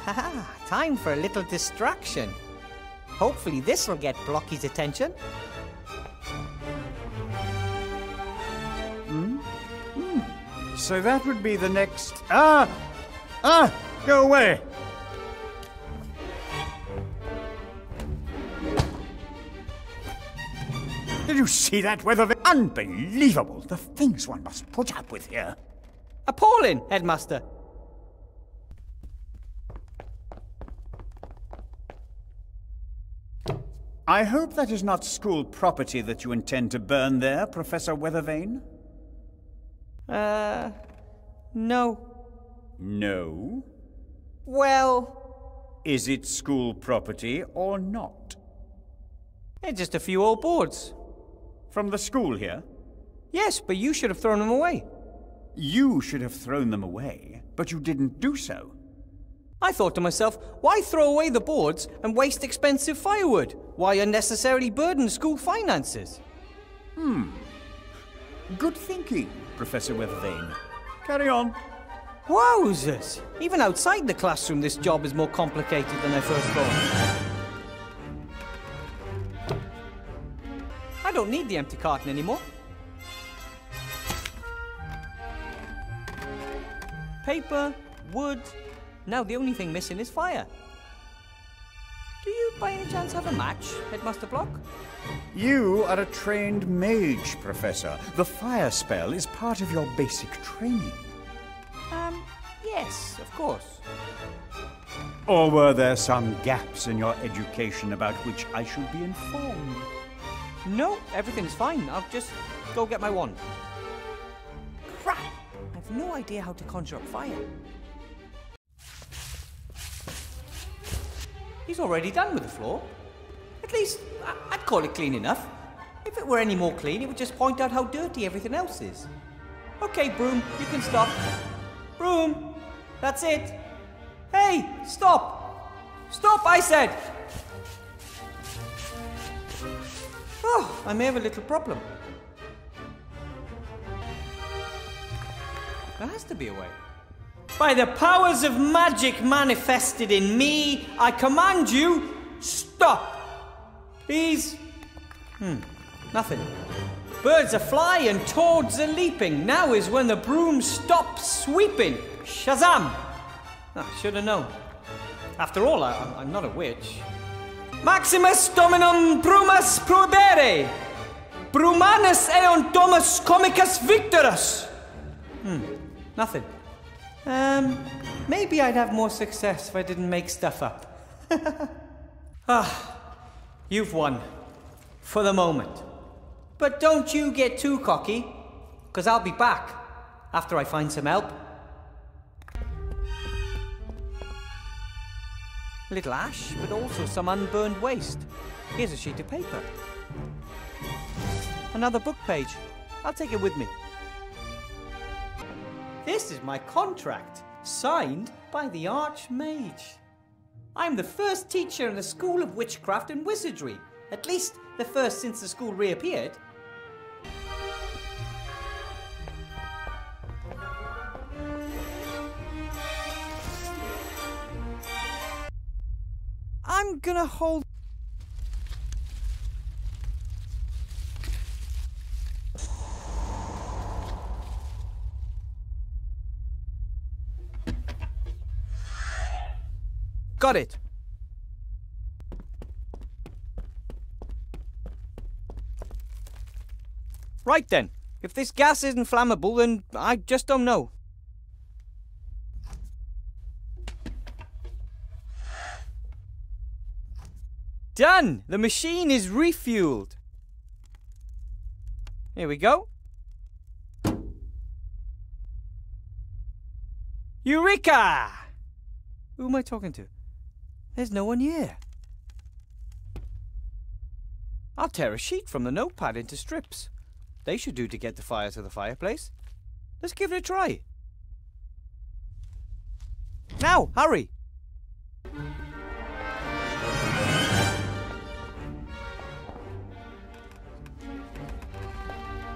Haha, time for a little distraction. Hopefully this will get Blocky's attention. So that would be the next... Go away! Did you see that weather? Unbelievable! The things one must put up with here. Appalling, Headmaster. I hope that is not school property that you intend to burn there, Professor Weathervane? No. No? Well... Is it school property or not? It's just a few old boards. From the school here? Yes, but you should have thrown them away. You should have thrown them away, but you didn't do so. I thought to myself, why throw away the boards and waste expensive firewood? Why unnecessarily burden school finances? Good thinking, Professor Weathervane. Carry on. Wowzers! Even outside the classroom, this job is more complicated than I first thought. I don't need the empty carton anymore. Paper, wood. Now the only thing missing is fire. Do you by any chance have a match, Headmaster Block? You are a trained mage, Professor. The fire spell is part of your basic training. Yes, of course. Or were there some gaps in your education about which I should be informed? No, everything's fine. I'll just go get my wand. Crap! I've no idea how to conjure up fire. He's already done with the floor. At least, I'd call it clean enough. If it were any more clean, it would just point out how dirty everything else is. Okay, Broom, you can stop. Broom! That's it. Hey, stop! Stop, I said! Oh, I may have a little problem. There has to be a way. By the powers of magic manifested in me, I command you, stop! Please. Nothing. Birds are flying and toads are leaping. Now is when the broom stops sweeping. Shazam! I should have known. After all, I'm not a witch. Maximus Dominum Brumas Prohibere! Brumanus eon domus comicus victorus! Nothing. Maybe I'd have more success if I didn't make stuff up. You've won. For the moment. But don't you get too cocky, because I'll be back after I find some help. A little ash, but also some unburned waste. Here's a sheet of paper. Another book page. I'll take it with me. This is my contract, signed by the Archmage. I'm the first teacher in the School of Witchcraft and Wizardry. At least the first since the school reappeared. I'm gonna hold... Got it. Right then. If this gas isn't flammable, then I just don't know. Done! The machine is refueled. Here we go. Eureka! Who am I talking to? There's no one here. I'll tear a sheet from the notepad into strips. They should do to get the fire to the fireplace. Let's give it a try. Now, hurry!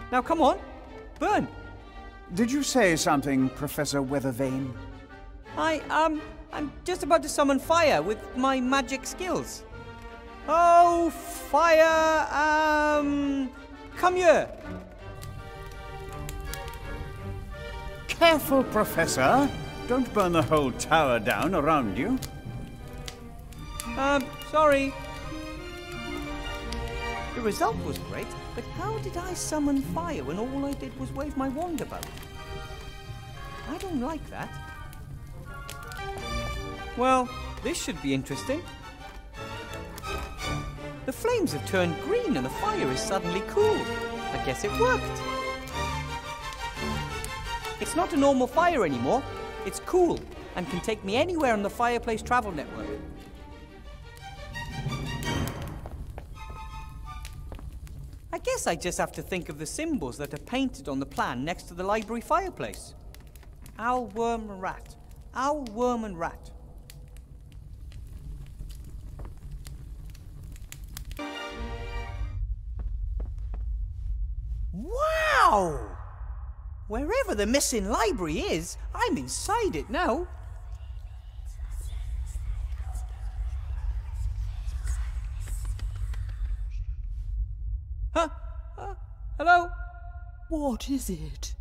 Now come on, burn! Did you say something, Professor Weathervane? I'm just about to summon fire with my magic skills. Oh, fire, come here. Careful, Professor. Don't burn the whole tower down around you. Sorry. The result was great, but how did I summon fire when all I did was wave my wand about? I don't like that. Well, this should be interesting. The flames have turned green and the fire is suddenly cool. I guess it worked. It's not a normal fire anymore. It's cool and can take me anywhere on the Fireplace travel network. I guess I just have to think of the symbols that are painted on the plan next to the library fireplace. Owl, worm, and rat. Owl, worm, and rat. Wow! Wherever the missing library is, I'm inside it now. Huh? Hello? What is it?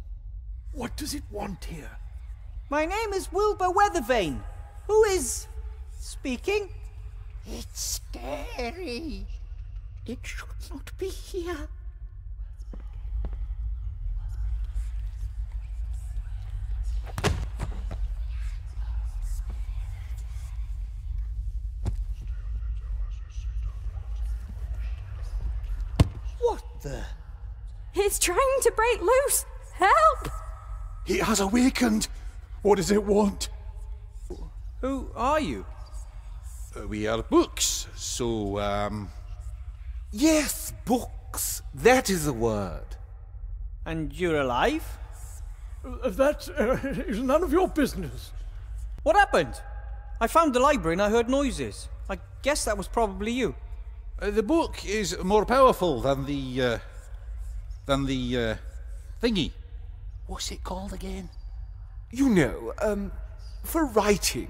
What does it want here? My name is Wilbur Weathervane. Who is speaking? It's scary. It should not be here. What the? It's trying to break loose. Help! It has awakened. What does it want? Who are you? We are books, so, Yes, books. That is the word. And you're alive? That is none of your business. What happened? I found the library and I heard noises. I guess that was probably you. The book is more powerful than the thingy. What's it called again? You know, for writing.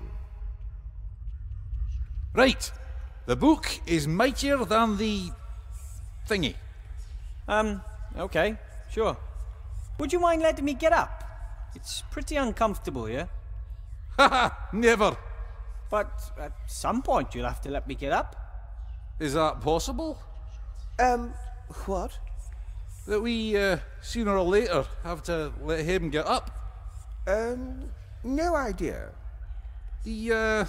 Right. The book is mightier than the thingy. Okay, sure. Would you mind letting me get up? It's pretty uncomfortable here. Haha, never. But at some point you'll have to let me get up. Is that possible? What? That we, sooner or later, have to let him get up? No idea. The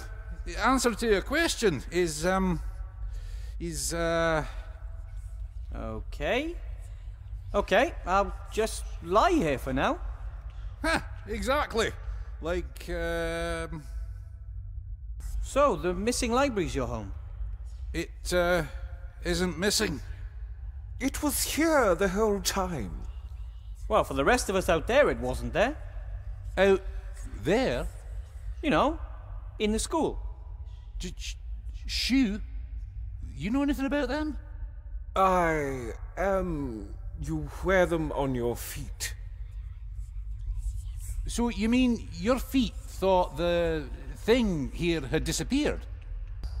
answer to your question is, Okay. Okay, I'll just lie here for now. Ha! Exactly. Like, So, the missing library's your home? It, isn't missing. It was here the whole time. Well, for the rest of us out there, it wasn't there. Out there? You know, in the school. Shoe? You know anything about them? You wear them on your feet. So you mean your feet thought the thing here had disappeared?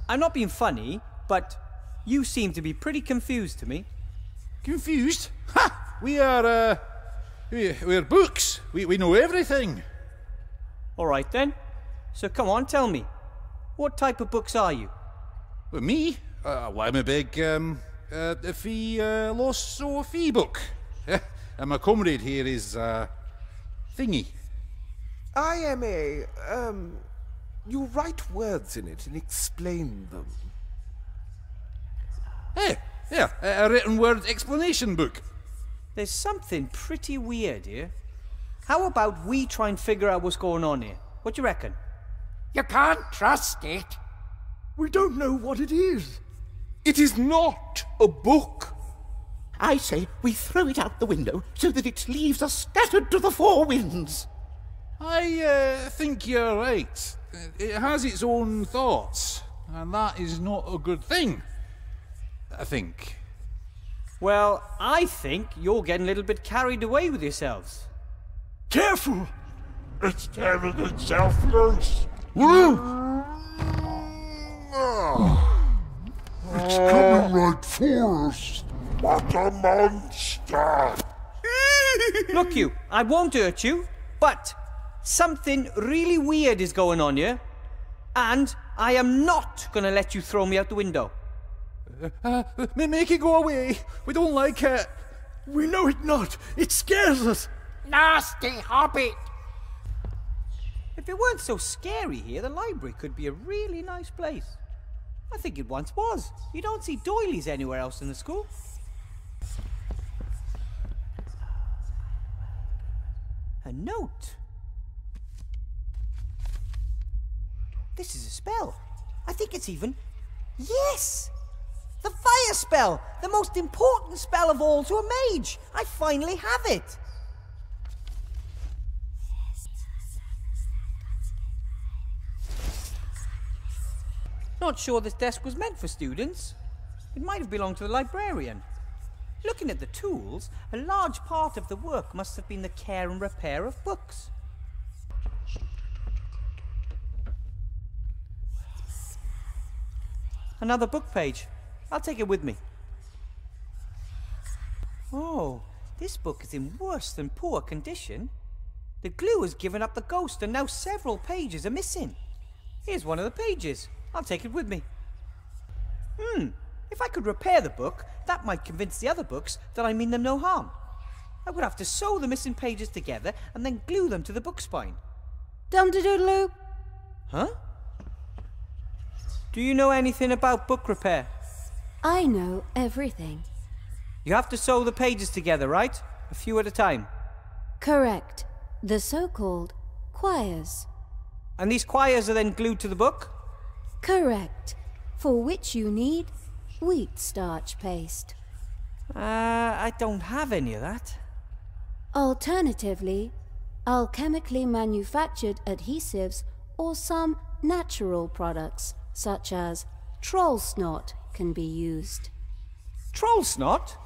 I'm not being funny, but you seem to be pretty confused to me. Confused? Ha! We are, we're books. We know everything. All right then. So come on, tell me. What type of books are you? Well, me? Well, I'm a big, philosophy book. And my comrade here is, thingy. I am you write words in it and explain them. Hey, yeah, a written word explanation book. There's something pretty weird here. How about we try and figure out what's going on here? What do you reckon? You can't trust it. We don't know what it is. It is not a book. I say we throw it out the window so that its leaves are scattered to the four winds. I think you're right. It has its own thoughts, and that is not a good thing. I think. Well, I think you're getting a little bit carried away with yourselves. Careful! It's tearing itself loose! It's coming right for us! What a monster! Look you, I won't hurt you, but something really weird is going on here. And I am not gonna let you throw me out the window. Make it go away! We don't like it! We know it not! It scares us! Nasty hobbit! If it weren't so scary here, the library could be a really nice place. I think it once was. You don't see doilies anywhere else in the school. A note. This is a spell. I think it's even... Yes! The fire spell! The most important spell of all to a mage! I finally have it! Not sure this desk was meant for students. It might have belonged to the librarian. Looking at the tools, a large part of the work must have been the care and repair of books. Another book page. I'll take it with me. Oh, this book is in worse than poor condition. The glue has given up the ghost and now several pages are missing. Here's one of the pages. I'll take it with me. If I could repair the book, that might convince the other books that I mean them no harm. I would have to sew the missing pages together and then glue them to the book spine. Dum-de-doodle-oo. Huh? Do you know anything about book repair? I know everything. You have to sew the pages together, right? A few at a time. Correct. The so-called quires. And these quires are then glued to the book? Correct. For which you need wheat starch paste. I don't have any of that. Alternatively, alchemically manufactured adhesives or some natural products, such as troll snot, can be used. Troll snot?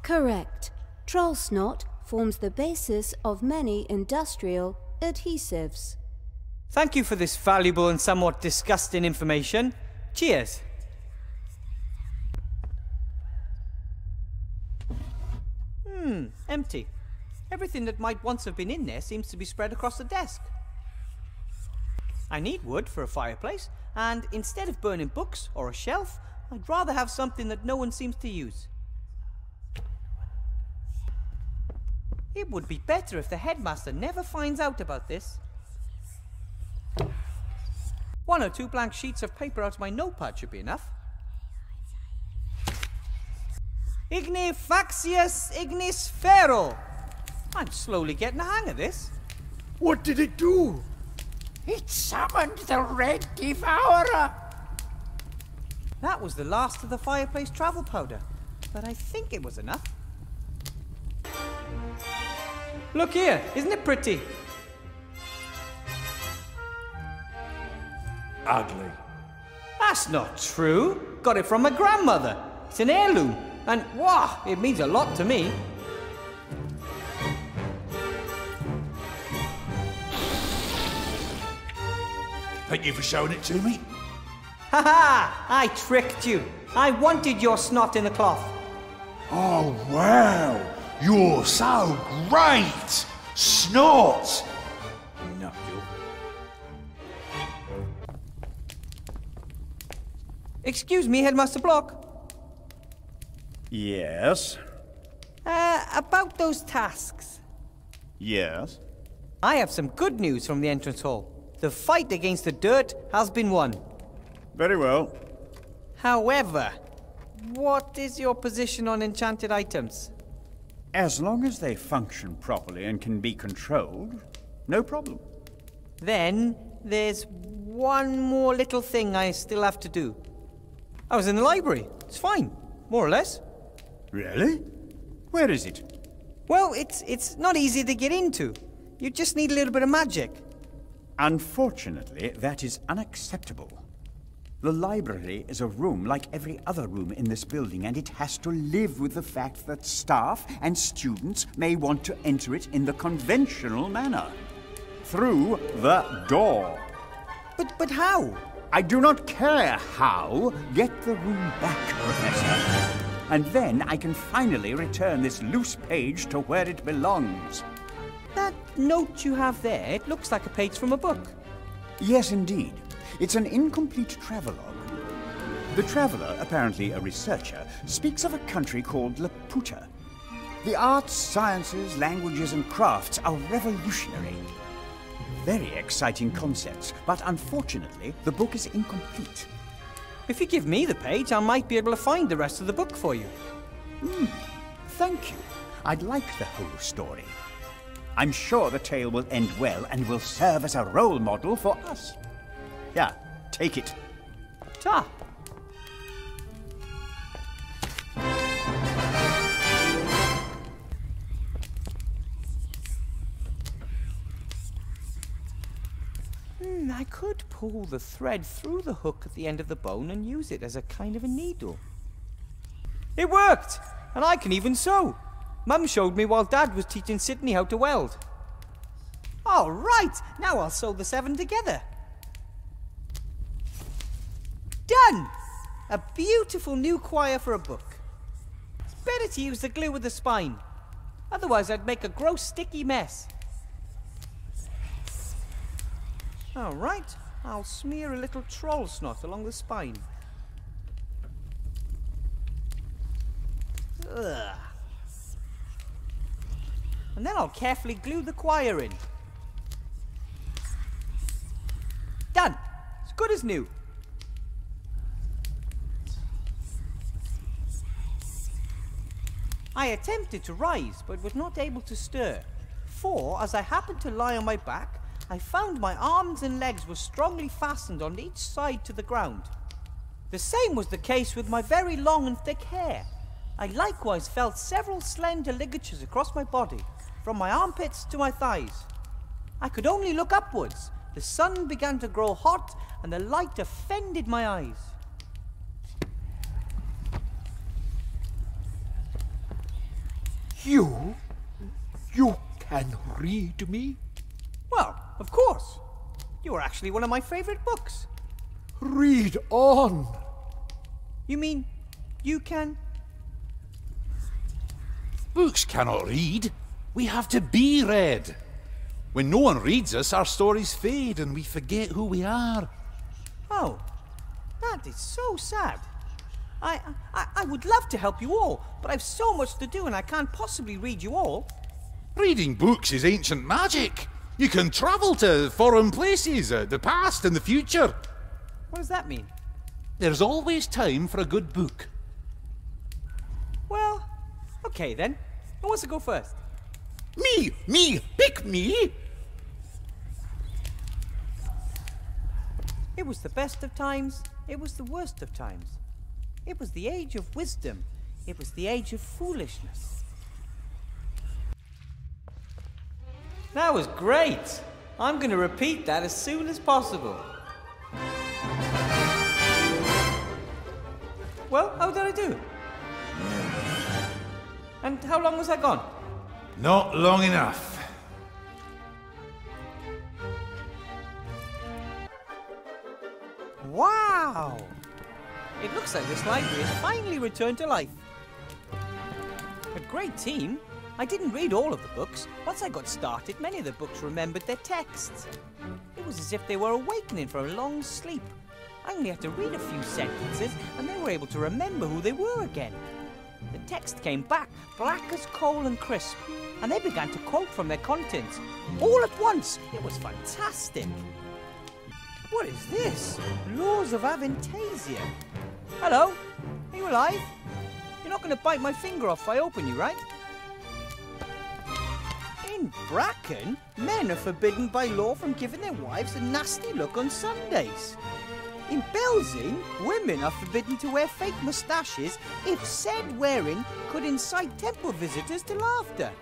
Correct. Troll snot forms the basis of many industrial adhesives. Thank you for this valuable and somewhat disgusting information. Cheers. Empty. Everything that might once have been in there seems to be spread across the desk. I need wood for a fireplace, and instead of burning books or a shelf, I'd rather have something that no one seems to use. It would be better if the headmaster never finds out about this. 1 or 2 blank sheets of paper out of my notepad should be enough. Igni faxius ignis ferro. I'm slowly getting the hang of this. What did it do? It summoned the Red Devourer. That was the last of the fireplace travel powder, but I think it was enough. Look here, isn't it pretty? Ugly. That's not true. Got it from my grandmother. It's an heirloom, and wow, it means a lot to me. Thank you for showing it to me. Ha ha! I tricked you. I wanted your snot in the cloth. Oh, wow. You're so great. Snot. No, you. Excuse me, Headmaster Block. Yes? About those tasks. Yes? I have some good news from the entrance hall. The fight against the dirt has been won. Very well. However, what is your position on enchanted items? As long as they function properly and can be controlled, no problem. Then there's one more little thing I still have to do. I was in the library. It's fine, more or less. Really? Where is it? Well, it's not easy to get into. You just need a little bit of magic. Unfortunately, that is unacceptable. The library is a room like every other room in this building, and it has to live with the fact that staff and students may want to enter it in the conventional manner. Through the door. But how? I do not care how. Get the room back, Professor. And then I can finally return this loose page to where it belongs. That note you have there, it looks like a page from a book. Yes, indeed. It's an incomplete travelogue. The traveller, apparently a researcher, speaks of a country called Laputa. The arts, sciences, languages and crafts are revolutionary. Very exciting concepts, but unfortunately, the book is incomplete. If you give me the page, I might be able to find the rest of the book for you. Thank you. I'd like the whole story. I'm sure the tale will end well and will serve as a role model for us. Yeah, take it. Ta! I could pull the thread through the hook at the end of the bone and use it as a kind of a needle. It worked! And I can even sew! Mum showed me while Dad was teaching Sydney how to weld. All right! Now I'll sew the 7 together. Done! A beautiful new quire for a book. It's better to use the glue with the spine. Otherwise I'd make a gross sticky mess. All right, I'll smear a little troll snot along the spine. Ugh. And then I'll carefully glue the quire in. Done! As good as new. I attempted to rise, but was not able to stir, for as I happened to lie on my back, I found my arms and legs were strongly fastened on each side to the ground. The same was the case with my very long and thick hair. I likewise felt several slender ligatures across my body, from my armpits to my thighs. I could only look upwards. The sun began to grow hot, and the light offended my eyes. You can read me? Well, of course. You are actually one of my favorite books. Read on. You mean you can? Books cannot read. We have to be read. When no one reads us, our stories fade and we forget who we are. Oh, that is so sad. I would love to help you all, but I've so much to do and I can't possibly read you all. Reading books is ancient magic. You can travel to foreign places, the past and the future. What does that mean? There's always time for a good book. Well, okay then. Who wants to go first? Me, pick me. It was the best of times, it was the worst of times. It was the age of wisdom, it was the age of foolishness. That was great! I'm going to repeat that as soon as possible. Well, how did I do? And how long was I gone? Not long enough. Wow! It looks like this library has finally returned to life. A great team. I didn't read all of the books. Once I got started, many of the books remembered their texts. It was as if they were awakening from a long sleep. I only had to read a few sentences, and they were able to remember who they were again. The text came back, black as coal and crisp, and they began to quote from their contents. All at once! It was fantastic! What is this? Laws of Avantasia. Hello? Are you alive? You're not going to bite my finger off if I open you, right? In Bracken, men are forbidden by law from giving their wives a nasty look on Sundays. In Belzing, women are forbidden to wear fake moustaches if said wearing could incite temple visitors to laughter.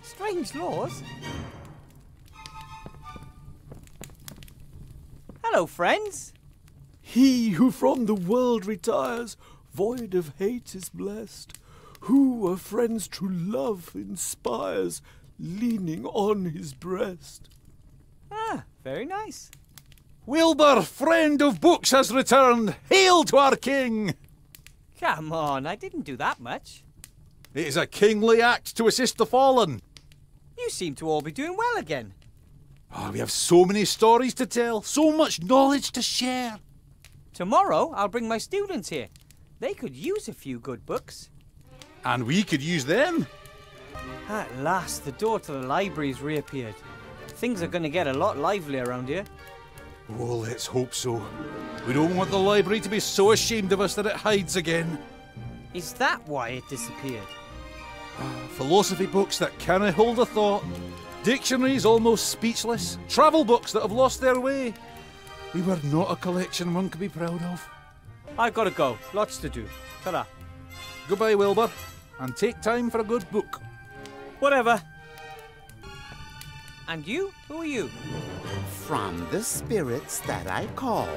Strange laws. Hello, friends. He who from the world retires, void of hate is blessed. Who a friend's true love inspires, leaning on his breast. Ah, very nice. Wilbur, friend of books, has returned. Hail to our king! Come on, I didn't do that much. It is a kingly act to assist the fallen. You seem to all be doing well again. Oh, we have so many stories to tell, so much knowledge to share. Tomorrow, I'll bring my students here. They could use a few good books. And we could use them. At last, the door to the library's reappeared. Things are going to get a lot livelier around here. Oh, let's hope so. We don't want the library to be so ashamed of us that it hides again. Is that why it disappeared? Philosophy books that can't hold a thought. Dictionaries almost speechless. Travel books that have lost their way. We were not a collection one could be proud of. I've got to go. Lots to do. Ta-ra. Goodbye, Wilbur. And take time for a good book. Whatever. And you? Who are you? From the spirits that I call,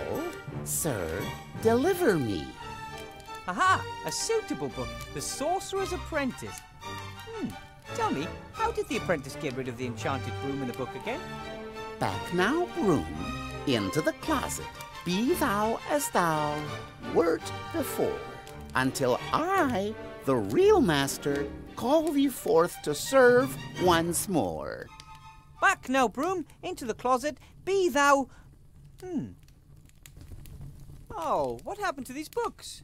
sir, deliver me. Aha! A suitable book. The Sorcerer's Apprentice. Tell me, how did the apprentice get rid of the enchanted broom in the book again? Back now, broom, into the closet. Be thou as thou wert before, until I, the real master, call thee forth to serve once more. Back now, broom, into the closet. Be thou... Oh, what happened to these books?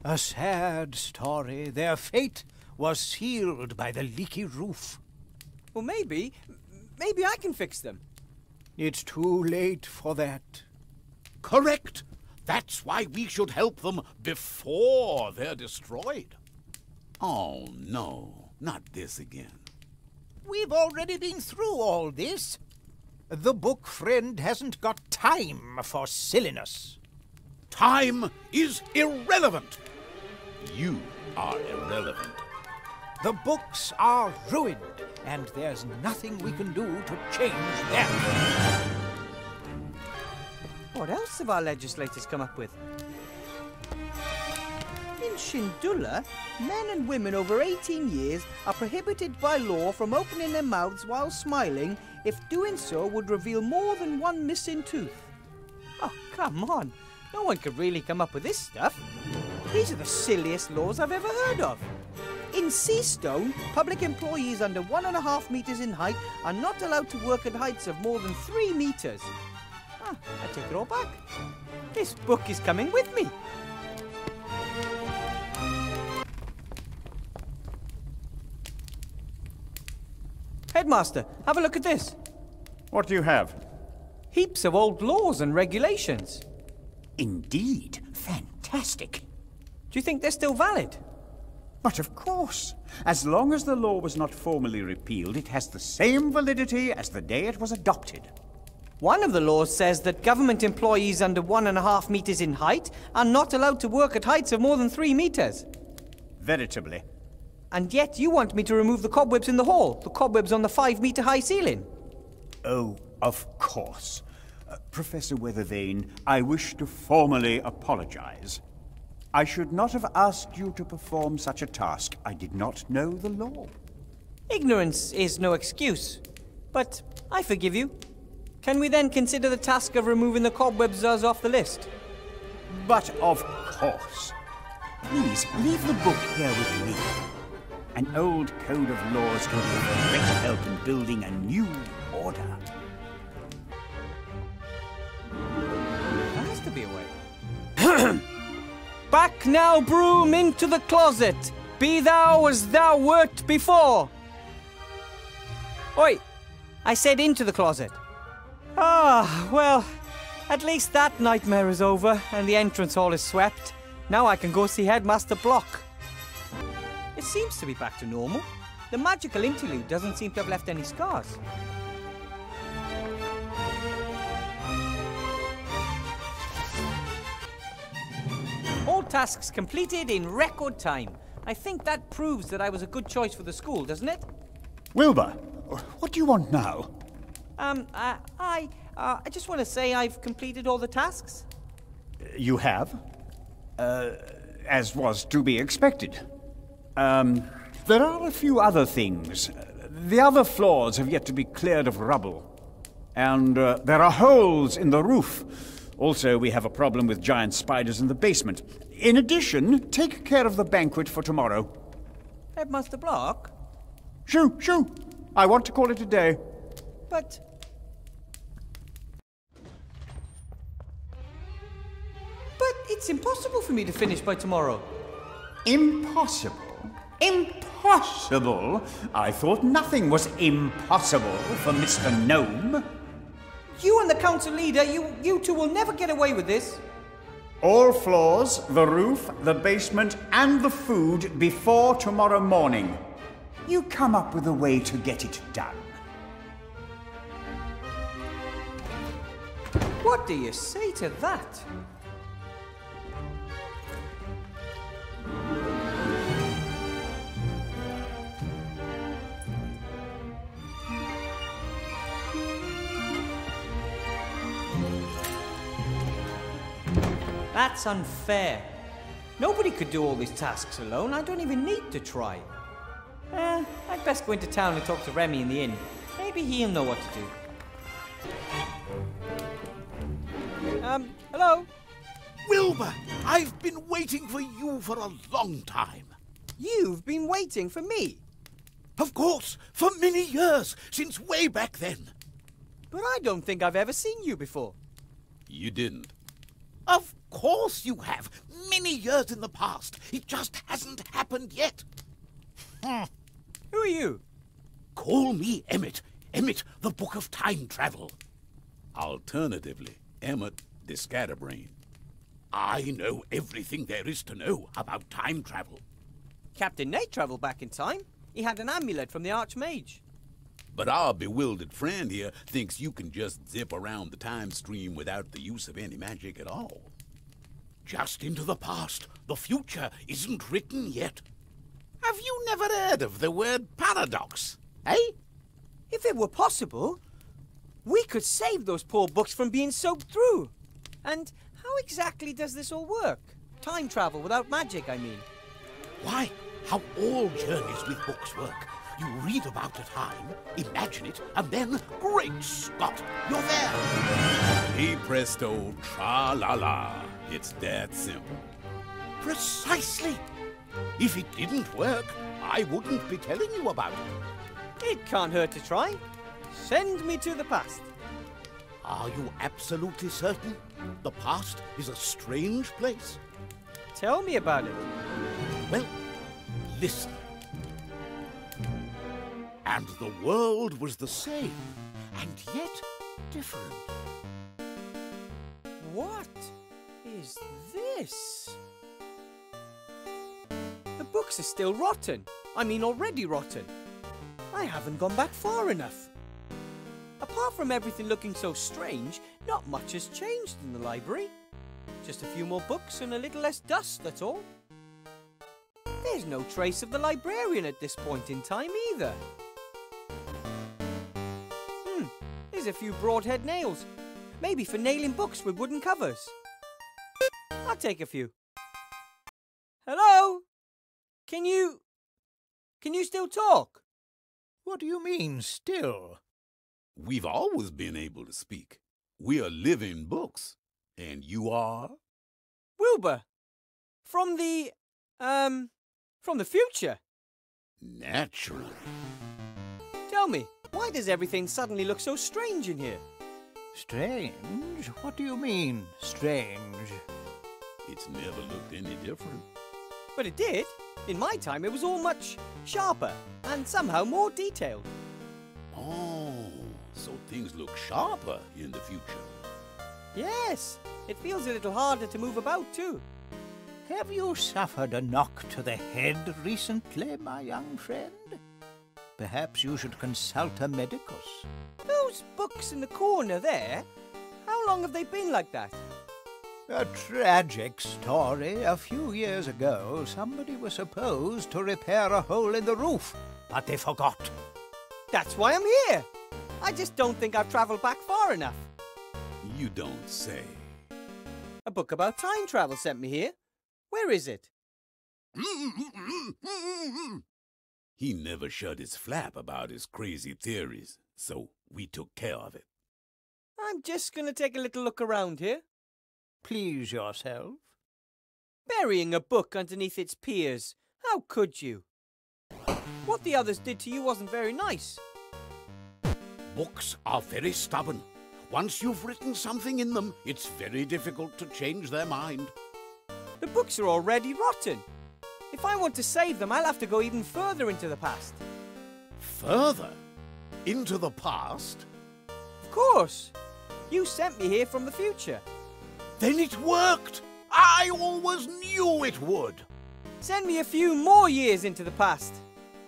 A sad story. Their fate was sealed by the leaky roof. Well, maybe I can fix them. It's too late for that. Correct. That's why we should help them before they're destroyed. Oh, no. Not this again. We've already been through all this. The book friend hasn't got time for silliness. Time is irrelevant. You are irrelevant. The books are ruined, and there's nothing we can do to change that. What else have our legislators come up with? In Shindula, men and women over 18 years are prohibited by law from opening their mouths while smiling if doing so would reveal more than one missing tooth. Oh, come on. No one could really come up with this stuff. These are the silliest laws I've ever heard of. In Seastone, public employees under 1.5 meters in height are not allowed to work at heights of more than 3 meters. I take it all back. This book is coming with me. Headmaster, have a look at this. What do you have? Heaps of old laws and regulations. Indeed. Fantastic. Do you think they're still valid? But of course. As long as the law was not formally repealed, it has the same validity as the day it was adopted. One of the laws says that government employees under 1.5 meters in height are not allowed to work at heights of more than 3 meters. Veritably. And yet you want me to remove the cobwebs in the hall, the cobwebs on the 5-meter high ceiling. Oh, of course. Professor Weathervane, I wish to formally apologize. I should not have asked you to perform such a task. I did not know the law. Ignorance is no excuse, but I forgive you. Can we then consider the task of removing the cobwebs off the list? But of course. Please, leave the book here with me. An old code of laws can be of great help in building a new order. There has to be a way. Back now, broom, into the closet. Be thou as thou wert before. Oi, I said into the closet. Ah, well, at least that nightmare is over and the entrance hall is swept. Now I can go see Headmaster Block. It seems to be back to normal. The magical interlude doesn't seem to have left any scars. All tasks completed in record time. I think that proves that I was a good choice for the school, doesn't it? Wilbur, what do you want now? I just want to say I've completed all the tasks. You have? As was to be expected. There are a few other things. The other floors have yet to be cleared of rubble. And there are holes in the roof. Also, we have a problem with giant spiders in the basement. In addition, take care of the banquet for tomorrow. Headmaster Block? Shoo, shoo! I want to call it a day. But it's impossible for me to finish by tomorrow. Impossible? Impossible? I thought nothing was impossible for Mr. Gnome. You and the council leader, you two will never get away with this. All floors, the roof, the basement, and the food before tomorrow morning. You come up with a way to get it done. What do you say to that? That's unfair. Nobody could do all these tasks alone. I don't even need to try. I'd best go into town and talk to Remy in the inn. Maybe he'll know what to do. Hello? Wilbur, I've been waiting for you for a long time. You've been waiting for me? Of course, for many years, since way back then. But I don't think I've ever seen you before. You didn't. Of course you have. Many years in the past. It just hasn't happened yet. Who are you? Call me Emmett. Emmett, the Book of Time Travel. Alternatively, Emmett the Scatterbrain. I know everything there is to know about time travel. Captain Nate travelled back in time. He had an amulet from the Archmage. But our bewildered friend here thinks you can just zip around the time stream without the use of any magic at all. Just into the past. The future isn't written yet. Have you never heard of the word paradox, eh? If it were possible, we could save those poor books from being soaked through. And how exactly does this all work? Time travel without magic, I mean. Why, how all journeys with books work. You read about a time, imagine it, and then, great Scott, you're there. Hey presto, tra-la-la. It's that simple. Precisely. If it didn't work, I wouldn't be telling you about it. It can't hurt to try. Send me to the past. Are you absolutely certain? The past is a strange place. Tell me about it. Well, listen. And the world was the same, and yet different. What is this? The books are still rotten. I mean, already rotten. I haven't gone back far enough. Apart from everything looking so strange, not much has changed in the library. Just a few more books and a little less dust, that's all. There's no trace of the librarian at this point in time either. There's a few broadhead nails. Maybe for nailing books with wooden covers. I'll take a few. Hello? Can you still talk? What do you mean, still? We've always been able to speak. We are living books. And you are? Wilbur. From the future. Naturally. Tell me, why does everything suddenly look so strange in here? Strange? What do you mean, strange? It's never looked any different. But it did. In my time, it was all much sharper and somehow more detailed. Oh, so things look sharper in the future. Yes, it feels a little harder to move about too. Have you suffered a knock to the head recently, my young friend? Perhaps you should consult a medicus. Those books in the corner there, how long have they been like that? A tragic story. A few years ago, somebody was supposed to repair a hole in the roof, but they forgot. That's why I'm here. I just don't think I've travelled back far enough. You don't say. A book about time travel sent me here. Where is it? He never shut his flap about his crazy theories, so we took care of it. I'm just going to take a little look around here. Please yourself. Burying a book underneath its peers. How could you? What the others did to you wasn't very nice. Books are very stubborn. Once you've written something in them, it's very difficult to change their mind. The books are already rotten. If I want to save them, I'll have to go even further into the past. Further? Into the past? Of course. You sent me here from the future. Then it worked! I always knew it would! Send me a few more years into the past.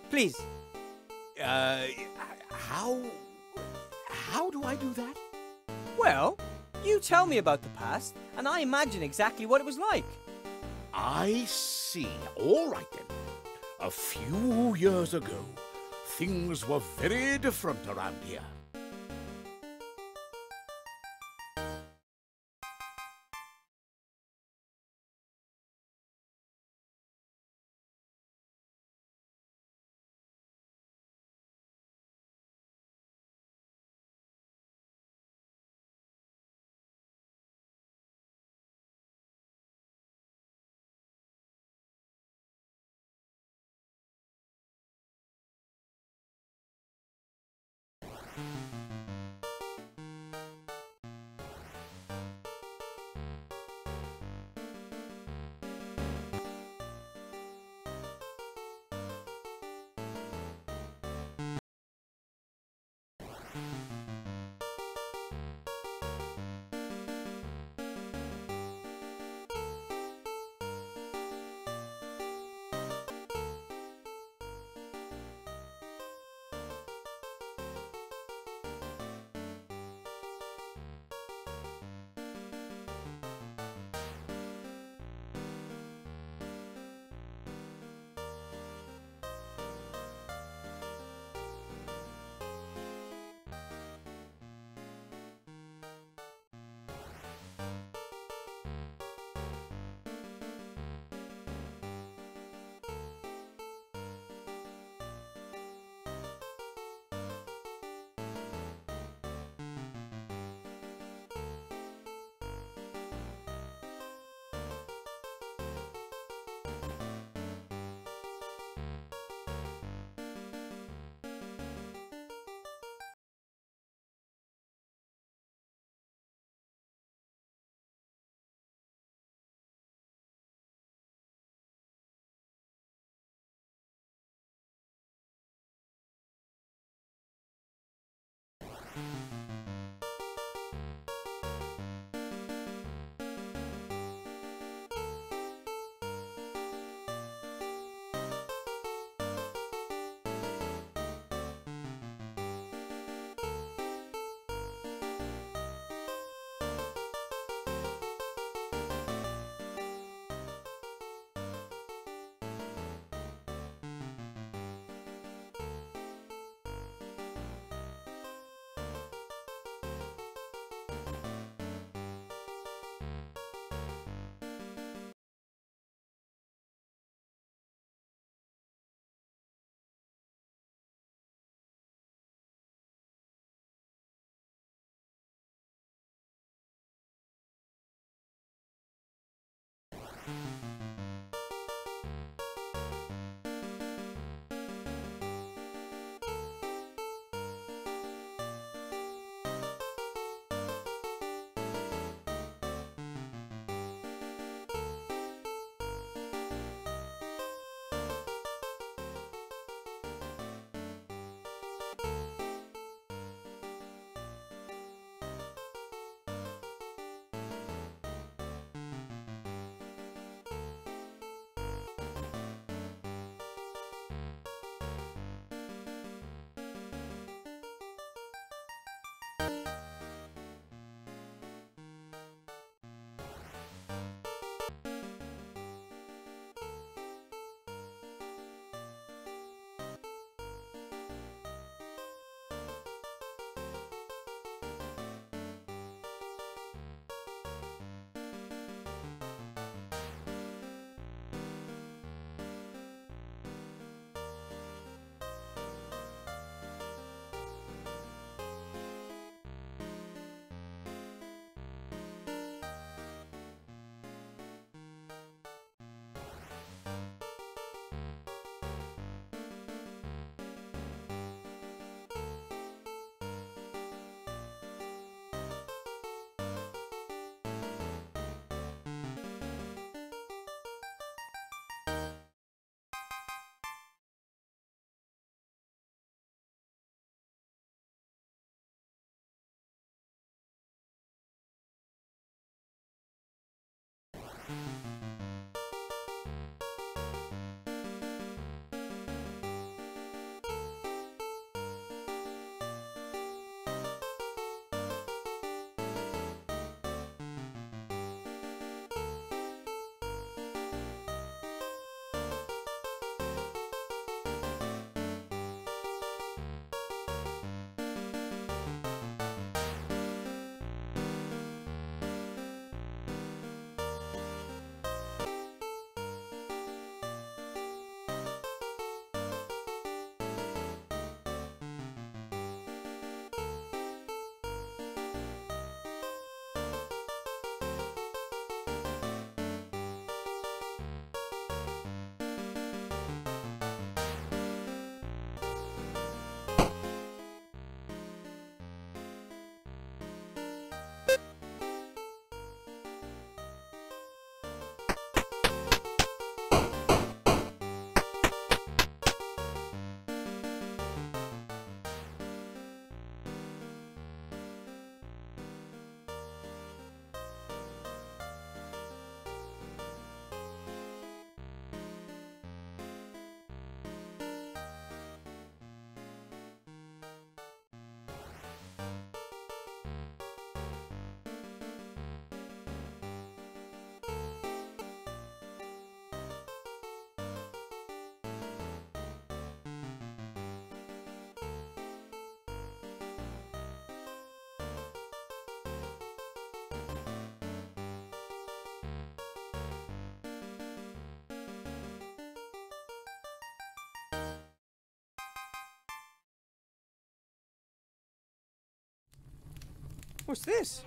Please. How do I do that? Well, you tell me about the past, and I imagine exactly what it was like. I see. All right, then. A few years ago, things were very different around here. What's this?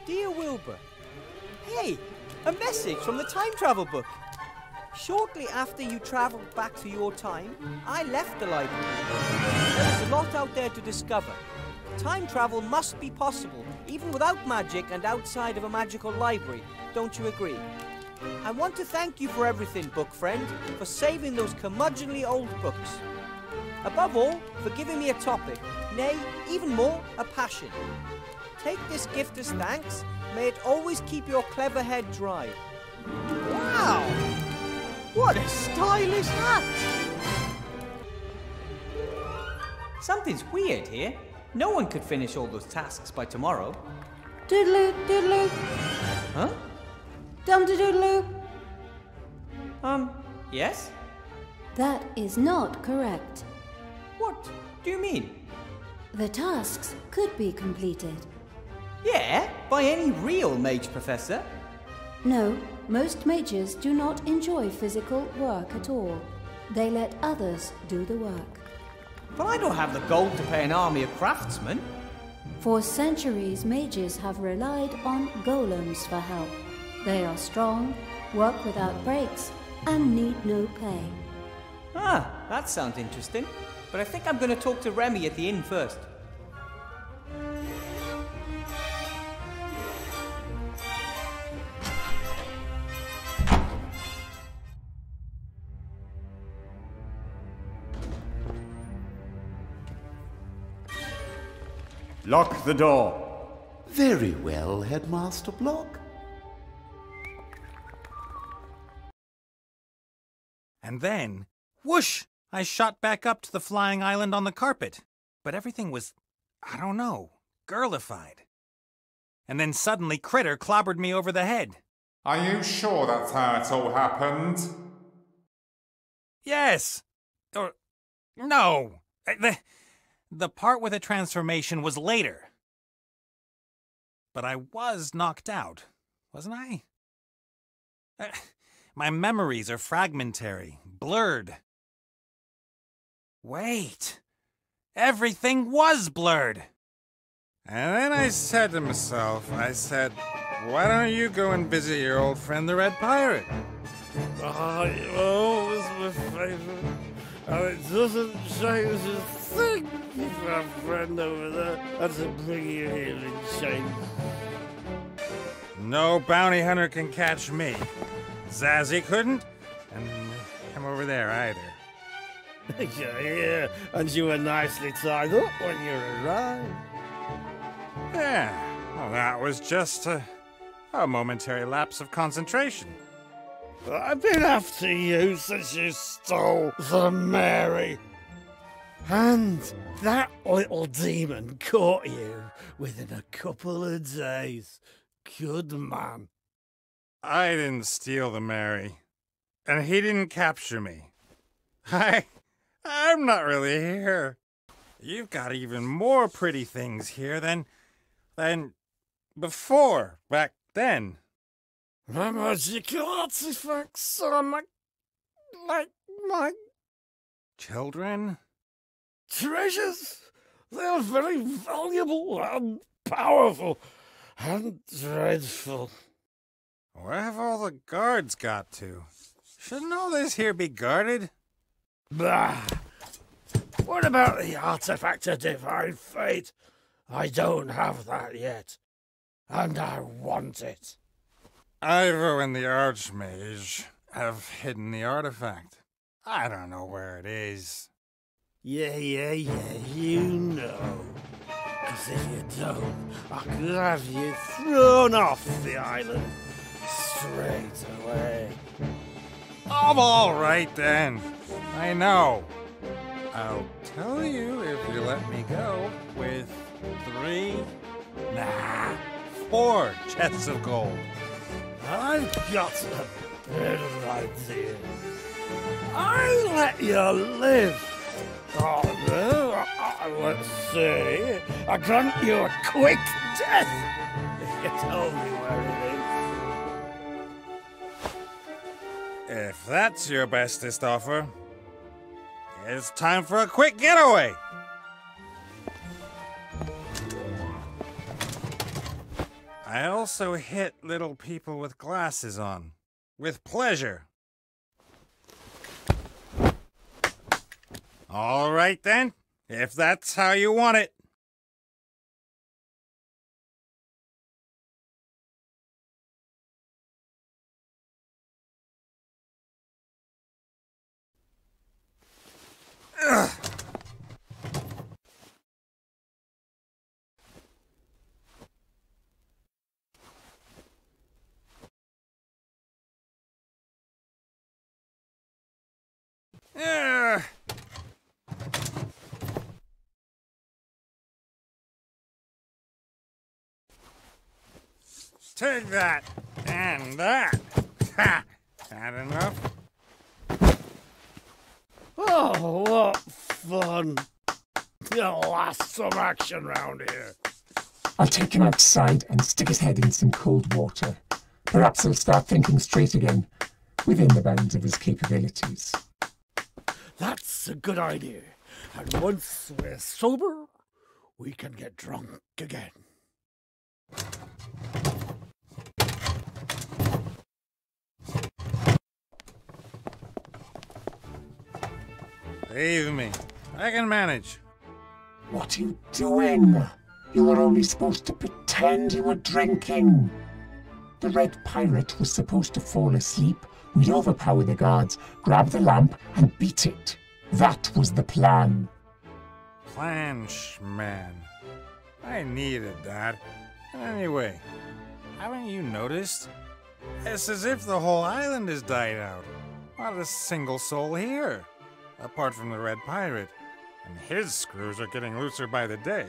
Dear Wilbur. Hey, a message from the time travel book. Shortly after you travelled back to your time, I left the library. There's a lot out there to discover. Time travel must be possible, even without magic and outside of a magical library. Don't you agree? I want to thank you for everything, book friend, for saving those curmudgeonly old books. Above all, for giving me a topic, nay, even more, a passion. Take this gift as thanks. May it always keep your clever head dry. Wow! What a stylish hat! Something's weird here. No one could finish all those tasks by tomorrow. Doodaloo, doodaloo. Huh? Dum-de-doodaloo. Yes? That is not correct. What do you mean? The tasks could be completed. Yeah, by any real mage professor. No, most mages do not enjoy physical work at all. They let others do the work. But I don't have the gold to pay an army of craftsmen. For centuries, mages have relied on golems for help. They are strong, work without breaks, and need no pay. Ah, that sounds interesting. But I think I'm going to talk to Remy at the inn first. Lock the door. Very well, Headmaster Block. And then, whoosh! I shot back up to the flying island on the carpet. But everything was, I don't know, girlified. And then suddenly Critter clobbered me over the head. Are you sure that's how it all happened? Yes! Or, no! The part with the transformation was later. But I was knocked out, wasn't I? My memories are fragmentary, blurred. Wait, everything was blurred. And then I said to myself, why don't you go and visit your old friend the Red Pirate? Oh, you're always my favourite. And it doesn't change a thing if our friend over there had to bring you here in chains. No bounty hunter can catch me. Zazzy couldn't, and him over there either. Yeah, and you were nicely tied up when you arrived. Yeah, well, that was just a momentary lapse of concentration. I've been after you since you stole the Mary. And that little demon caught you within a couple of days. Good man. I didn't steal the Mary, and he didn't capture me. I'm not really here. You've got even more pretty things here than before, back then. My magical artifacts are like my children? Treasures. They are very valuable and powerful and dreadful. Where have all the guards got to? Shouldn't all this here be guarded? Bah! What about the artifact of divine fate? I don't have that yet, and I want it. Ivo and the Archmage have hidden the artifact. I don't know where it is. Yeah, you know. 'Cause if you don't, I could have you thrown off the island straight away. I'm all right then. I know. I'll tell you if you let me go with 4 chests of gold. I've got a better idea. I let you live. Oh, no, let's see. I grant you a quick death if you tell me where it is. If that's your bestest offer, it's time for a quick getaway. I also hit little people with glasses on, with pleasure. All right then, if that's how you want it. Ugh. Take that and that. Ha! That enough? Oh, what fun. You'll last some action round here. I'll take him outside and stick his head in some cold water. Perhaps he'll start thinking straight again, within the bounds of his capabilities. That's a good idea. And once we're sober, we can get drunk again. Leave me. I can manage. What are you doing? You were only supposed to pretend you were drinking. The Red Pirate was supposed to fall asleep. We'd overpower the guards, grab the lamp, and beat it. That was the plan. Plan, schman. I needed that. And anyway, haven't you noticed? It's as if the whole island has died out. Not a single soul here. Apart from the Red Pirate. And his screws are getting looser by the day.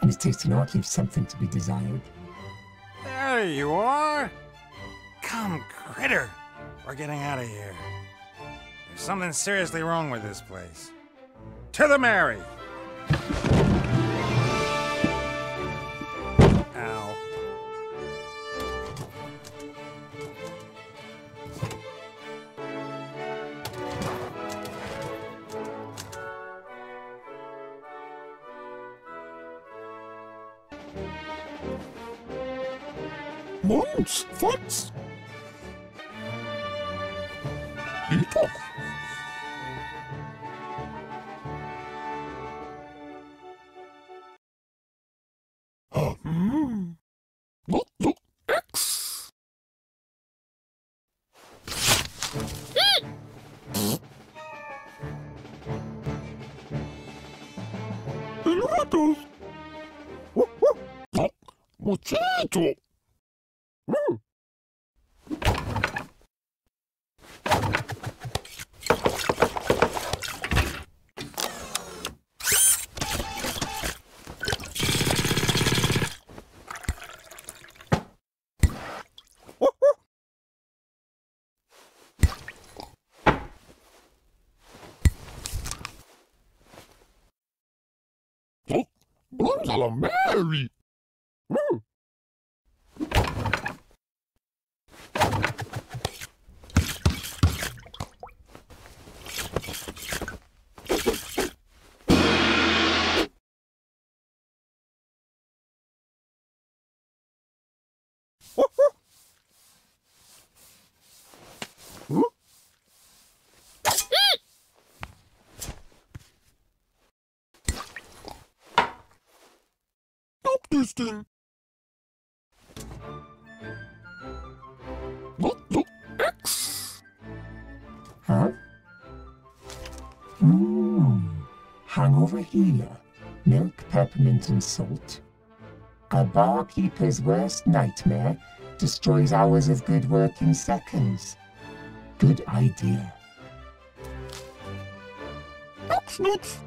And his tasty art leaves something to be desired. There you are! Come, critter! We're getting out of here. There's something seriously wrong with this place. To the Mary! Ow. Mons, thoughts? Ito. Not the X. Ratos. Muchacho. Bronzala Mary. This thing. Not the X. Huh? Hangover healer. Milk, peppermint, and salt. A barkeeper's worst nightmare destroys hours of good work in seconds. Good idea. Nuts.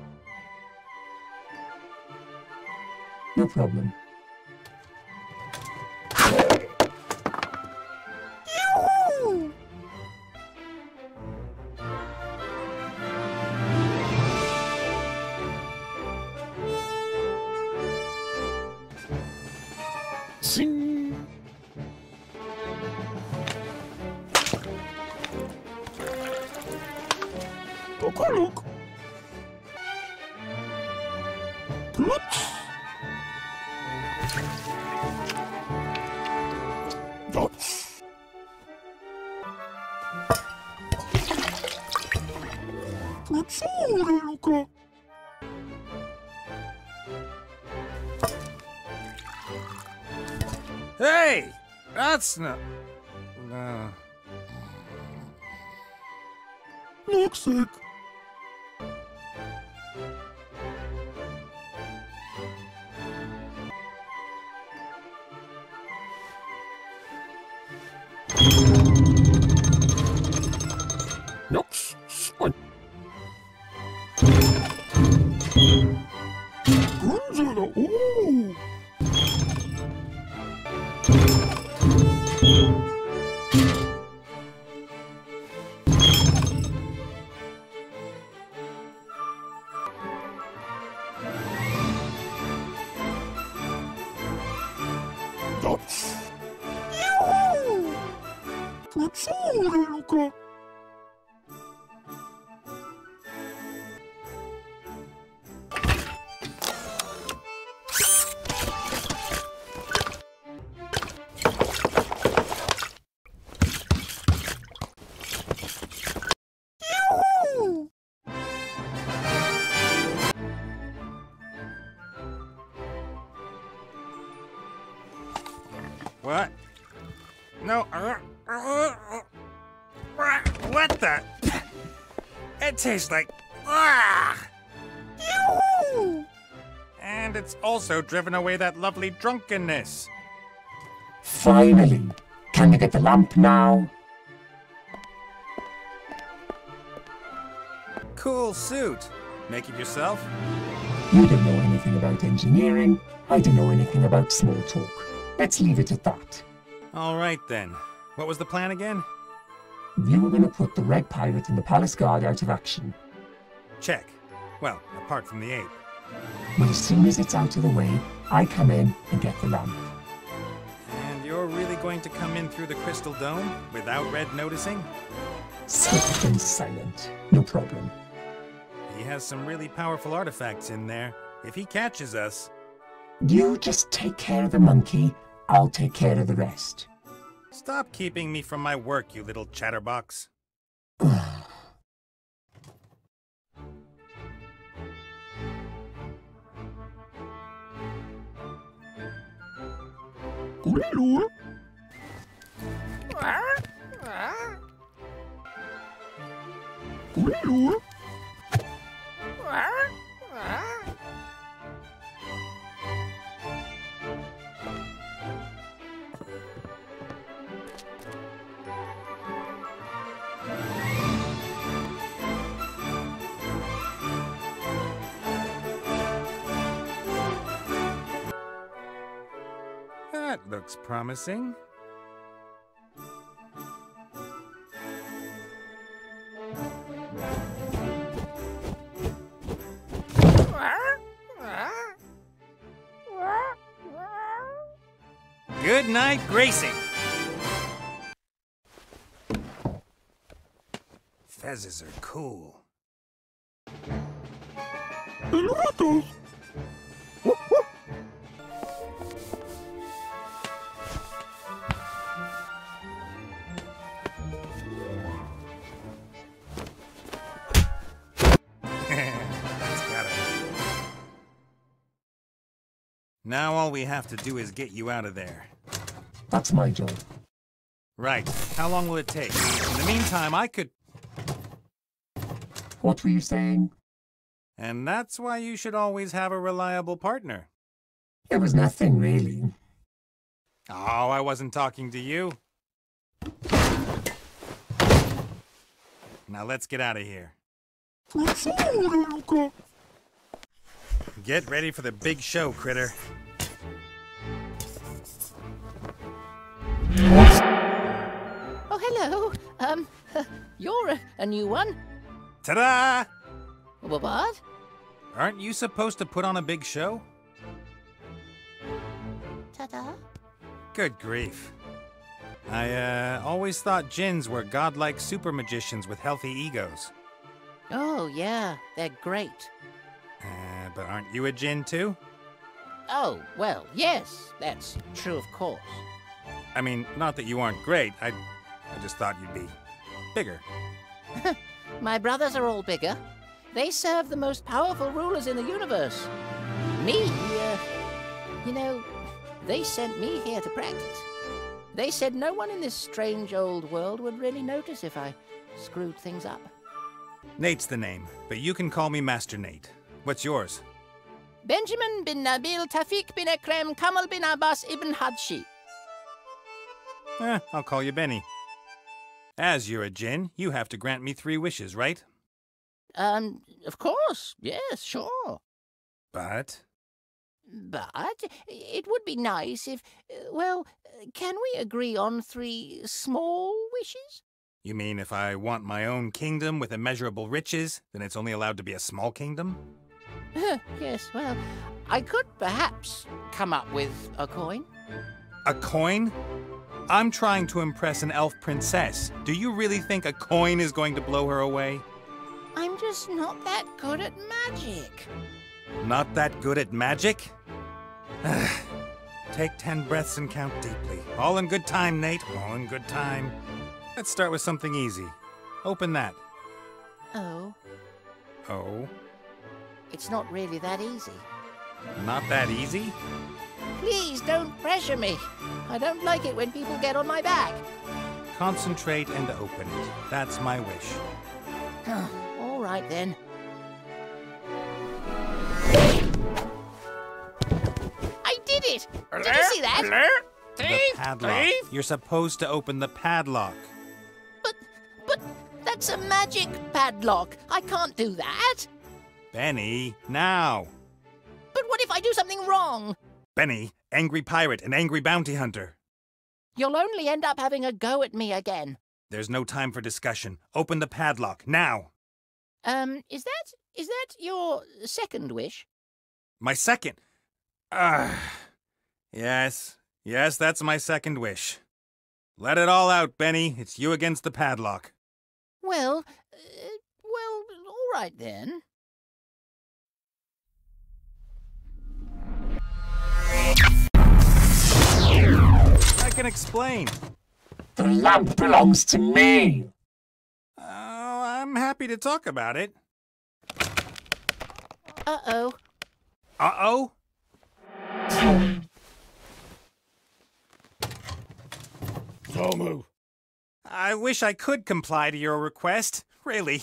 No problem. Yoo-hoo! Sing. Look. Clutch. Dots. Puzzure, Luca. Hey! That's not... No. Looks like... Nox, swine. Gonzalo, ooh. Dots. Yoo-hoo! Puzzure, Luca. What? No. What the? It tastes like. And it's also driven away that lovely drunkenness. Finally. Can you get the lamp now? Cool suit. Make it yourself? You don't know anything about engineering. I don't know anything about small talk. Let's leave it at that. All right then. What was the plan again? You were going to put the Red Pirate and the Palace Guard out of action. Check. Well, apart from the ape. But as soon as it's out of the way, I come in and get the lamp. And you're really going to come in through the crystal dome without Red noticing? Swift and silent. No problem. He has some really powerful artifacts in there. If he catches us... You just take care of the monkey. I'll take care of the rest. Stop keeping me from my work, you little chatterbox. That looks promising. Good night, Gracie. Fezzes are cool. Now all we have to do is get you out of there. That's my job. Right. How long will it take? In the meantime, I could... What were you saying? And that's why you should always have a reliable partner. It was nothing, really. Oh, I wasn't talking to you. Now let's get out of here. Get ready for the big show, critter. Oh, hello. You're a new one. Ta-da! What? Aren't you supposed to put on a big show? Ta-da. Good grief. I always thought djinns were godlike super magicians with healthy egos. Oh, yeah, they're great. But aren't you a djinn too? Oh, well, yes, that's true, of course. I mean, not that you aren't great. I just thought you'd be bigger. My brothers are all bigger. They serve the most powerful rulers in the universe. Me, you know, they sent me here to practice. They said no one in this strange old world would really notice if I screwed things up. Nate's the name, but you can call me Master Nate. What's yours? Benjamin bin Nabil Tafik bin Ekrem Kamal bin Abbas ibn Hadshi. I'll call you Benny. As you're a djinn, you have to grant me 3 wishes, right? Of course. Yes, sure. But it would be nice if, well, can we agree on 3 small wishes? You mean if I want my own kingdom with immeasurable riches, then it's only allowed to be a small kingdom? Yes, well, I could perhaps come up with a coin. A coin? I'm trying to impress an elf princess. Do you really think a coin is going to blow her away? I'm just not that good at magic. Not that good at magic? Take 10 breaths and count deeply. All in good time, Nate. All in good time. Let's start with something easy. Open that. Oh. Oh? It's not really that easy. Not that easy? Please don't pressure me. I don't like it when people get on my back. Concentrate and open it. That's my wish. All right, then. I did it! Did you see that? The padlock. You're supposed to open the padlock. But that's a magic padlock. I can't do that. Benny, now. But what if I do something wrong? Benny, angry pirate and angry bounty hunter. You'll only end up having a go at me again. There's no time for discussion. Open the padlock, now. Is that your second wish? My second? Yes, that's my second wish. Let it all out, Benny. It's you against the padlock. Well, all right then. I can explain. The lamp belongs to me. Oh, I'm happy to talk about it. Uh-oh. Uh-oh? I wish I could comply to your request. Really.